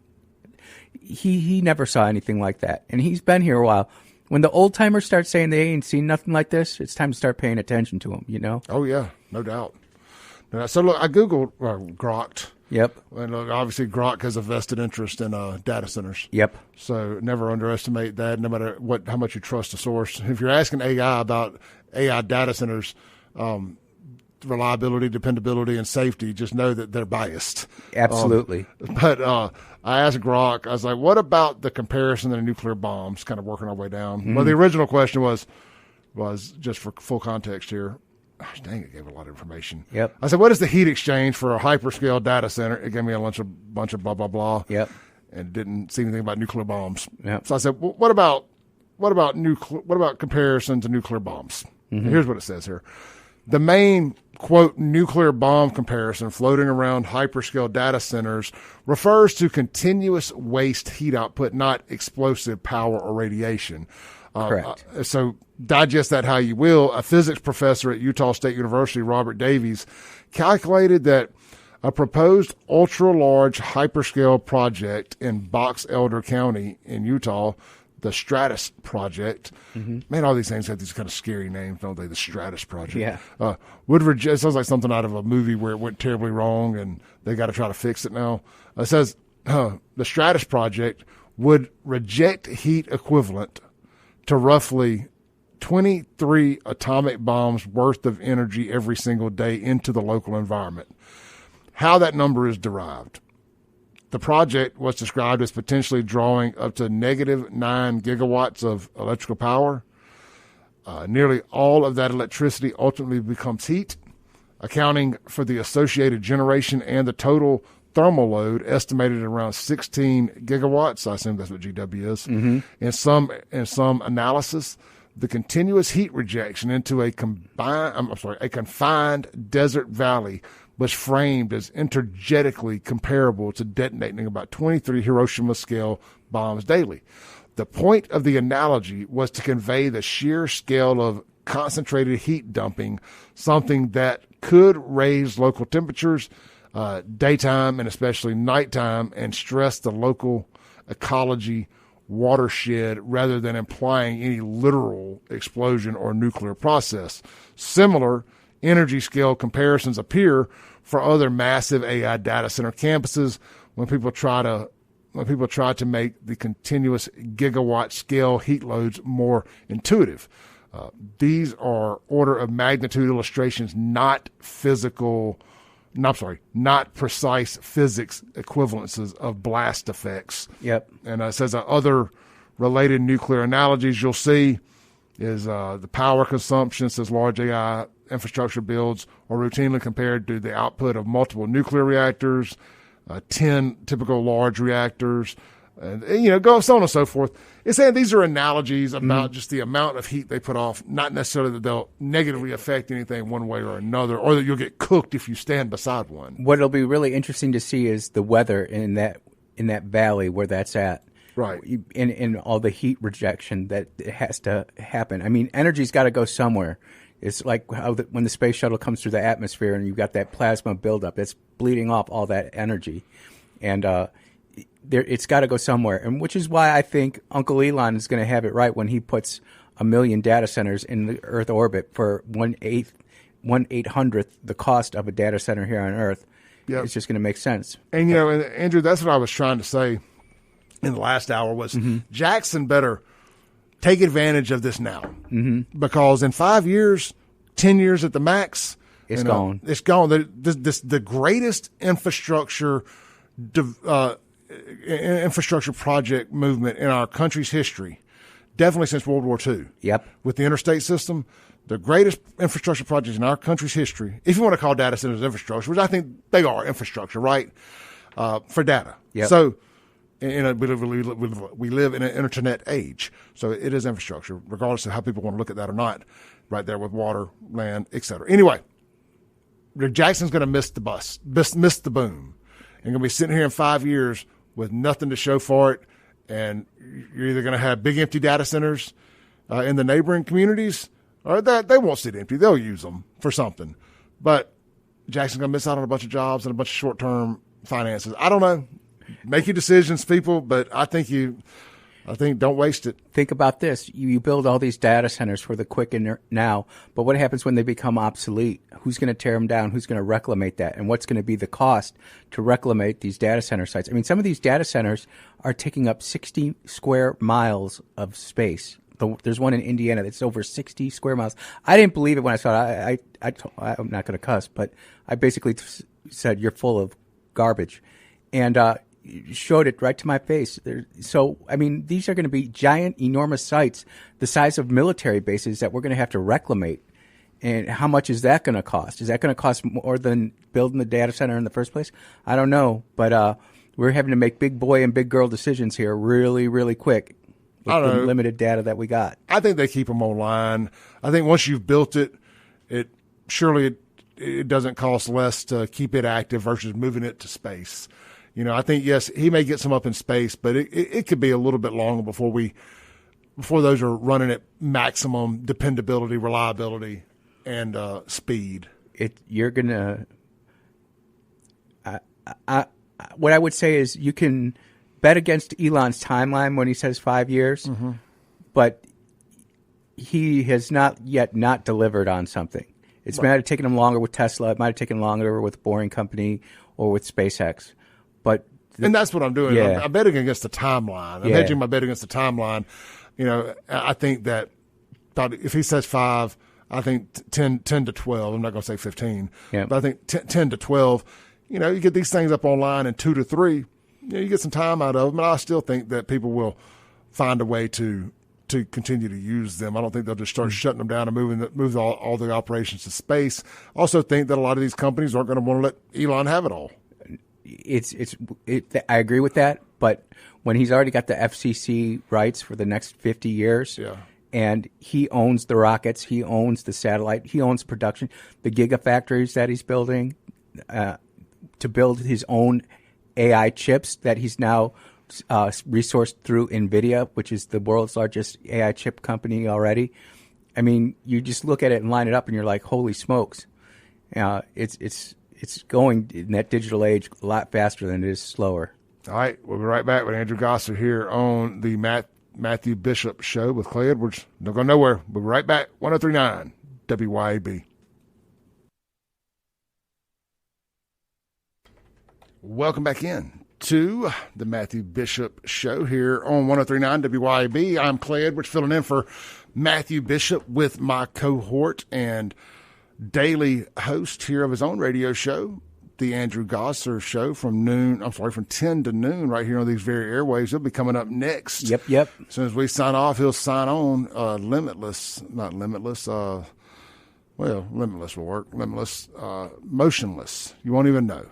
he never saw anything like that. And he's been here a while. When the old timers start saying they ain't seen nothing like this, it's time to start paying attention to them, Oh, yeah, no doubt. So, look, I Googled Grok. Yep. And look, obviously, Grok has a vested interest in data centers. Yep. So never underestimate that, no matter how much you trust the source. If you're asking AI about AI data centers, reliability, dependability, and safety, just know that they're biased. Absolutely. But I asked Grok, I was like, what about the comparison to the nuclear bombs, kind of working our way down? Mm. Well, the original question was just for full context here. Gosh, dang, it gave a lot of information. Yep. I said, what is the heat exchange for a hyperscale data center? It gave me a bunch of blah, blah, blah. Yep. And didn't see anything about nuclear bombs. Yep. So I said, well, what about comparison to nuclear bombs? Mm-hmm. Here's what it says here. The main, quote, nuclear bomb comparison floating around hyperscale data centers refers to continuous waste heat output, not explosive power or radiation. Correct. So digest that how you will. A physics professor at Utah State University, Robert Davies, calculated that a proposed ultra-large hyperscale project in Box Elder County in Utah, the Stratus Project. Mm-hmm. Man, all these things have these kind of scary names, don't they? The Stratus Project. Yeah. It sounds like something out of a movie where it went terribly wrong and they got to try to fix it now. It says the Stratus Project would reject heat equivalent to roughly 23 atomic bombs worth of energy every single day into the local environment. How that number is derived. The project was described as potentially drawing up to -9 gigawatts of electrical power. Nearly all of that electricity ultimately becomes heat, accounting for the associated generation and the total thermal load estimated at around 16 gigawatts. I assume that's what GW is. Mm-hmm. In some analysis, the continuous heat rejection into a confined desert valley was framed as energetically comparable to detonating about 23 Hiroshima-scale bombs daily. The point of the analogy was to convey the sheer scale of concentrated heat dumping, something that could raise local temperatures, daytime and especially nighttime, and stress the local ecology watershed rather than implying any literal explosion or nuclear process. Similar energy scale comparisons appear for other massive AI data center campuses when people try to when people try to make the continuous gigawatt scale heat loads more intuitive. These are order of magnitude illustrations, not precise physics equivalences of blast effects. Yep. And it says other related nuclear analogies you'll see is the power consumption, says large AI infrastructure builds are routinely compared to the output of multiple nuclear reactors, 10 typical large reactors, and go so on and so forth. It's saying these are analogies about just the amount of heat they put off, not necessarily that they'll negatively affect anything one way or another, or that you'll get cooked if you stand beside one. What'll be really interesting to see is the weather in that valley where that's at. Right. In all the heat rejection that has to happen. I mean, energy's got to go somewhere. It's like how when the space shuttle comes through the atmosphere and you've got that plasma buildup, it's bleeding off all that energy. And it's got to go somewhere. And which is why I think Uncle Elon is going to have it right when he puts 1 million data centers in the Earth orbit for 1/800th the cost of a data center here on Earth. Yep. It's just going to make sense. And, and Andrew, that's what I was trying to say in the last hour was Jackson better take advantage of this now, because in 5 years, 10 years at the max, it's gone. It's gone. The greatest infrastructure project movement in our country's history, definitely since World War II. Yep. With the interstate system, the greatest infrastructure projects in our country's history, if you want to call data centers infrastructure, which I think they are infrastructure, right, for data. Yep. So we live in an internet age, so it is infrastructure, regardless of how people want to look at that or not, right there with water, land, et cetera. Anyway, Jackson's going to miss the bus, miss the boom, and going to be sitting here in 5 years with nothing to show for it, and you're either going to have big empty data centers in the neighboring communities, or that they won't sit empty. They'll use them for something. But Jackson's going to miss out on a bunch of jobs and a bunch of short-term finances. I don't know. Make your decisions, people, but I think don't waste it. Think about this. You build all these data centers for the quick and now, but what happens when they become obsolete? Who's going to tear them down? Who's going to reclimate that? And what's going to be the cost to reclimate these data center sites? I mean, some of these data centers are taking up 60 square miles of space. There's one in Indiana that's over 60 square miles. I didn't believe it when I saw it. I'm not going to cuss, but I basically said, you're full of garbage. And showed it right to my face. So, I mean, these are going to be giant, enormous sites, the size of military bases that we're going to have to reclimate. And how much is that going to cost? Is that going to cost more than building the data center in the first place? I don't know, but we're having to make big boy and big girl decisions here really, really quick with the limited data that we got. I think they keep them online. I think once you've built it, surely it doesn't cost less to keep it active versus moving it to space. I think, yes, he may get some up in space, but it could be a little bit longer before those are running at maximum dependability, reliability, and speed. You're gonna. What I would say is you can bet against Elon's timeline when he says 5 years, but he has not yet not delivered on something. It might have taken him longer with Tesla. It might have taken longer with Boring Company or with SpaceX. And that's what I'm doing. Yeah. I'm betting against the timeline. I'm hedging my bet against the timeline. I think that if he says 5, I think 10 to 12. I'm not going to say 15, but I think 10 to 12. You get these things up online in 2 to 3. You get some time out of them, and I still think that people will find a way to continue to use them. I don't think they'll just start shutting them down and move all the operations to space. I also think that a lot of these companies aren't going to want to let Elon have it all. I agree with that, but when he's already got the FCC rights for the next 50 years, and he owns the rockets, he owns the satellite, he owns production, the gigafactories that he's building to build his own AI chips that he's now resourced through NVIDIA, which is the world's largest AI chip company already. I mean, you just look at it and line it up, and you're like, holy smokes! It's going in that digital age a lot faster than it is slower. All right. We'll be right back with Andrew Gasser here on the Matthew Bishop Show with Clay Edwards. Don't go nowhere. We'll be right back. 103.9 WYAB. Welcome back in to the Matthew Bishop Show here on 103.9 WYAB. I'm Clay Edwards filling in for Matthew Bishop with my cohort and daily host here of his own radio show, the Andrew GASSER Show from 10 to noon right here on these very airwaves. He'll be coming up next. Yep. As soon as we sign off, he'll sign on Limitless will work. Limitless, motionless. You won't even know.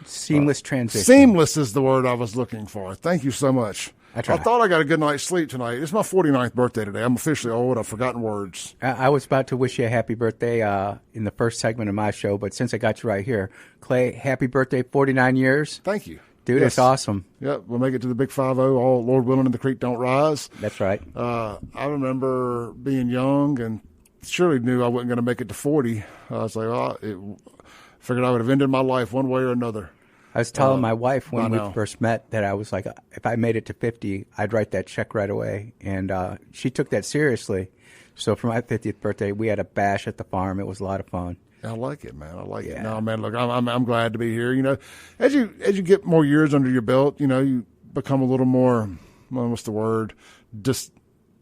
Seamless transition. Seamless is the word I was looking for. Thank you so much. I thought I got a good night's sleep tonight. It's my 49th birthday today. I'm officially old. I've forgotten words. I was about to wish you a happy birthday in the first segment of my show, but since I got you right here, Clay, happy birthday, 49 years. Thank you. Dude, Yes. That's awesome. Yep, we'll make it to the big 5-0, all Lord willing and the creek don't rise. That's right. I remember being young and surely knew I wasn't going to make it to 40. I was like, figured I would have ended my life one way or another. I was telling my wife when we now. first met that I was like, if I made it to 50, I'd write that check right away. And she took that seriously. So for my 50th birthday, we had a bash at the farm. It was a lot of fun. I like it, man. I like it. Yeah. No, man, look, I'm glad to be here. You know, as you get more years under your belt, you know, you become a little more, what's the word,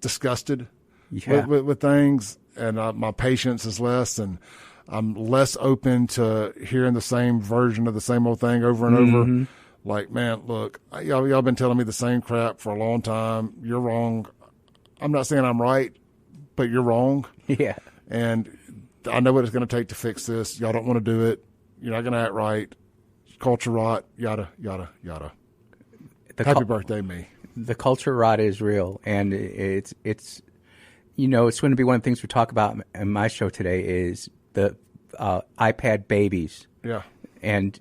disgusted with things. And my patience is less, and I'm less open to hearing the same version of the same old thing over and over. Like, man, look, y'all been telling me the same crap for a long time. You're wrong. I'm not saying I'm right, but you're wrong. Yeah. And I know what it's going to take to fix this. Y'all don't want to do it. You're not going to act right. Culture rot, yada, yada, yada. Happy birthday, me. The culture rot is real, and it's you know, it's going to be one of the things we talk about in my show today is the iPad babies. Yeah. And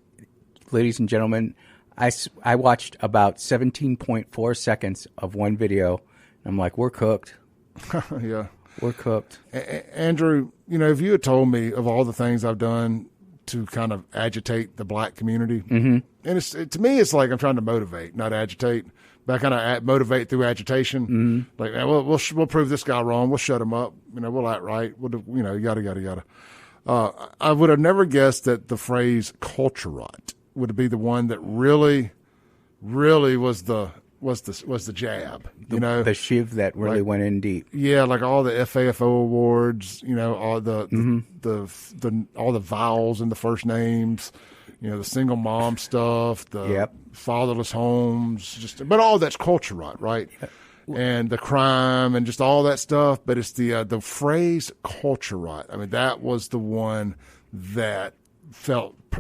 ladies and gentlemen, I watched about 17.4 seconds of one video. And I'm like, we're cooked. Yeah. We're cooked. Andrew, you know, if you had told me of all the things I've done to kind of agitate the black community, and to me, it's like I'm trying to motivate, not agitate. But I kind of motivate through agitation. Like, man, we'll prove this guy wrong. We'll shut him up. You know, we'll act right. We'll do, you know, yada yada yada. I would have never guessed that the phrase "culture rot" would be the one that really was the jab. You know, the shiv that really went in deep. Yeah, like all the FAFO awards. You know, all the all the vowels in the first names. You know, the single mom stuff, the fatherless homes, but all that's culture rot, right? And the crime and just all that stuff. But it's the phrase culture rot. I mean, that was the one that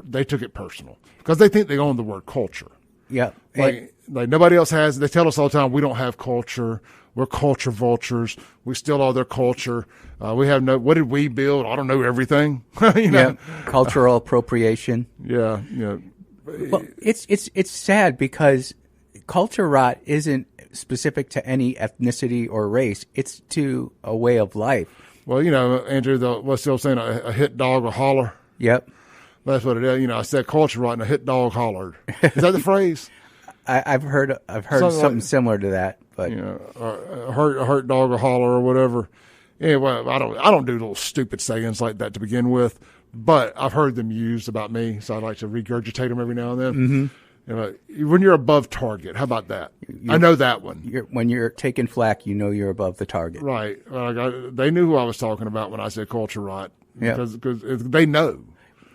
they took it personal because they think they own the word culture. Yeah. Like nobody else has. They tell us all the time, we don't have culture. We're culture vultures. We steal all their culture. We have what did we build? I don't know everything. You know? Cultural appropriation. Yeah. Well, it's sad because culture rot isn't specific to any ethnicity or race. It's to a way of life. Well, you know, Andrew, what's the old saying? A hit dog will holler. Yep. That's what it is. You know, I said culture rot and a hit dog hollered. Is that the phrase? I've heard something similar to that, but you know, a hurt dog will holler or whatever. Anyway, I don't do little stupid sayings like that to begin with, but I've heard them used about me, so I like to regurgitate them every now and then. You know, when you're above target, how about that? I know that one. When you're taking flack, you know you're above the target. Right. They knew who I was talking about when I said culture rot because they know.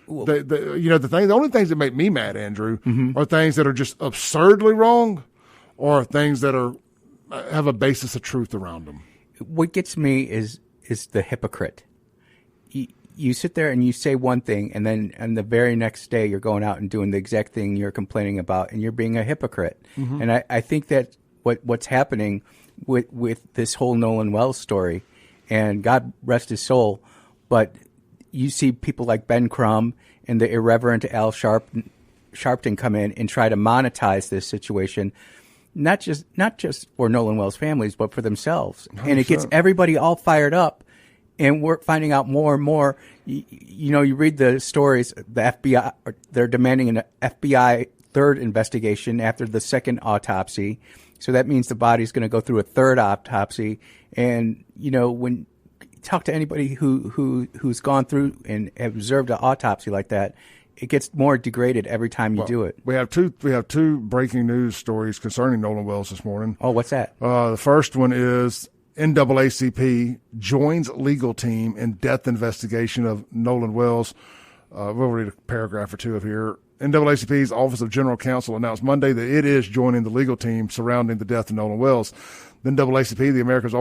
Well, the only things that make me mad, Andrew, are things that are just absurdly wrong, or things that have a basis of truth around them. What gets me is the hypocrite. You sit there and you say one thing, and then on the very next day you're going out and doing the exact thing you're complaining about, and you're being a hypocrite. And I think that what's happening with this whole Nolan Wells story, and God rest his soul, but you see people like Ben Crumb and the irreverent Al Sharpton come in and try to monetize this situation, not just for Nolan Wells families, but for themselves. 100%. And it gets everybody all fired up. And we're finding out more and more. You know, you read the stories, the FBI, they're demanding an FBI third investigation after the second autopsy. So that means the body's going to go through a third autopsy. And, you know, when you talk to anybody who's gone through and observed an autopsy like that, it gets more degraded every time you do it. We have two breaking news stories concerning Nolan Wells this morning. Oh, what's that? The first one is NAACP joins legal team in death investigation of Nolan Wells. We'll read a paragraph or two of here. NAACP's Office of General Counsel announced Monday that it is joining the legal team surrounding the death of Nolan Wells. The NAACP, America's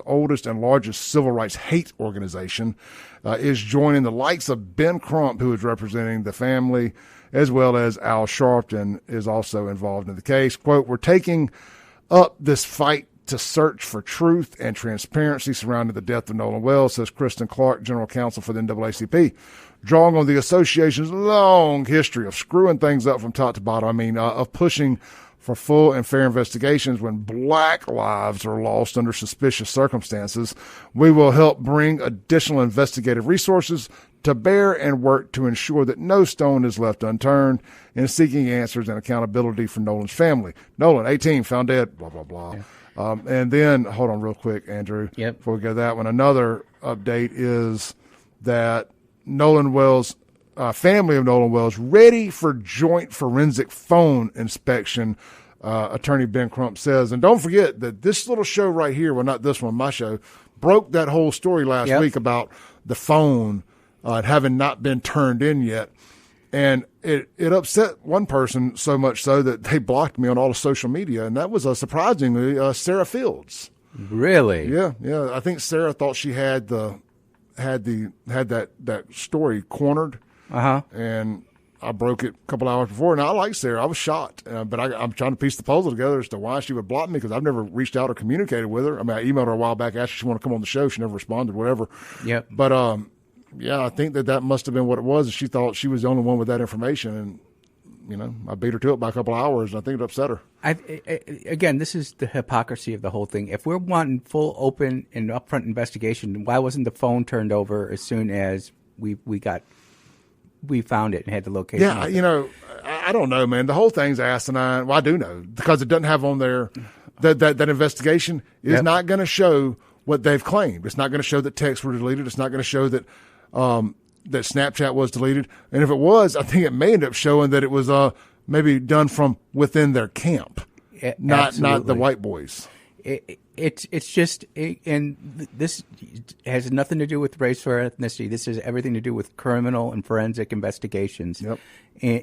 oldest and largest civil rights hate organization, is joining the likes of Ben Crump, who is representing the family, as well as Al Sharpton is also involved in the case. Quote, "We're taking up this fight to search for truth and transparency surrounding the death of Nolan Wells," says Kristen Clark, general counsel for the NAACP. Drawing on the association's long history of screwing things up from top to bottom, of pushing for full and fair investigations when black lives are lost under suspicious circumstances, we will help bring additional investigative resources to bear and work to ensure that no stone is left unturned in seeking answers and accountability for Nolan's family. Nolan, 18, found dead, blah, blah, blah. Yeah. And then, hold on real quick, Andrew, before we go to that one, another update is that Nolan Wells, family of Nolan Wells, ready for joint forensic phone inspection, attorney Ben Crump says. And don't forget that this little show right here, well, not this one, my show, broke that whole story last week about the phone having not been turned in yet. And it upset one person so much so that they blocked me on all of social media, and that was surprisingly Sarah Fields. Really? Yeah. I think Sarah thought she had that story cornered. And I broke it a couple hours before. And I like Sarah. I was shocked, but I'm trying to piece the puzzle together as to why she would block me, because I've never reached out or communicated with her. I mean, I emailed her a while back, asked if she wanted to come on the show. She never responded, whatever. Yep. But I think that must have been what it was. She thought she was the only one with that information, and I beat her to it by a couple of hours, and I think it upset her. Again, this is the hypocrisy of the whole thing. If we're wanting full, open, and upfront investigation, why wasn't the phone turned over as soon as we found it and had the location? Yeah, I don't know, man. The whole thing's asinine. Well, I do know, because it doesn't have on there that investigation is not going to show what they've claimed. It's not going to show that texts were deleted. It's not going to show that that Snapchat was deleted. And if it was, I think it may end up showing that it was maybe done from within their camp, not the white boys. It's just, and this has nothing to do with race or ethnicity. This has everything to do with criminal and forensic investigations. Yep.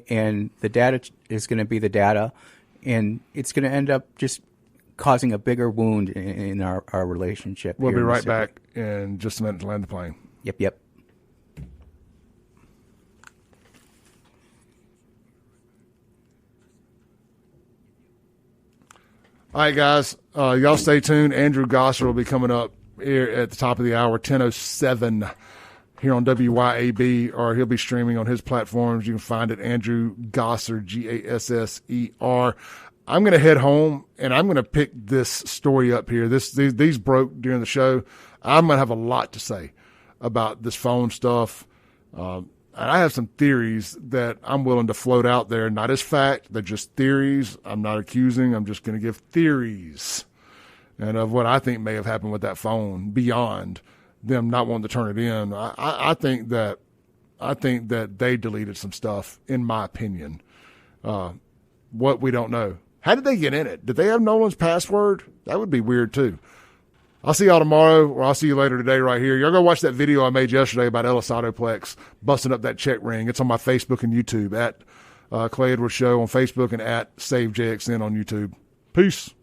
And the data is going to be the data, and it's going to end up just causing a bigger wound in our relationship. We'll be right back in just a minute to land the plane. Yep. All right, guys, y'all stay tuned. Andrew Gasser will be coming up here at the top of the hour, 10:07 here on WYAB, or he'll be streaming on his platforms. You can find it, Andrew Gasser, Gasser. I'm going to head home, and I'm going to pick this story up here. These broke during the show. I'm going to have a lot to say about this phone stuff. And I have some theories that I'm willing to float out there, not as fact, they're just theories. I'm not accusing. I'm just going to give theories and of what I think may have happened with that phone beyond them not wanting to turn it in. I think that they deleted some stuff, in my opinion. What we don't know. How did they get in it? Did they have Nolan's password? That would be weird too. I'll see y'all tomorrow, or I'll see you later today right here. Y'all go watch that video I made yesterday about Ellis Autoplex busting up that check ring. It's on my Facebook and YouTube, at Clay Edwards Show on Facebook and at SaveJXN on YouTube. Peace.